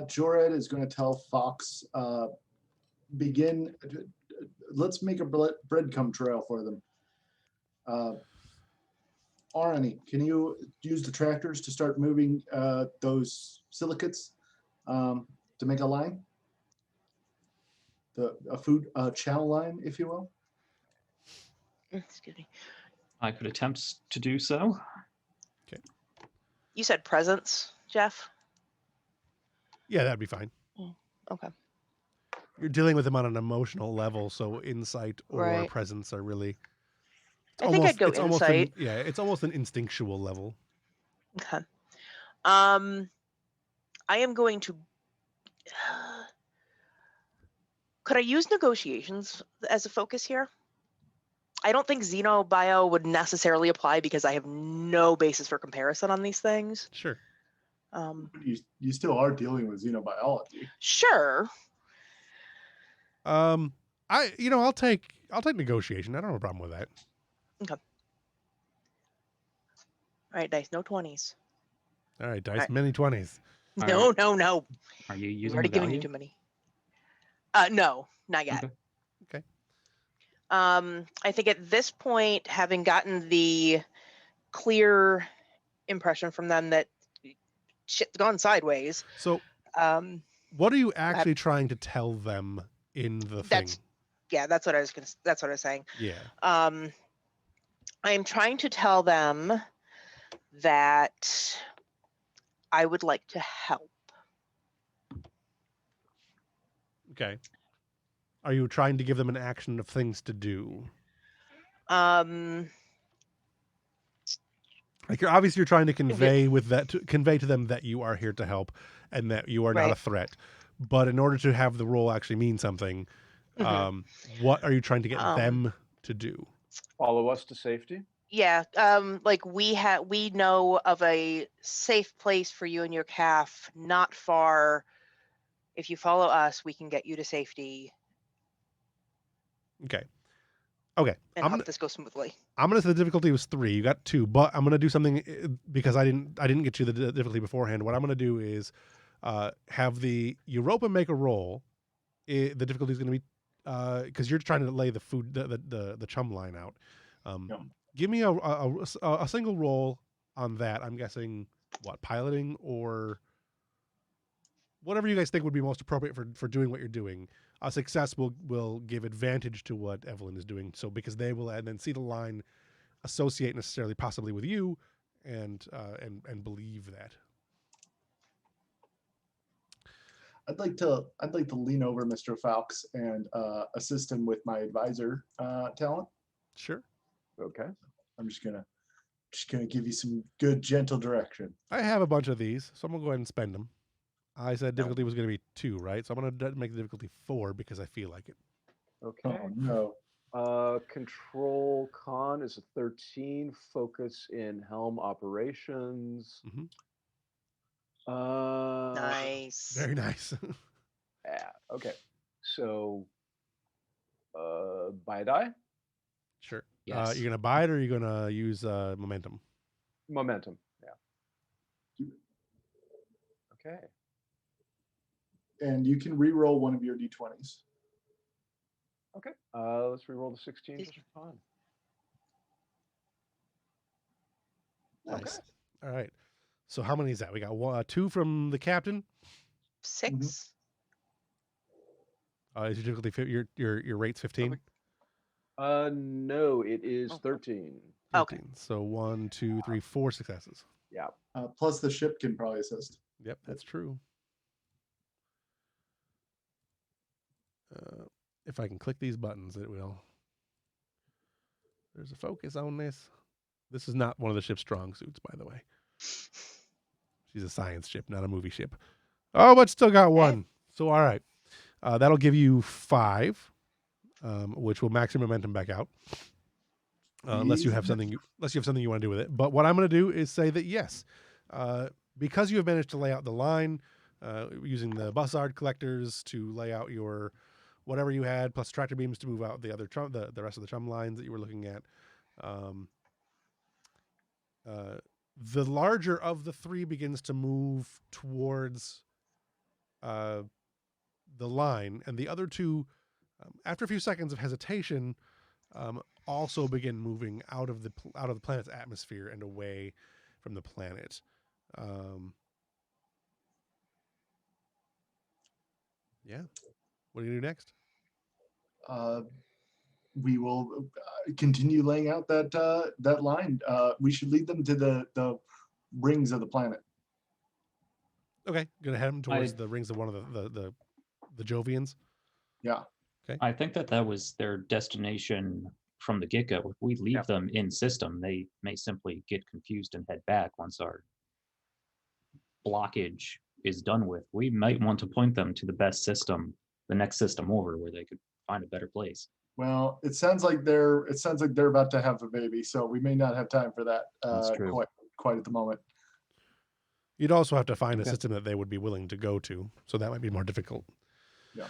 S5: Jored is going to tell Fox, begin. Let's make a breadcrumb trail for them. Arnie, can you use the tractors to start moving those silicates to make a line? A food channel line, if you will.
S2: Excuse me.
S4: I could attempt to do so.
S1: Okay.
S2: You said presence, Jeff?
S1: Yeah, that'd be fine.
S2: Okay.
S1: You're dealing with them on an emotional level, so insight or
S2: Right.
S1: presence are really.
S2: I think I'd go insight.
S1: It's almost an instinctual level.
S2: Okay. I am going to. Could I use negotiations as a focus here? I don't think xenobio would necessarily apply because I have no basis for comparison on these things.
S1: Sure.
S5: You still are dealing with xenobiology.
S2: Sure.
S1: I'll take negotiation. I don't have a problem with that.
S2: Okay. All right, dice. No 20s.
S1: All right, dice.
S2: All right.
S1: Many 20s.
S2: No.
S4: Are you
S2: You've
S4: using
S2: already
S4: the
S2: given
S4: value?
S2: you too many. No, not yet.
S1: Okay.
S2: I think at this point, having gotten the clear impression from them that shit's gone sideways.
S1: So, what are you actually trying to tell them in the thing?
S2: That's what I was that's what I was saying.
S1: Yeah.
S2: I am trying to tell them that I would like to help.
S1: Okay. Are you trying to give them an action of things to do? Like you're trying to convey convey to them that you are here to help and that you are not a threat. But in order to have the role actually mean something, what are you trying to get them to do?
S3: Follow us to safety.
S2: Yeah, like we know of a safe place for you and your calf, not far. If you follow us, we can get you to safety.
S1: Okay.
S2: And help this go smoothly.
S1: I'm gonna say the difficulty was 3. You got 2, but I'm gonna do something because I didn't get you the difficulty beforehand. What I'm gonna do is have the Europa make a roll. The difficulty is gonna be because you're trying to lay the food the chum line out. Give me a single roll on that. I'm guessing piloting or whatever you guys think would be most appropriate for doing what you're doing. A success will give advantage to what Evelyn is doing. So because they will then see the line associate necessarily possibly with you and believe that.
S5: I'd like to lean over Mr. Fawkes and assist him with my advisor talent.
S1: Sure.
S3: Okay.
S5: I'm just gonna give you some good gentle direction.
S1: I have a bunch of these, so I'm gonna go ahead and spend them. I said difficulty was going to be 2, right? So I'm going to make the difficulty 4 because I feel like it.
S3: Okay.
S5: Oh no.
S3: Control con is a 13. Focus in helm operations.
S1: Mhm.
S2: Nice.
S1: Very nice.
S3: Yeah. Okay. So, buy a die.
S1: Sure.
S4: Yes.
S1: You're going to buy it or you're going to use momentum?
S3: Momentum. Yeah. Okay.
S5: And you can re-roll one of your d20s.
S3: Okay. Let's re-roll the 16
S2: These-
S3: just for fun.
S1: Nice. All right. So how many is that? We got 2 from the captain.
S2: 6.
S1: Is your difficulty your rate's 15?
S3: No, it is
S2: Oh.
S3: 13.
S2: Okay.
S1: 13. So 1, 2, 3, 4 successes.
S3: Yeah.
S5: Plus the ship can probably assist.
S1: Yep, that's true. If I can click these buttons, it will. There's a focus on this. This is not one of the ship's strong suits, by the way. She's a science ship, not a movie ship. Oh, but still got 1. So all right, that'll give you 5, which will max your momentum back out. Unless you have something you want to do with it. But what I'm going to do is say that yes, because you have managed to lay out the line using the bussard collectors to lay out your whatever you had, plus tractor beams to move out the other the rest of the chum lines that you were looking at. The larger of the 3 begins to move towards the line, and the other 2, after a few seconds of hesitation, also begin moving out of the planet's atmosphere and away from the planet. Yeah. What do you do next?
S5: We will continue laying out that line. We should lead them to the rings of the planet.
S1: Okay, gonna head them towards the rings of one of the Jovians.
S5: Yeah.
S4: I think that was their destination from the get-go. If we leave them in system, they may simply get confused and head back once our blockage is done with. We might want to point them to the best system, the next system over, where they could find a better place.
S5: Well, it sounds like they're about to have a baby, so we may not have time for that
S4: That's true.
S5: quite at the moment.
S1: You'd also have to find a
S5: Okay.
S1: system that they would be willing to go to, so that might be more difficult.
S5: Yeah.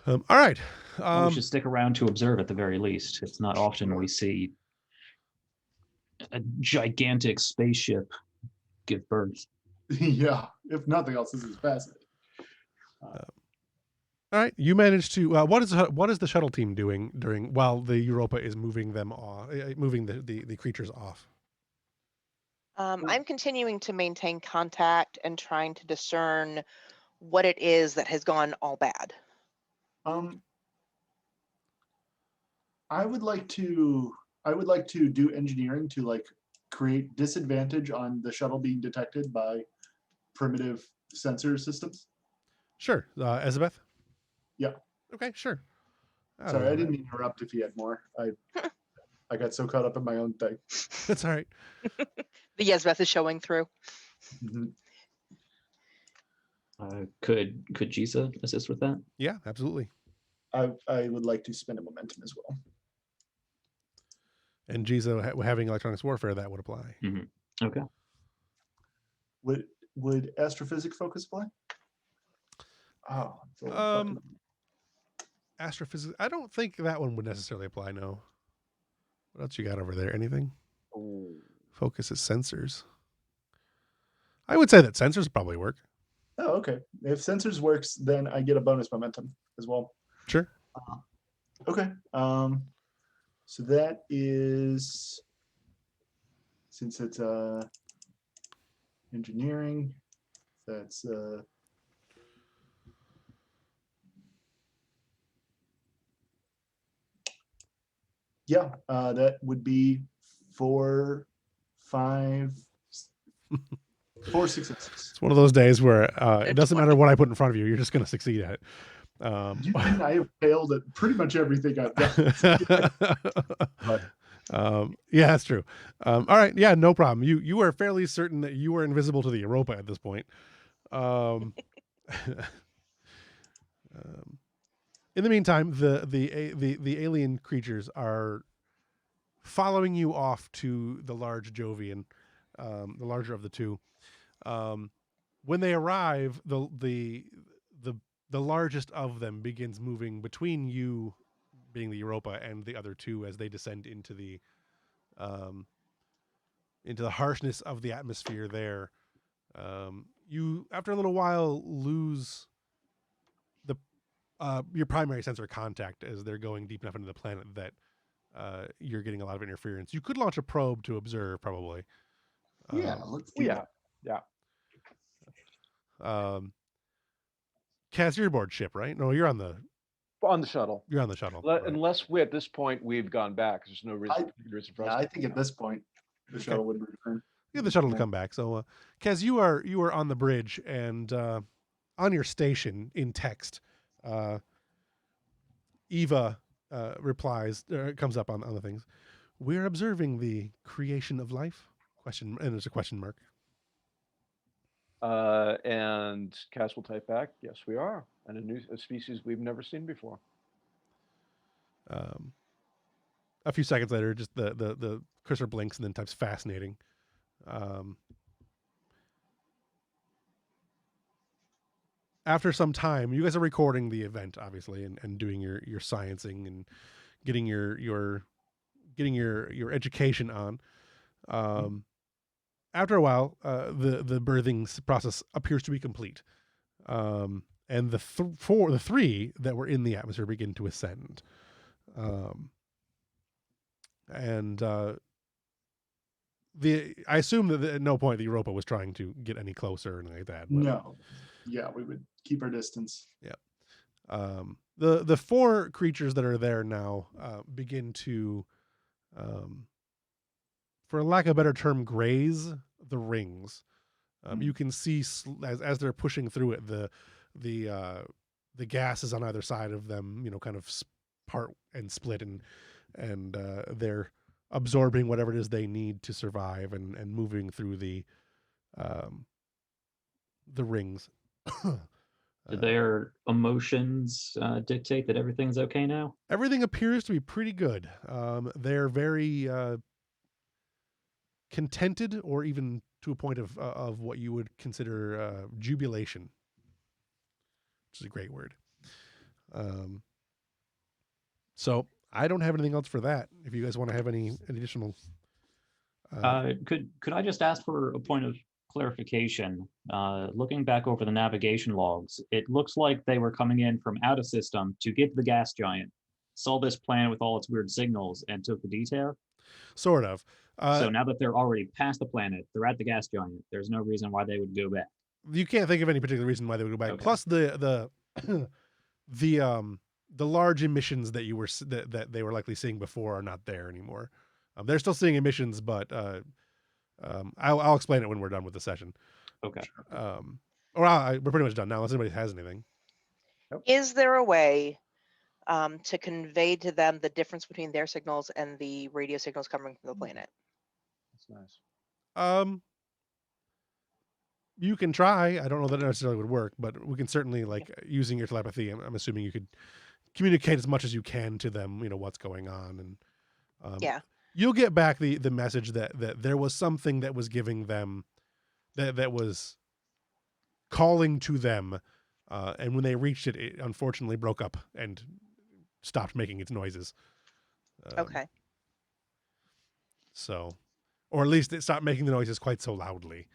S1: All right.
S4: Well, we should stick around to observe at the very least. It's not often we see a gigantic spaceship give birth.
S5: Yeah. If nothing else, this is fascinating.
S1: All right. You managed to. What is the shuttle team doing while the Europa is moving them off, moving the creatures off?
S2: I'm continuing to maintain contact and trying to discern what it is that has gone all bad.
S5: I would like to do engineering to like create disadvantage on the shuttle being detected by primitive sensor systems.
S1: Sure, Elizabeth.
S5: Yeah.
S1: Okay, sure.
S5: Sorry, I didn't interrupt if you had more. I got so caught up in my own thing.
S1: That's all right.
S2: The Yesbeth is showing through.
S5: Mhm.
S4: Could Jisa assist with that?
S1: Yeah, absolutely.
S5: I would like to spend a momentum as well.
S1: And Giza having electronics warfare, that would apply.
S4: Okay.
S5: Would astrophysics focus apply? Oh, so fucking-
S1: Astrophysics. I don't think that one would necessarily apply. No. What else you got over there? Anything?
S3: Oh.
S1: Focus is sensors. I would say that sensors probably work.
S5: oh, okay. If sensors works, then I get a bonus momentum as well.
S1: Sure.
S5: Okay. So that is, since it's engineering, that's yeah, that would be 4, 5, 4 successes.
S1: It's one of those days where it doesn't matter what I put in front of you. You're just going to succeed at it.
S5: You think I have failed at pretty much everything I've done.
S1: Yeah, that's true. All right. Yeah, no problem. You are fairly certain that you are invisible to the Europa at this point. In the meantime, the alien creatures are following you off to the large Jovian, the larger of the two. When they arrive, the largest of them begins moving between you, being the Europa, and the other two as they descend into the harshness of the atmosphere there. You, after a little while, lose the your primary sensor contact as they're going deep enough into the planet that you're getting a lot of interference. You could launch a probe to observe, probably.
S5: Yeah, let's do
S3: Yeah,
S5: that.
S3: yeah.
S1: Kaz, you're aboard ship, right? No, you're on the
S3: shuttle.
S1: You're on the shuttle. Right.
S3: Unless we at this point we've gone back. There's no reason for us.
S5: Yeah, I
S3: to
S5: think at this point the
S1: Okay.
S5: shuttle would return.
S1: Yeah, the shuttle to come back. So, Kaz, you are on the bridge and on your station in text. Eva replies, comes up on the things. We're observing the creation of life. And there's a question mark.
S3: And Cass will type back, yes, we are. And a species we've never seen before.
S1: A few seconds later, just the cursor blinks and then types fascinating. After some time, you guys are recording the event, obviously, and doing your sciencing and getting your education on. After a while, the birthing process appears to be complete, and the three that were in the atmosphere begin to ascend, and I assume that at no point the Europa was trying to get any closer or anything like that. But,
S5: No, yeah, we would keep our distance.
S1: the four creatures that are there now begin to, for lack of a better term, graze the rings. You can see as they're pushing through it, the gases on either side of them, kind of part and split, and they're absorbing whatever it is they need to survive and moving through the rings.
S4: Do their emotions dictate that everything's okay now?
S1: Everything appears to be pretty good. They're very contented, or even to a point of what you would consider jubilation, which is a great word. So I don't have anything else for that. If you guys want to have any additional,
S4: could I just ask for a point of clarification? Looking back over the navigation logs, it looks like they were coming in from out of system to get to the gas giant, saw this planet with all its weird signals, and took the detour.
S1: Sort of.
S4: So now that they're already past the planet, they're at the gas giant. There's no reason why they would go back.
S1: You can't think of any particular reason why they would go back.
S4: Okay.
S1: Plus the large emissions that you were that they were likely seeing before are not there anymore. They're still seeing emissions, but I'll explain it when we're done with the session.
S4: Okay.
S1: We're pretty much done now, unless anybody has anything.
S2: Is there a way to convey to them the difference between their signals and the radio signals coming from the planet?
S3: That's nice.
S1: You can try. I don't know that it necessarily would work, but we can certainly, using your telepathy, I'm assuming you could communicate as much as you can to them, what's going on. And
S2: Yeah.
S1: you'll get back the message that there was something that was giving them, that was calling to them. And when they reached it, it unfortunately broke up and stopped making its noises.
S2: Okay.
S1: So, or at least it stopped making the noises quite so loudly.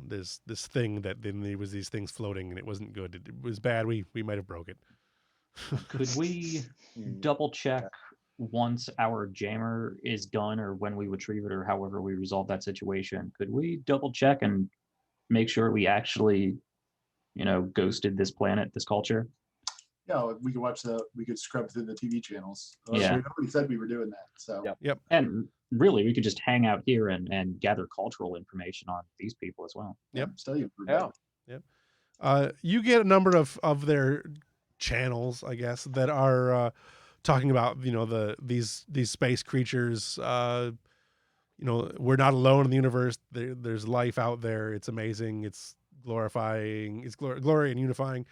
S1: There's this thing that then there was these things floating and it wasn't good. It was bad. We might have broke it.
S4: Could we double check once our jammer is done, or when we retrieve it, or however we resolve that situation? Could we double check and make sure we actually, ghosted this planet, this culture?
S5: Yeah, we could scrub through the TV channels.
S4: Yeah.
S5: We already said we were doing that. So
S3: Yep.
S4: And really, we could just hang out here and gather cultural information on these people as well.
S1: Yep.
S5: Still you.
S3: Yeah.
S1: You get a number of their channels, I guess, that are talking about these space creatures. We're not alone in the universe. There's life out there. It's amazing. It's glorifying its glory and unifying.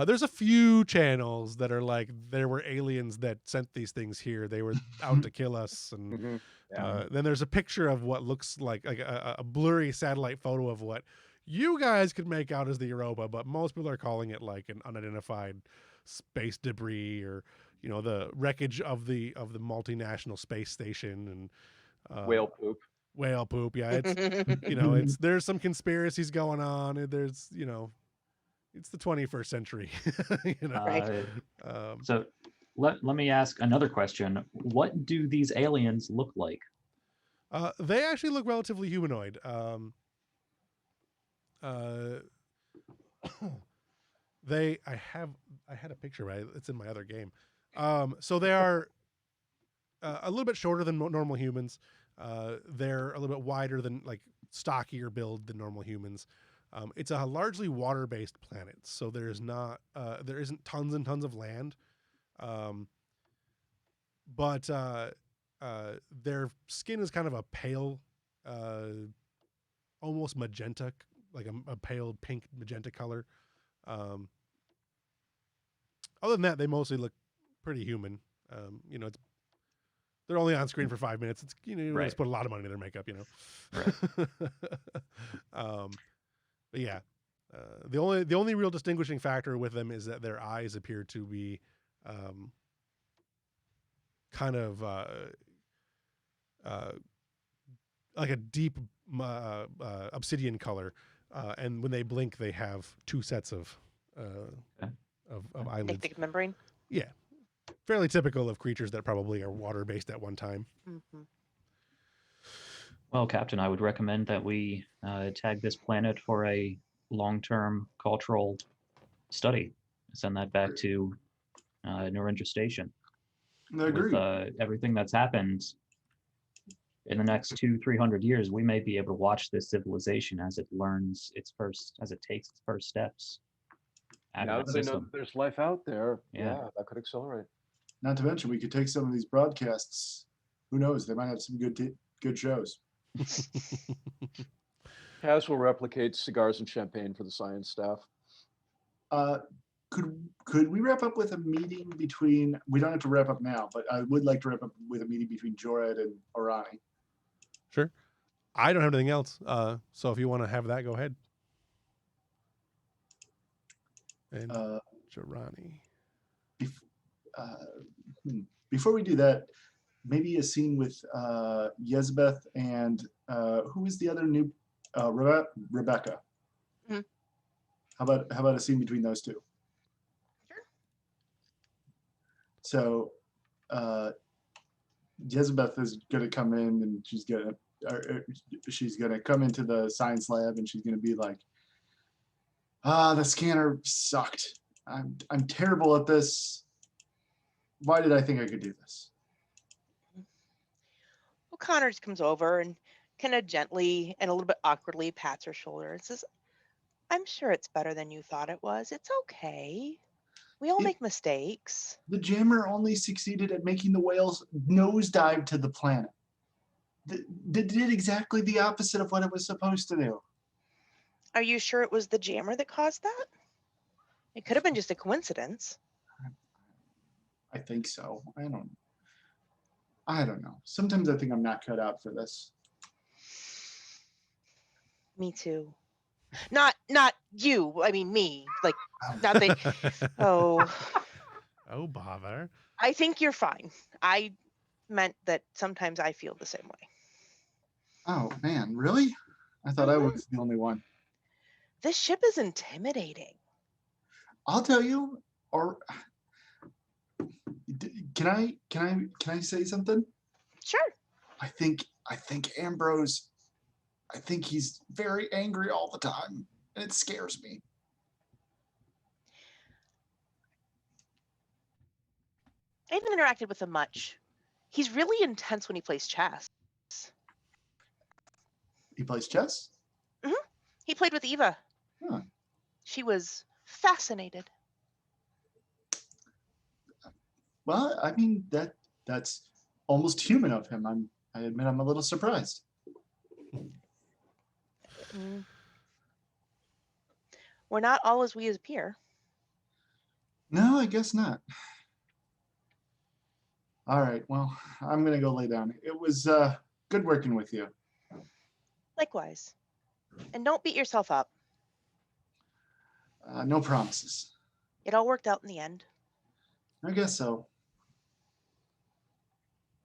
S1: There's a few channels that are like, there were aliens that sent these things here. They were out to kill us. And
S3: Mhm. Yeah.
S1: then there's a picture of what looks like a blurry satellite photo of what you guys could make out as the Europa, but most people are calling it like an unidentified space debris, or the wreckage of the multinational space station, and
S3: Whale poop.
S1: whale poop. Yeah, it's there's some conspiracies going on. And there's it's the 21st century.
S2: Right.
S4: So let me ask another question. What do these aliens look like?
S1: They actually look relatively humanoid. I had a picture, right? It's in my other game. So they are a little bit shorter than normal humans. They're a little bit wider than, like, stockier build than normal humans. It's a largely water-based planet, so there isn't tons and tons of land. But their skin is kind of a pale, almost magenta, like a pale pink magenta color. Other than that, they mostly look pretty human. It's they're only on screen for 5 minutes. It's
S4: Right.
S1: let's put a lot of money in their makeup.
S4: Right.
S1: But yeah, the only real distinguishing factor with them is that their eyes appear to be kind of like a deep obsidian color, and when they blink, they have two sets of
S2: Like
S1: eyelids.
S2: thick membrane.
S1: Yeah, fairly typical of creatures that probably are water based at one time.
S2: Mm-hmm.
S4: Well, Captain, I would recommend that we tag this planet for a long-term cultural study. Send that back to Narendra Station.
S5: I agree.
S4: With everything that's happened in the next 200-300 years, we may be able to watch this civilization as it takes its first steps out
S3: Now
S4: of that
S3: that I know
S4: system.
S3: that there's life out there,
S4: Yeah.
S3: that could accelerate.
S5: Not to mention, we could take some of these broadcasts. Who knows? They might have some good shows.
S3: Kaz will replicate cigars and champagne for the science staff.
S5: Could we wrap up with a meeting between? We don't have to wrap up now, but I would like to wrap up with a meeting between Jorad and Orani.
S1: Sure. I don't have anything else. So if you want to have that, go ahead. And Jorani.
S5: Before we do that, maybe a scene with Yezbeth and who is the other new Rebecca?
S2: Mm-hmm.
S5: How about a scene between those two?
S2: Sure.
S5: So Yezbeth is going to come in, and she's going to come into the science lab, and she's going to be like, the scanner sucked. I'm terrible at this. Why did I think I could do this?
S2: Well, Connor just comes over and kind of gently and a little bit awkwardly pats her shoulder and says, "I'm sure it's better than you thought it was. It's okay. We all make mistakes."
S5: The jammer only succeeded at making the whales nosedive to the planet. Did exactly the opposite of what it was supposed to do.
S2: Are you sure it was the jammer that caused that? It could have been just a coincidence.
S5: I think so. I don't know. Sometimes I think I'm not cut out for this.
S2: Me too. Not you. I mean me. Like, not that. Oh.
S1: Oh, bother.
S2: I think you're fine. I meant that sometimes I feel the same way.
S5: Oh man, really? I thought I was the only one.
S2: This ship is intimidating.
S5: I'll tell you. Or can I say something?
S2: Sure.
S5: I think Ambrose. I think he's very angry all the time, and it scares me.
S2: I haven't interacted with him much. He's really intense when he plays chess.
S5: He plays chess?
S2: Mm-hmm. He played with Eva.
S5: Huh.
S2: She was fascinated.
S5: Well, I mean that's almost human of him. I admit I'm a little surprised.
S2: We're not all as we appear.
S5: No, I guess not. All right. Well, I'm gonna go lay down. It was good working with you.
S2: Likewise. And don't beat yourself up.
S5: No promises.
S2: It all worked out in the end.
S5: I guess so.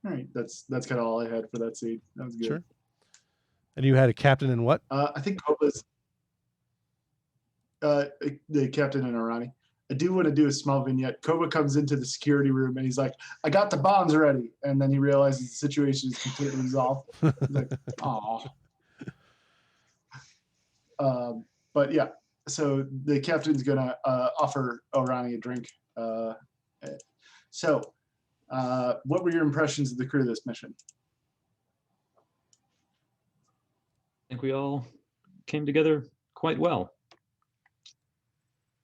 S5: All right. That's kind of all I had for that scene. That was good.
S1: Sure. And you had a captain in what?
S5: I think Koba's the captain and Arani. I do want to do a small vignette. Koba comes into the security room and he's like, "I got the bombs ready," and then he realizes the situation is completely resolved. He's like, "Aw." But yeah, so the captain's gonna offer Arani a drink. So, what were your impressions of the crew of this mission?
S6: I think we all came together quite well.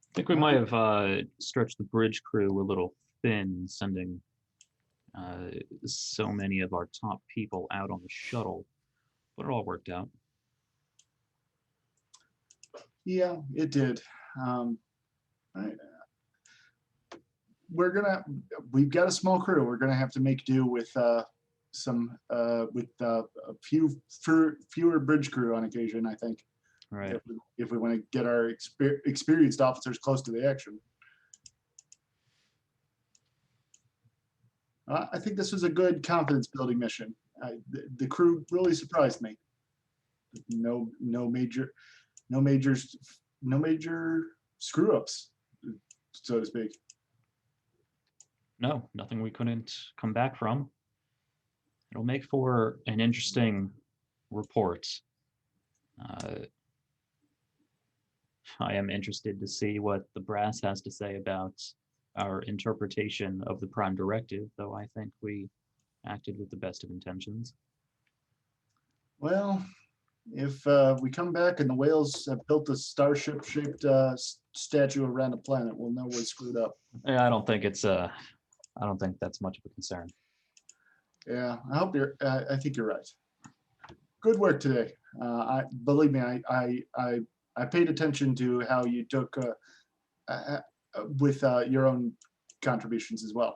S6: I think we might have stretched the bridge crew a little thin, sending so many of our top people out on the shuttle, but it all worked out.
S5: Yeah, it did. We've got a small crew. We're gonna have to make do with a fewer bridge crew on occasion, I think.
S6: Right.
S5: If we want to get our experienced officers close to the action. I think this was a good confidence building mission. The crew really surprised me. No major screw ups, so to speak.
S6: No, nothing we couldn't come back from. It'll make for an interesting report. I am interested to see what the brass has to say about our interpretation of the Prime Directive, though I think we acted with the best of intentions.
S5: Well, if we come back and the whales have built a starship-shaped statue around the planet, we'll know we're screwed up.
S6: Yeah, I don't think that's much of a concern.
S5: Yeah, I think you're right. Good work today. Believe me, I paid attention to how you took with your own contributions as well.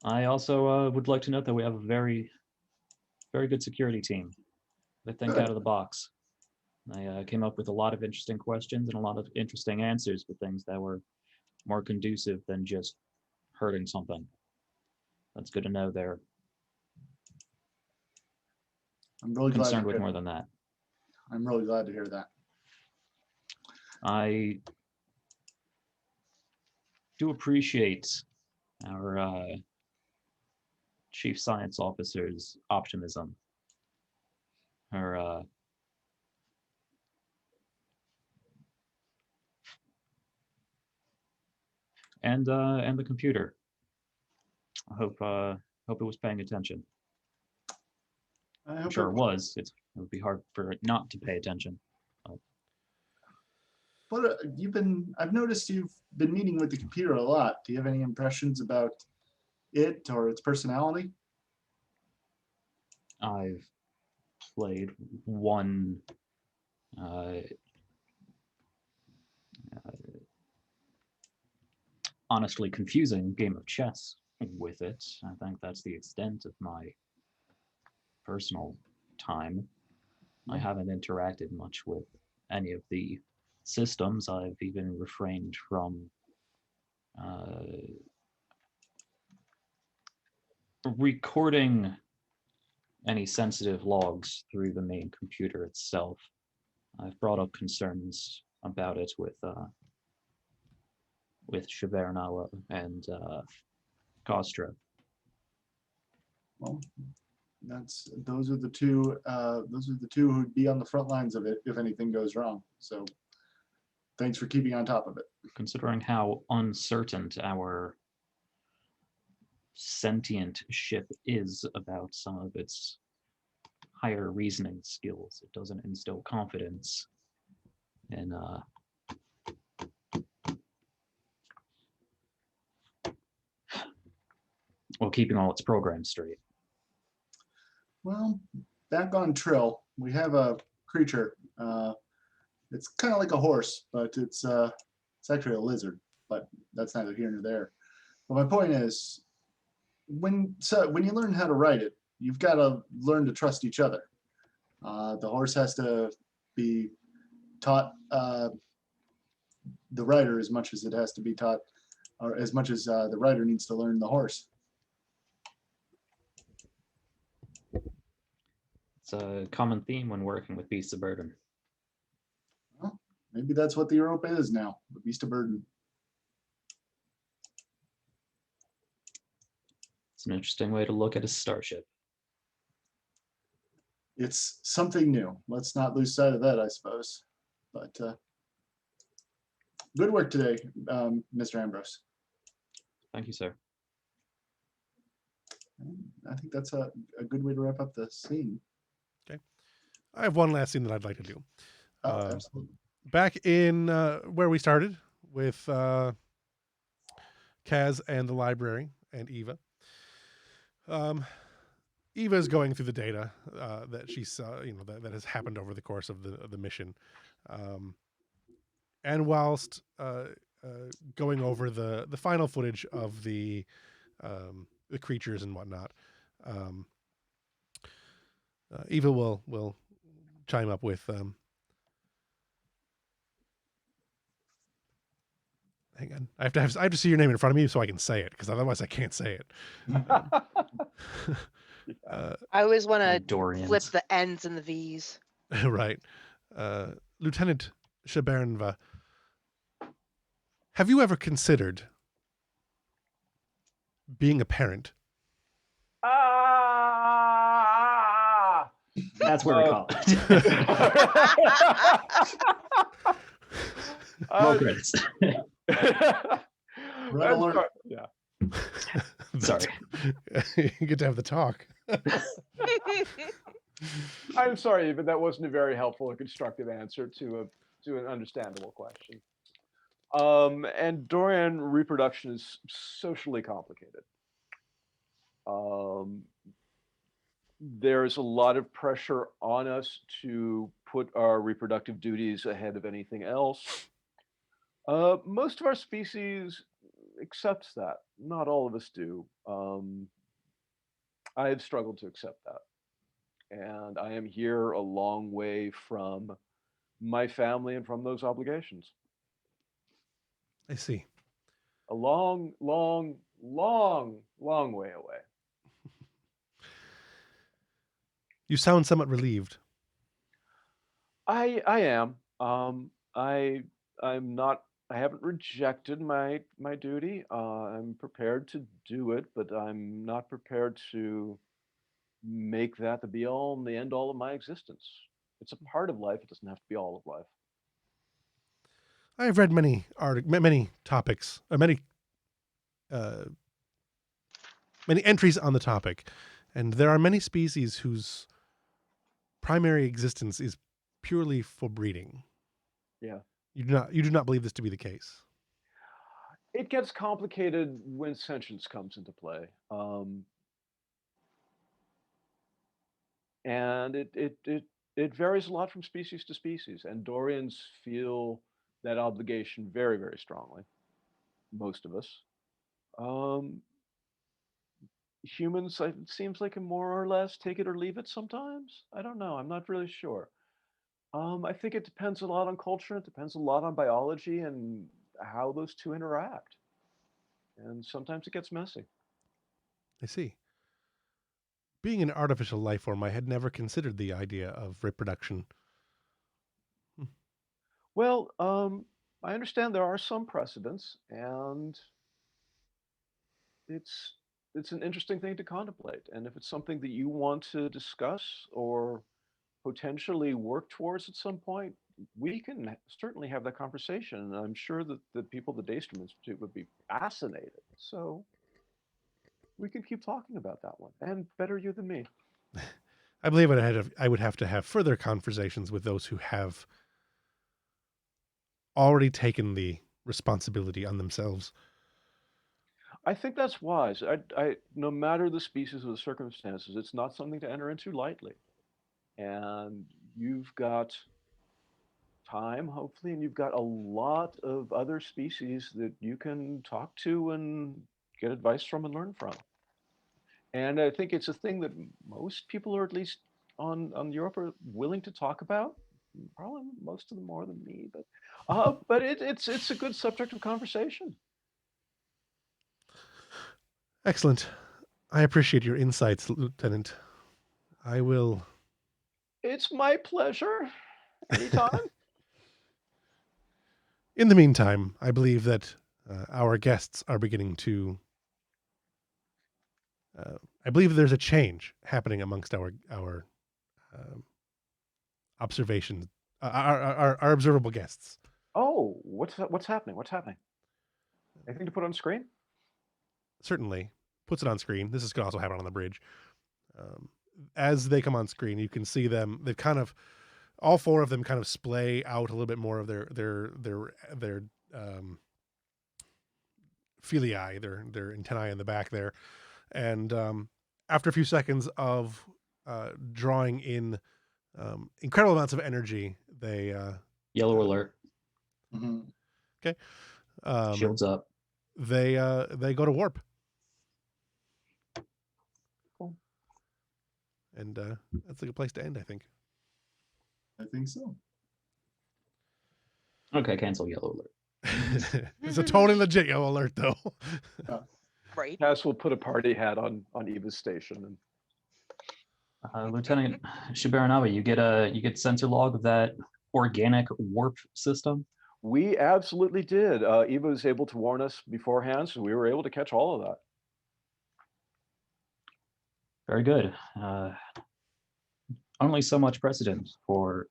S6: I also would like to note that we have a very, very good security team. They think
S5: Good.
S6: out of the box. They came up with a lot of interesting questions and a lot of interesting answers for things that were more conducive than just hurting something. That's good to know they're
S5: I'm really glad
S6: concerned
S5: to
S6: with
S5: hear
S6: more
S5: that.
S6: than that.
S5: I'm really glad to hear that.
S6: I do appreciate our chief science officer's optimism. Her and the computer. I hope it was paying attention. I'm sure it was. It would be hard for it not to pay attention.
S5: But I've noticed you've been meeting with the computer a lot. Do you have any impressions about it or its personality?
S6: I've played one honestly confusing game of chess with it. I think that's the extent of my personal time. I haven't interacted much with any of the systems. I've even refrained from recording any sensitive logs through the main computer itself. I've brought up concerns about it with Shavernawa and Kostra.
S5: Well, those are the two who'd be on the front lines of it if anything goes wrong. So thanks for keeping on top of it.
S6: Considering how uncertain our sentient ship is about some of its higher reasoning skills, it doesn't instill confidence in keeping all its programs straight.
S5: Well, back on Trill, we have a creature It's kind of like a horse, but it's actually a lizard. But that's neither here nor there. But my point is, when you learn how to ride it, you've got to learn to trust each other. The horse has to be taught the rider as much as it has to be taught, or as much as the rider needs to learn the horse.
S6: It's a common theme when working with beasts of burden.
S5: Well, maybe that's what the Europa is now, the beast of burden.
S6: It's an interesting way to look at a starship.
S5: It's something new. Let's not lose sight of that, I suppose. But good work today, Mr. Ambrose.
S6: Thank you, sir.
S5: I think that's a good way to wrap up the scene.
S1: I have one last scene that I'd like to do.
S5: Absolutely.
S1: Back in where we started with Kaz and the library and Eva. Eva is going through the data that she saw, that has happened over the course of the mission, and whilst going over the final footage of the creatures and whatnot, Eva will chime up with. Hang on, I have to see your name in front of me so I can say it, because otherwise I can't say it.
S2: I always want to
S6: Dorian.
S2: flip the N's and the V's.
S1: Right. Lieutenant Shabernva, have you ever considered being a parent?
S6: That's where we call it. Roll credits.
S5: Red alert.
S3: Yeah.
S6: Sorry.
S1: You get to have the talk.
S3: I'm sorry, but that wasn't a very helpful or constructive answer to an understandable question. And Dorian, reproduction is socially complicated. There's a lot of pressure on us to put our reproductive duties ahead of anything else. Most of our species accepts that. Not all of us do. I have struggled to accept that. And I am here a long way from my family and from those obligations.
S1: I see.
S3: A long, long, long, long way away.
S1: You sound somewhat relieved.
S3: I am. I'm not. I haven't rejected my duty. I'm prepared to do it, but I'm not prepared to make that the be all and the end all of my existence. It's a part of life. It doesn't have to be all of life.
S1: I have read many topics, or many entries on the topic, and there are many species whose primary existence is purely for breeding.
S3: Yeah.
S1: You do not believe this to be the case.
S3: It gets complicated when sentience comes into play. And it varies a lot from species to species. And Dorians feel that obligation very, very strongly. Most of us. Humans, it seems like, can more or less take it or leave it sometimes. I don't know. I'm not really sure. I think it depends a lot on culture. It depends a lot on biology and how those two interact. And sometimes it gets messy.
S1: I see. Being an artificial life form, I had never considered the idea of reproduction.
S3: Well, I understand there are some precedents, and it's an interesting thing to contemplate. And if it's something that you want to discuss or potentially work towards at some point, we can certainly have that conversation. And I'm sure that the people at the Daystrom Institute would be fascinated. So we can keep talking about that one. And better you than me.
S1: I believe I would have to have further conversations with those who have already taken the responsibility on themselves.
S3: I think that's wise. I no matter the species or the circumstances, it's not something to enter into lightly. And you've got time, hopefully, and you've got a lot of other species that you can talk to and get advice from and learn from. And I think it's a thing that most people, or at least on Europe, are willing to talk about. Probably most of them more than me, but it's a good subject of conversation.
S1: Excellent. I appreciate your insights, Lieutenant. I will.
S3: It's my pleasure. Anytime.
S1: In the meantime, I believe that our guests are beginning to. I believe there's a change happening amongst our observations, our observable guests.
S3: Oh, what's happening? What's happening? Anything to put on screen?
S1: Certainly puts it on screen. This is going to also happen on the bridge. As they come on screen, you can see them. They've kind of all four of them kind of splay out a little bit more of their filii, their antennae in the back there, and after a few seconds of drawing in incredible amounts of energy, they
S6: Yellow alert.
S5: Mhm.
S6: Shields up.
S1: they go to warp.
S3: Cool.
S1: And that's a good place to end, I think.
S5: I think so.
S6: Okay, cancel yellow alert.
S1: It's a totally legit yellow alert, though.
S2: Right.
S3: Cass will put a party hat on Eva's station, and
S6: Lieutenant Shibaranawa, you get sensor log of that organic warp system.
S3: we absolutely did. Eva was able to warn us beforehand, so we were able to catch all of that.
S6: Very good. Only so much precedent for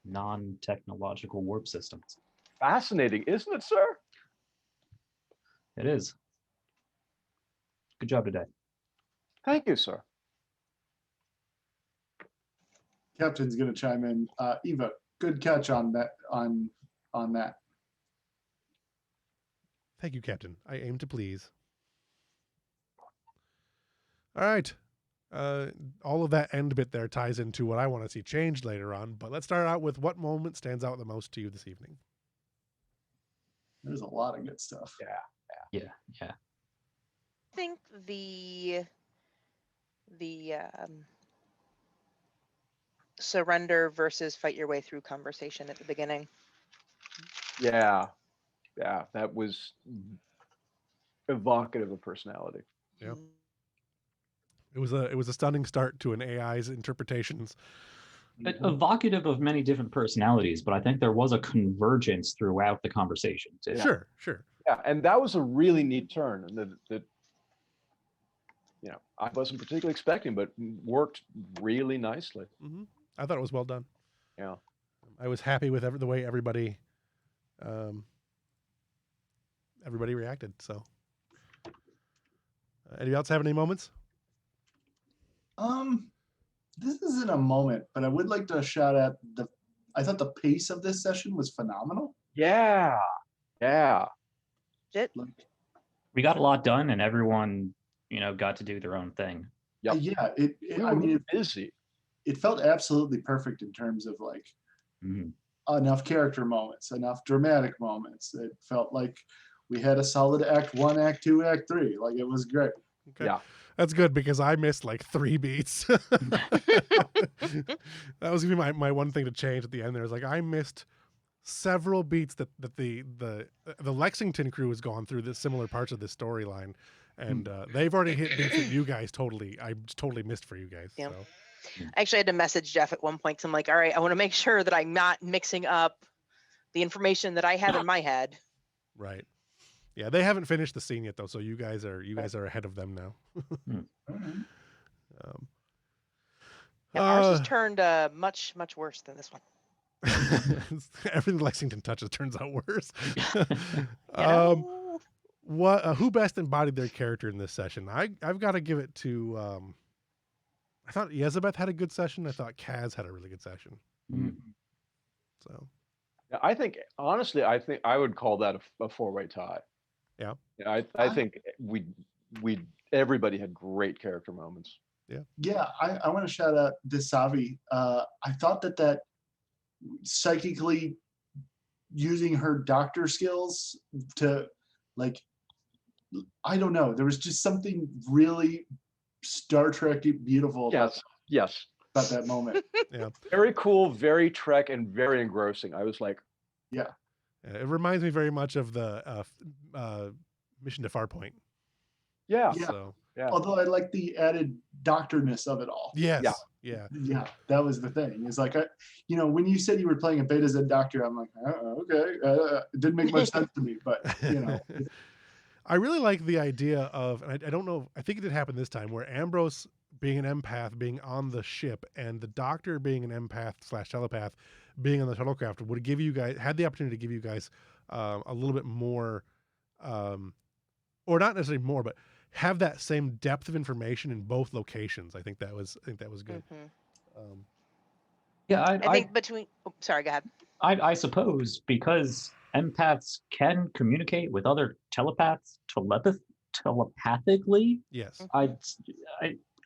S6: non-technological warp systems.
S3: Fascinating, isn't it, sir?
S6: It is. Good job today.
S3: Thank you, sir.
S5: Captain's going to chime in. Eva, good catch on that. On that.
S1: Thank you, Captain. I aim to please. All right. All of that end bit there ties into what I want to see changed later on. But let's start out with what moment stands out the most to you this evening.
S5: There's a lot of good stuff.
S6: Yeah.
S2: I think the surrender versus fight your way through conversation at the beginning.
S3: Yeah, that was evocative of personality.
S1: Yeah. It was a stunning start to an AI's interpretations.
S6: Evocative of many different personalities, but I think there was a convergence throughout the conversation too.
S1: Sure.
S3: Yeah, and that was a really neat turn, and that I wasn't particularly expecting, but worked really nicely.
S1: Mm-hmm. I thought it was well done.
S3: Yeah.
S1: I was happy with the way everybody reacted. So, anybody else have any moments?
S5: This isn't a moment, but I would like to shout out I thought the pace of this session was phenomenal.
S3: Yeah.
S2: It,
S5: Like,
S6: We got a lot done, and everyone, got to do their own thing.
S3: Yep.
S5: yeah,
S3: We
S5: I
S3: were
S5: mean,
S3: busy.
S5: it felt absolutely perfect in terms of like
S6: Mhm.
S5: enough character moments, enough dramatic moments. It felt like we had a solid Act 1, Act 2, Act 3. Like, it was great.
S1: Okay.
S3: Yeah.
S1: That's good because I missed like 3 beats. That was gonna be my one thing to change at the end. There was like I missed several beats that the Lexington crew has gone through this similar parts of this storyline, and they've already hit beats that you guys I totally missed for you guys.
S2: Yeah.
S1: So
S2: I actually had to message Jeff at one point because I'm like, all right, I want to make sure that I'm not mixing up the information that I have in my head.
S1: right, yeah, they haven't finished the scene yet though, so you guys are ahead of them now.
S2: Yeah, ours has turned much worse than this one.
S1: Everything Lexington touches turns out worse.
S2: You know?
S1: Who best embodied their character in this session? I've got to give it to I thought Yezebeth had a good session. I thought Kaz had a really good session.
S6: Mhm.
S1: So
S3: Yeah, I think honestly, I would call that a four-way tie.
S1: Yeah.
S3: I think we everybody had great character moments.
S5: Yeah, I want to shout out Desavi. I thought that psychically using her doctor skills to, like, I don't know. There was just something really Star Trek beautiful
S3: Yes.
S5: about that moment.
S1: Yeah.
S3: Very cool, very Trek, and very engrossing. I was like,
S5: Yeah.
S1: It reminds me very much of the Mission to Farpoint.
S3: yeah.
S5: Yeah.
S1: So
S3: Yeah.
S5: Although I like the added doctorness of it all.
S1: yes,
S3: Yeah.
S5: Yeah, that was the thing. It's like, when you said you were playing a Beta Z doctor, I'm like, okay. It didn't make much sense to me, but
S1: I really like the idea of, and I don't know, I think it did happen this time, where Ambrose being an empath, being on the ship, and the doctor being an empath / telepath, being on the shuttlecraft, would give you guys, had the opportunity to give you guys a little bit more, or not necessarily more, but have that same depth of information in both locations. I think that was good.
S2: Mhm.
S6: Yeah,
S2: I think between. Oh, sorry, go ahead.
S6: I suppose because empaths can communicate with other telepaths telepathically.
S1: Yes.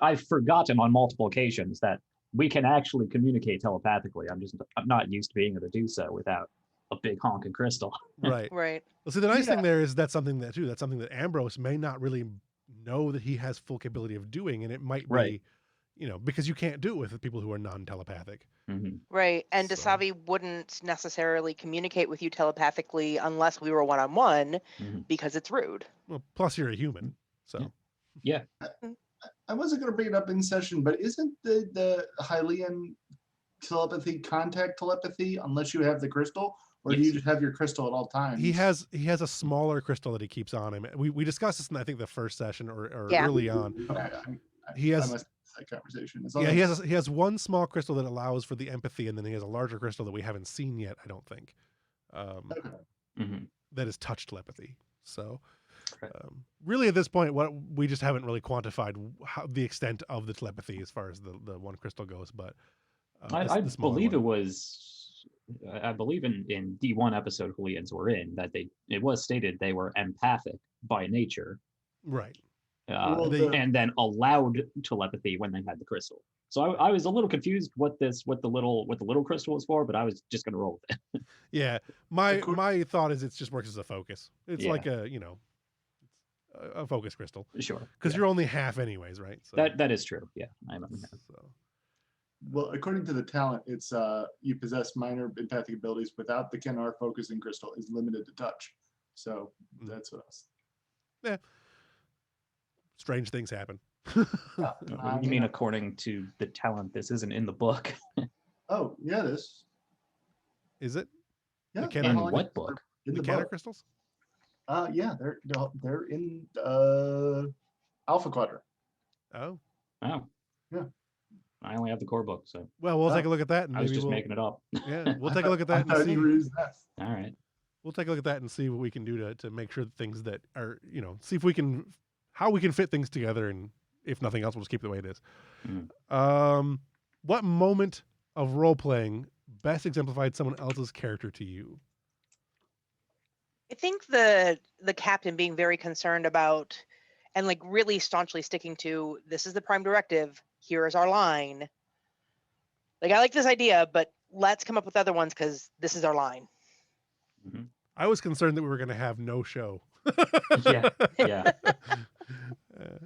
S6: I've forgotten on multiple occasions that we can actually communicate telepathically. I'm not used to being able to do so without a big honking crystal.
S1: Right.
S2: Right.
S1: Well, see, the nice thing there is that's something that Ambrose may not really know that he has full capability of doing, and it might be,
S6: Right.
S1: Because you can't do it with people who are non-telepathic.
S6: Mm-hmm.
S2: Right. And
S1: So-
S2: Dasavi wouldn't necessarily communicate with you telepathically unless we were one-on-one
S6: Mm-hmm.
S2: because it's rude.
S1: Well, plus you're a human, so
S6: Yeah.
S5: I wasn't going to bring it up in session, but isn't the Hylian telepathy contact telepathy unless you have the crystal, or do you
S6: Yes.
S5: just have your crystal at all times?
S1: he has a smaller crystal that he keeps on him. We discussed this in, I think, the first session or
S2: Yeah.
S1: early on.
S5: Okay,
S1: He has
S5: I must have that conversation. As long
S1: yeah,
S5: as-
S1: he has one small crystal that allows for the empathy, and then he has a larger crystal that we haven't seen yet, I don't think.
S5: Okay.
S6: Mm-hmm.
S1: That is touch telepathy. So
S6: Right.
S1: really at this point, what we just haven't really quantified the extent of the telepathy as far as the one crystal goes, but
S6: I
S1: the smaller
S6: believe
S1: one.
S6: it was. I believe in D1 episode Julians were in that it was stated they were empathic by nature,
S1: Right.
S5: Well,
S6: and then allowed telepathy when they had the crystal. So I was a little confused what the little crystal was for, but I was just gonna roll with it.
S1: Yeah. My
S5: Of course-
S1: my thought is it just works as a focus. It's
S6: Yeah.
S1: like a focus crystal,
S6: Sure,
S1: because
S6: yeah.
S1: you're only half anyways, right? So,
S6: That is true. Yeah, I'm
S1: so
S5: Well, according to the talent, it's you possess minor empathic abilities without the Kenar focusing crystal is limited to touch. So that's what I was.
S1: strange things happen.
S6: What do you mean according to the talent? This isn't in the book.
S5: Oh, yeah, it is.
S1: Is it
S5: Yeah,
S1: Kenar-
S6: In
S5: how long
S6: what
S5: is-
S6: book?
S5: In
S1: the
S5: the
S1: Kenar
S5: book.
S1: crystals?
S5: Yeah, they're in Alpha Quadrant.
S1: Oh,
S6: Oh,
S5: Yeah.
S6: I only have the core book, so
S1: well, we'll
S5: Oh.
S1: take a look at that, and
S6: I was
S1: maybe
S6: just
S1: we'll
S6: making it up.
S1: yeah, we'll take a look at that
S5: I
S1: and
S5: thought
S1: see.
S5: you were using that.
S6: All right.
S1: We'll take a look at that and see what we can do to make sure that things that are, see if we can, how we can fit things together, and if nothing else, we'll just keep it the way it is. What moment of role playing best exemplified someone else's character to you?
S2: I think the captain being very concerned about and like really staunchly sticking to this is the prime directive, here is our line. Like I like this idea, but let's come up with other ones because this is our line.
S1: I was concerned that we were going to have no show.
S6: Yeah, yeah.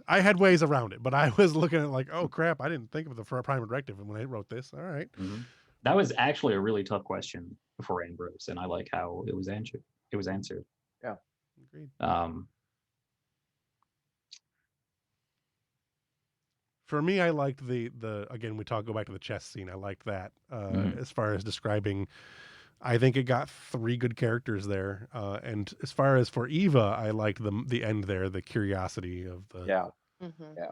S1: I had ways around it, but I was looking at it like, oh crap, I didn't think of the prime directive when I wrote this. All right.
S6: That was actually a really tough question for Ambrose, and I like how it was answered.
S1: Agreed. For me, I liked the again, go back to the chess scene. I liked that as far as describing. I think it got 3 good characters there, and as far as for Eva, I liked the end there, the curiosity of the
S3: Yeah.
S2: Yeah.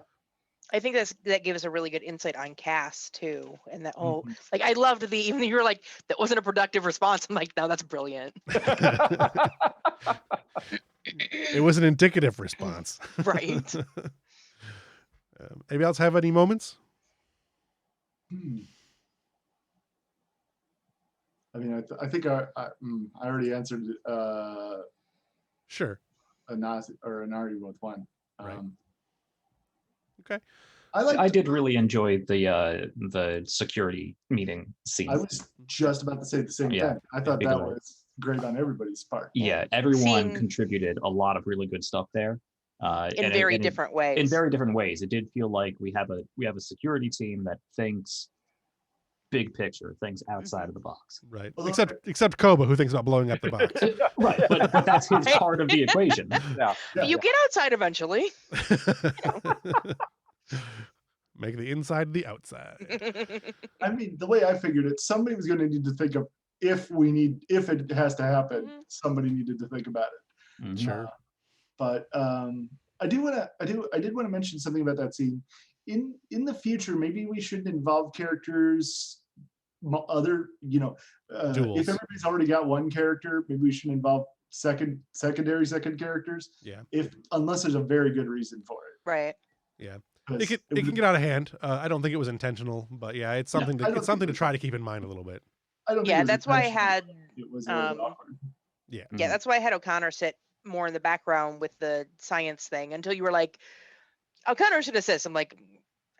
S2: I think that gave us a really good insight on Cass too, and that
S3: Mhm.
S2: like I loved even you were like that wasn't a productive response. I'm like, no, that's brilliant.
S1: It was an indicative response,
S2: Right.
S1: Anybody else have any moments?
S5: I mean, I think I already answered
S1: Sure.
S5: a Nazi or an Ari with one.
S1: Right. Okay.
S6: I did really enjoy the security meeting scene.
S5: I was just about to say the same
S6: Yeah,
S5: thing. I thought
S6: because
S5: that was great on everybody's part.
S6: yeah, everyone
S2: Seeing-
S6: contributed a lot of really good stuff there.
S2: in very different ways.
S6: In very different ways. It did feel like we have a security team that thinks big picture, thinks outside of the box.
S1: Right.
S5: Although-
S1: Except Koba, who thinks about blowing up the box.
S6: Right, but that's his part of the equation.
S3: Yeah.
S2: You get outside eventually.
S1: Make the inside the outside.
S5: I mean, the way I figured it, somebody was going to need to think of if it has to happen.
S2: Mhm.
S5: Somebody needed to think about it.
S6: Mhm.
S1: Sure.
S5: But I did want to mention something about that scene. In the future, maybe we should involve characters, other,
S1: Duels.
S5: if everybody's already got one character, maybe we should involve secondary characters.
S1: Yeah.
S5: Unless there's a very good reason for it.
S2: Right.
S1: Yeah.
S5: 'Cause
S1: It
S5: it
S1: can
S5: would-
S1: get out of hand. I don't think it was intentional, but yeah, it's something
S5: I don't
S1: it's something to
S5: think-
S1: try to keep in mind a little bit.
S5: I don't think it
S2: Yeah,
S5: was
S2: that's why I
S5: intentional.
S2: had
S5: It was a little bit
S2: um,
S5: awkward.
S1: Yeah.
S2: yeah, that's why I had O'Connor sit more in the background with the science thing until you were like, O'Connor should assist. I'm like,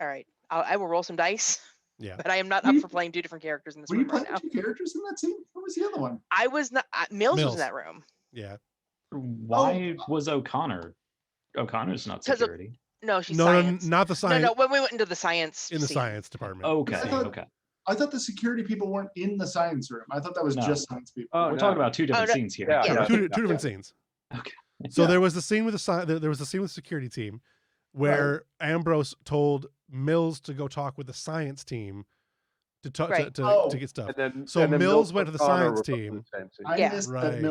S2: all right, I will roll some dice.
S1: Yeah.
S2: But I am not
S5: Were
S2: up
S5: you-
S2: for playing 2 different characters in this
S5: Were you
S2: room right
S5: playing
S2: now.
S5: 2 characters in that scene? What was the other one?
S2: I was not. Mills was
S1: Mills.
S2: in that room.
S1: Yeah.
S6: Why was O'Connor? O'Connor's not
S2: 'Cause of-
S6: security.
S2: No, she's
S1: No,
S2: science.
S1: not the
S2: No,
S1: science
S2: no. When we went into the science
S1: in the
S2: scene.
S1: science department.
S6: Okay,
S5: I thought-
S6: okay.
S5: I thought the security people weren't in the science room. I thought that was
S6: No.
S5: just science people.
S3: Oh,
S6: We're
S3: no.
S6: talking about two different
S2: no.
S6: scenes here.
S3: Yeah,
S2: Yeah.
S3: no,
S1: two
S3: yeah,
S1: different
S3: yeah.
S1: scenes.
S6: Okay.
S1: So
S5: Yeah.
S1: there was the scene with there was the scene with the security team where Ambrose told Mills to go talk with the science team to talk
S2: Right.
S1: to get stuff.
S3: And then,
S1: So
S3: and then
S1: Mills went to the
S3: O'Connor
S1: science
S3: were both in
S1: team.
S3: the same scene.
S5: I
S2: Yeah.
S5: missed
S1: Right.
S5: that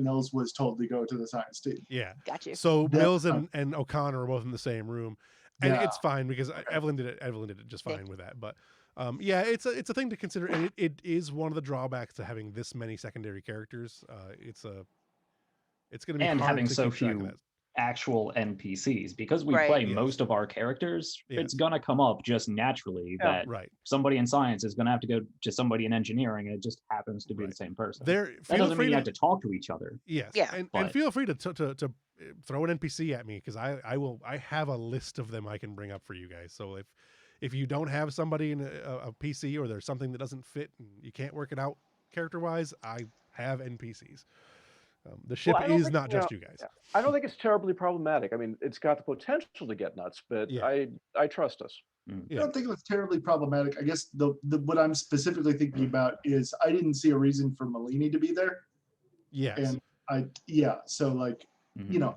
S5: Mills was told to go to the science team.
S1: Yeah.
S2: Got you.
S1: So
S5: Yeah.
S1: Mills and O'Connor are both in the same room, and
S5: Yeah.
S1: it's fine because Evelyn did it just fine with that. But yeah, it's a thing to consider, and it is one of the drawbacks to having this many secondary characters. It's going to be
S6: And
S1: hard
S6: having
S1: to
S6: so
S1: keep track of
S6: few
S1: that.
S6: actual NPCs because we
S2: Right.
S6: play
S1: Yes.
S6: most of our characters.
S1: Yeah.
S6: It's gonna come up just naturally
S3: Yeah.
S6: that
S1: Right.
S6: somebody in science is gonna have to go to somebody in engineering, and it just happens to be
S1: Right.
S6: the same person.
S1: There,
S6: That
S1: feel
S6: doesn't
S1: free
S6: mean you
S1: to
S6: have to talk to each other.
S1: yes,
S2: Yeah.
S1: and
S6: But-
S1: feel free to throw an NPC at me because I have a list of them I can bring up for you guys. So if you don't have somebody in a PC or there's something that doesn't fit and you can't work it out character wise, I have NPCs. The ship
S3: I don't
S1: is
S3: think,
S1: not
S3: you
S1: just
S3: know,
S1: you guys.
S3: I don't think it's terribly problematic. I mean, it's got the potential to get nuts, but
S1: Yeah.
S3: I trust us.
S5: I don't think it was terribly problematic. I guess the what I'm specifically thinking about is I didn't see a reason for Malini to be there,
S1: Yes.
S5: and so like
S6: Mhm.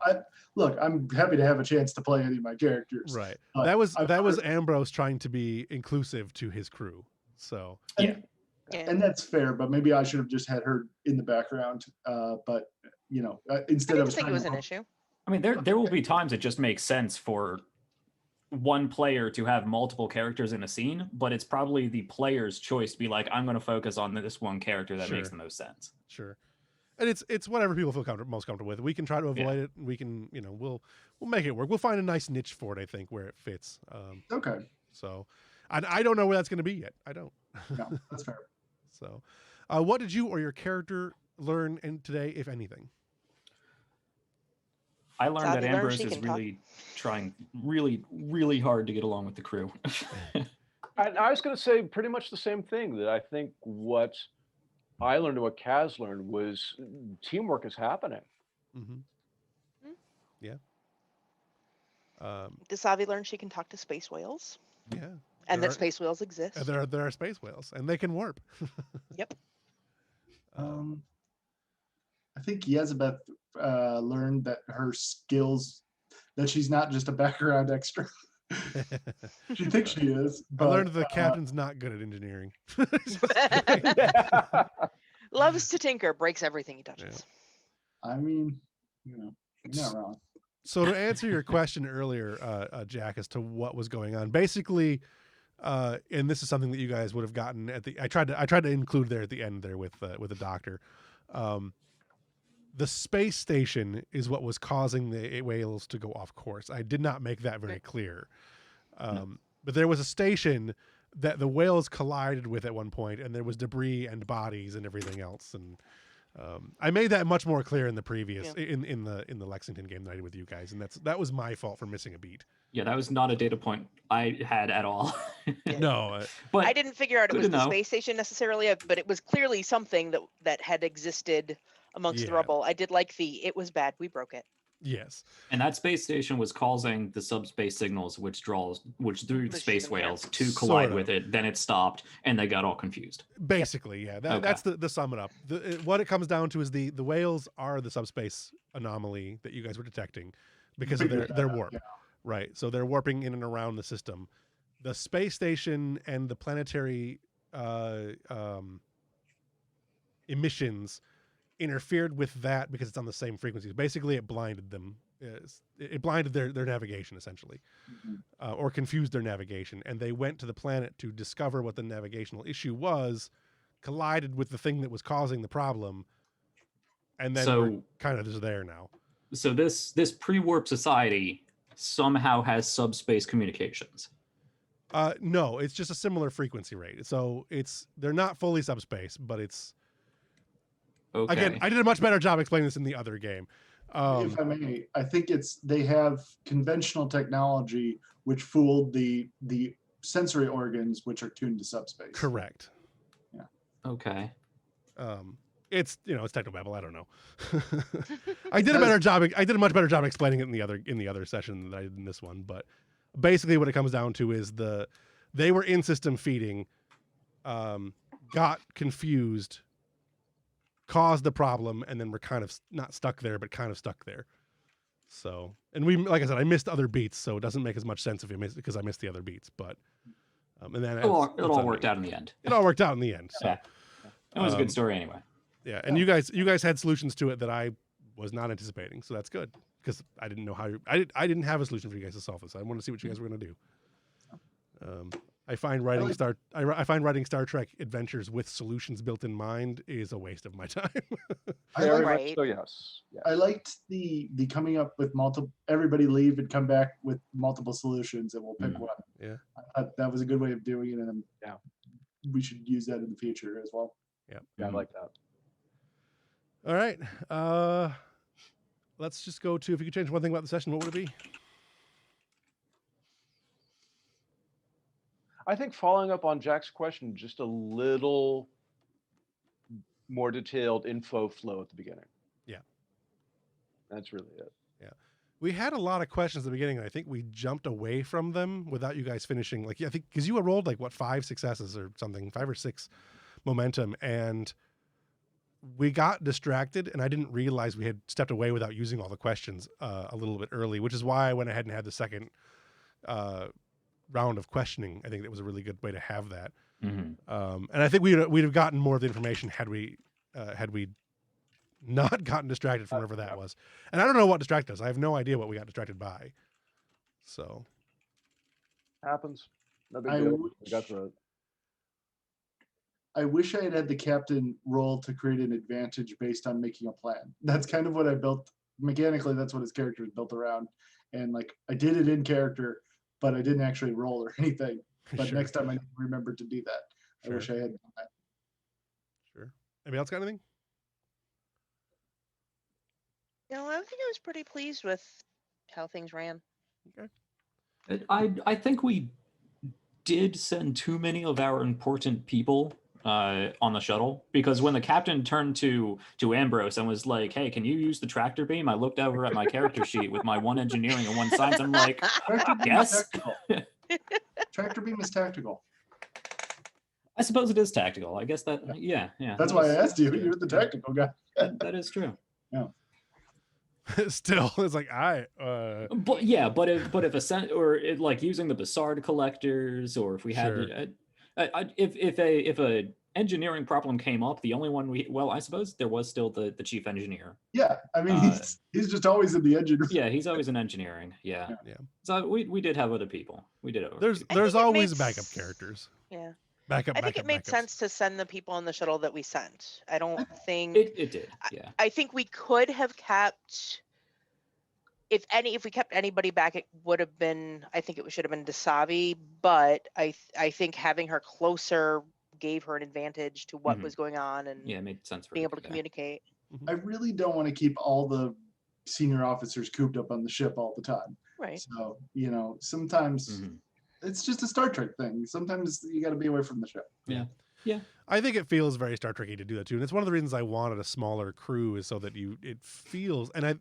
S5: I'm happy to have a chance to play any of my characters.
S1: Right.
S5: but
S1: That was
S5: I've heard-
S1: Ambrose trying to be inclusive to his crew. So
S5: And,
S2: Yeah.
S5: and that's fair, but maybe I should have just had her in the background. But
S2: I
S5: instead
S2: didn't
S5: of
S2: think it was an issue.
S6: I mean, there will be times it just makes sense for one player to have multiple characters in a scene, but it's probably the player's choice to be like, I'm going to focus on this one character that makes
S1: Sure.
S6: the most sense.
S1: sure. And it's whatever people feel most comfortable with. We can try to
S6: Yeah.
S1: avoid it. We can, we'll make it work. We'll find a nice niche for it, I think, where it fits.
S5: okay,
S1: So I don't know where that's going to be yet. I don't.
S5: no, that's fair.
S1: So what did you or your character learn today, if anything?
S6: I learned that
S2: Sadly learned
S6: Ambrose
S2: she
S6: is
S2: can talk.
S6: really trying really, really hard to get along with the crew.
S3: I was going to say pretty much the same thing, that I think what I learned and what Kaz learned was teamwork is happening.
S1: Mm-hmm.
S2: Mm.
S1: Yeah.
S2: Dasavi learned she can talk to space whales
S1: Yeah.
S2: and
S1: There
S2: that space whales exist.
S1: there are space whales, and they can warp.
S2: Yep.
S5: I think Yezebeth learned that her skills, that she's not just a background extra. She thinks she is.
S1: I
S5: But,
S1: learned the captain's not good at engineering.
S2: Loves to tinker, breaks everything he touches.
S5: I mean, you're not wrong.
S1: So to answer your question earlier, Jack, as to what was going on, basically, and this is something that you guys would have gotten at the. I tried to include there at the end there with the doctor. The space station is what was causing the whales to go off course. I did not make that very clear, but there was a station that the whales collided with at one point, and there was debris and bodies and everything else, and I made that much more clear in the previous
S2: Yeah.
S1: in the Lexington game that I did with you guys, and that was my fault for missing a beat.
S4: Yeah, that was not a data point I had at all.
S2: Yeah.
S1: No,
S4: But
S2: I didn't figure out it
S4: good
S2: was
S4: to
S2: the
S4: know.
S2: space station necessarily, but it was clearly something that had existed amongst the
S1: Yeah.
S2: rubble. I did like it was bad. We broke it.
S1: yes,
S4: And that space station was causing the subspace signals, which drew the
S2: Pushes
S4: space
S2: them here.
S4: whales to
S1: Sort
S4: collide
S1: of.
S4: with it. Then it stopped, and they got all confused.
S1: basically, yeah.
S4: Okay.
S1: That's the sum it up. What it comes down to is the whales are the subspace anomaly that you guys were detecting because of
S5: Figured
S1: their
S5: that out,
S1: warp.
S5: yeah.
S1: Right. So they're warping in and around the system. The space station and the planetary emissions interfered with that because it's on the same frequencies. Basically, it blinded them. It blinded their navigation, essentially, or confused their navigation. And they went to the planet to discover what the navigational issue was, collided with the thing that was causing the problem, and then we're
S4: So,
S1: kind of just there now.
S4: so this pre-warp society somehow has subspace communications.
S1: No, it's just a similar frequency rate. So they're not fully subspace, but it's
S4: Okay.
S1: again. I did a much better job explaining this in the other game.
S5: If I may, I think they have conventional technology which fooled the sensory organs which are tuned to subspace.
S1: Correct.
S4: Okay.
S1: It's it's technobabble. I don't know. I did a better job. I did a much better job explaining it in the other session than I did in this one. But basically, what it comes down to is they were in system feeding, got confused, caused the problem, and then we're kind of not stuck there, but kind of stuck there. So, and like I said, I missed other beats, so it doesn't make as much sense if you miss because I missed the other beats. But and then
S4: It all worked out in the end.
S1: It all worked out in the end. So.
S4: Yeah. It was a good story anyway.
S1: Yeah, and you guys had solutions to it that I was not anticipating, so that's good because I didn't know how I didn't have a solution for you guys to solve this. I want to see what you guys were going to do. I find writing Star Trek adventures with solutions built in mind is a waste of my time.
S3: Very
S2: Right.
S3: much so, yes. Yes.
S5: I liked the coming up with multiple. Everybody leave and come back with multiple solutions, and we'll pick one.
S1: Yeah.
S5: I thought that was a good way of doing it, and
S3: Yeah.
S5: we should use that in the future as well.
S3: Yeah, I like that.
S1: All right, let's just go to if you could change one thing about the session, what would it be?
S3: I think following up on Jack's question, just a little more detailed info flow at the beginning.
S1: Yeah.
S3: That's really it.
S1: We had a lot of questions at the beginning, and I think we jumped away from them without you guys finishing. Like, I think because you rolled like 5 successes or something, 5 or 6 momentum, and we got distracted, and I didn't realize we had stepped away without using all the questions a little bit early, which is why I went ahead and had the second round of questioning. I think that was a really good way to have that.
S4: Mm-hmm.
S1: And I think we'd have gotten more of the information had we not gotten distracted from whatever that was. And I don't know what distracted us. I have no idea what we got distracted by. So
S3: Happens. No big
S5: I
S3: deal.
S5: wish-
S3: We got through it.
S5: I wish I had the captain roll to create an advantage based on making a plan. That's kind of what I built mechanically. That's what his character is built around. And like I did it in character, but I didn't actually roll or anything. But
S1: Sure.
S5: next time I remember to do that.
S1: Sure.
S5: I wish I had done that.
S1: Sure. Anybody else got anything?
S2: I think I was pretty pleased with how things ran.
S4: I think we did send too many of our important people on the shuttle, because when the captain turned to Ambrose and was like, "Hey, can you use the tractor beam?" I looked over at my character sheet with my 1 engineering and 1 science. I'm like,
S5: Tractor beam
S4: Yes.
S5: is tactical. Tractor beam is tactical.
S4: I suppose it is tactical. I guess that, yeah.
S5: That's why I asked you. You're the tactical guy.
S4: That is true.
S1: Still, it's like
S4: But if like using the Bassard collectors, or if we had,
S1: Sure.
S4: if a engineering problem came up, the only one I suppose there was still the chief engineer.
S5: Yeah, I mean he's just always in the engine.
S4: Yeah, he's always in engineering. Yeah.
S1: Yeah.
S4: So we did have other people. We did.
S1: there's
S2: think it
S1: always
S2: made
S1: backup characters.
S2: Yeah.
S1: Backup.
S2: I think it made
S1: backups.
S2: sense to send the people on the shuttle that we sent. I don't think
S4: It did. Yeah.
S2: I think we could have kept if we kept anybody back, it would have been, I think it should have been Dasavi, but I think having her closer gave her an advantage to what
S4: Mhm.
S2: was going on and
S4: Yeah, it made sense for
S2: being
S4: her
S2: able to
S4: do that.
S2: communicate.
S5: I really don't want to keep all the senior officers cooped up on the ship all the time.
S2: Right.
S5: So, sometimes
S4: Mhm.
S5: it's just a Star Trek thing. Sometimes you got to be away from the ship.
S4: Yeah.
S1: I think it feels very Star Trekky to do that too, and it's one of the reasons I wanted a smaller crew is so that it feels, and I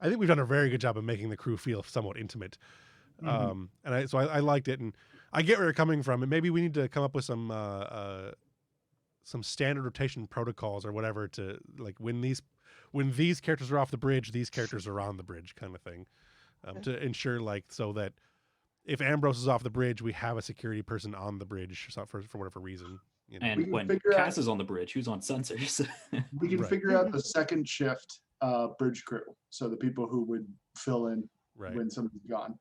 S1: think we've done a very good job of making the crew feel somewhat intimate.
S5: Mhm.
S1: And I liked it, and I get where you're coming from, and maybe we need to come up with some standard rotation protocols or whatever to like when these characters are off the bridge, these characters are on the bridge, kind of thing, to ensure so that if Ambrose is off the bridge, we have a security person on the bridge for whatever reason.
S5: We
S4: And
S5: can
S4: when
S5: figure out-
S4: Cass is on the bridge, who's on sensors?
S5: We can
S1: Right.
S5: figure out the second shift bridge crew. So the people who would fill in
S1: Right.
S5: when somebody's gone.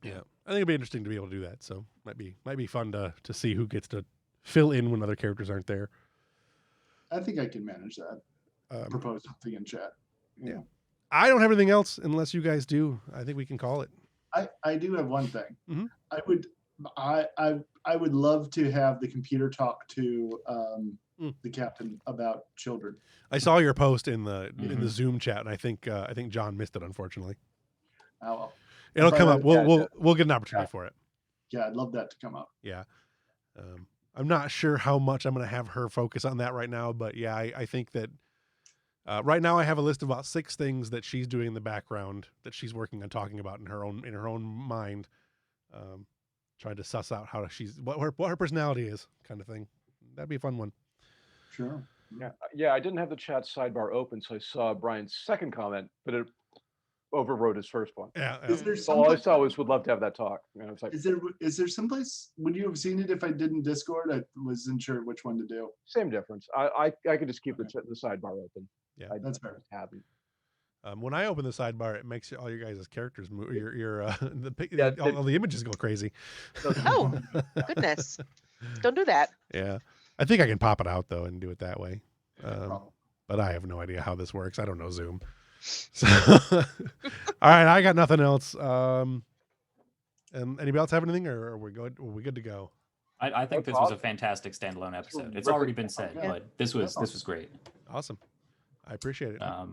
S1: Yeah, I think it'd be interesting to be able to do that. So might be fun to see who gets to fill in when other characters aren't there.
S5: I think I can manage that.
S1: Um,
S5: Propose something in chat.
S1: Yeah. I don't have anything else unless you guys do. I think we can call it.
S5: I do have one thing.
S1: Mhm.
S5: I would love to have the computer talk to
S1: Mm.
S5: the captain about children.
S1: I saw your post in the
S4: Mhm.
S1: Zoom chat, and I think John missed it. Unfortunately,
S5: Oh, well.
S1: it'll
S5: But
S1: come
S5: I-
S1: up.
S5: yeah,
S1: We'll get an opportunity
S5: yeah.
S1: for it.
S5: Yeah, I'd love that to come up.
S1: Yeah. I'm not sure how much I'm going to have her focus on that right now, but yeah, I think that right now I have a list of about 6 things that she's doing in the background that she's working on talking about in her own mind, trying to suss out how what her personality is, kind of thing. That'd be a fun one.
S5: Sure.
S3: Yeah. I didn't have the chat sidebar open, so I saw Brian's second comment, but it overrode his first one.
S1: Yeah.
S5: Is there
S3: So all I
S5: someplace?
S3: saw was would love to have that talk. And it's like
S5: Is there someplace? Would you have seen it if I didn't Discord? I wasn't sure which one to do.
S3: same difference. I could just keep the sidebar open.
S1: Yeah.
S3: I
S5: That's fair.
S3: just haven't.
S1: When I open the sidebar, it makes all your guys' characters move.
S3: Yeah,
S1: all the images go crazy.
S2: Oh, goodness. Don't do that.
S1: Yeah, I think I can pop it out though and do it that way.
S5: Problem.
S1: But I have no idea how this works. I don't know Zoom. So, all right, I got nothing else. And anybody else have anything, or are we good? Are we good to go?
S4: I think
S3: No
S4: this was a
S3: problem.
S4: fantastic standalone episode. It's
S3: terrific.
S4: already been said,
S5: Yeah.
S4: but this was great.
S1: Awesome. I appreciate it.
S4: I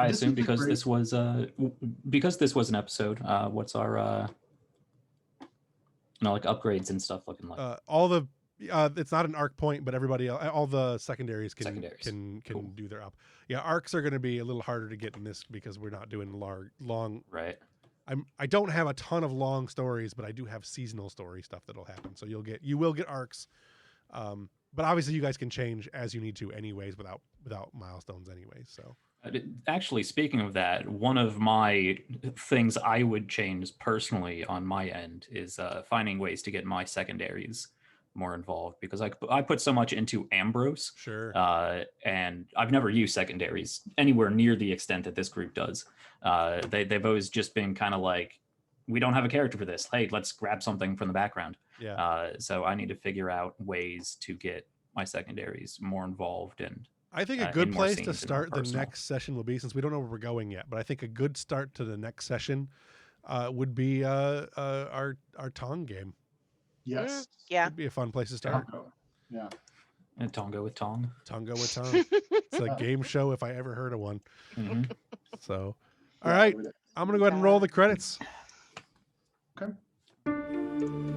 S5: This
S4: assume
S5: was a
S4: because
S5: great-
S4: this was an episode. What's our like upgrades and stuff looking like?
S1: All the it's not an arc point, but everybody all the secondaries can
S4: Secondaries. Cool.
S1: do their up. Yeah, arcs are going to be a little harder to get in this because we're not doing long.
S4: Right.
S1: I don't have a ton of long stories, but I do have seasonal story stuff that'll happen. So you will get arcs, but obviously you guys can change as you need to, anyways, without milestones, anyways. So
S4: Actually, speaking of that, one of my things I would change personally on my end is finding ways to get my secondaries more involved, because I put so much into Ambrose,
S1: sure.
S4: and I've never used secondaries anywhere near the extent that this group does. They've always just been kind of like, we don't have a character for this. Hey, let's grab something from the background.
S1: Yeah.
S4: So I need to figure out ways to get my secondaries more involved. And
S1: I think a
S4: in
S1: good
S4: more
S1: place
S4: scenes
S1: to
S4: and more
S1: start the
S4: personal.
S1: next session will be, since we don't know where we're going yet, but I think a good start to the next session would be our Tong game.
S5: Yes.
S2: Yeah.
S1: It'd be a fun place to start.
S5: Yeah.
S4: and Tonga with Tong.
S1: Tonga with Tong. It's a game show if I ever heard of one.
S4: Mhm.
S1: So,
S5: Yeah,
S1: all right,
S5: with it.
S1: I'm gonna go ahead and roll the credits.
S5: Okay.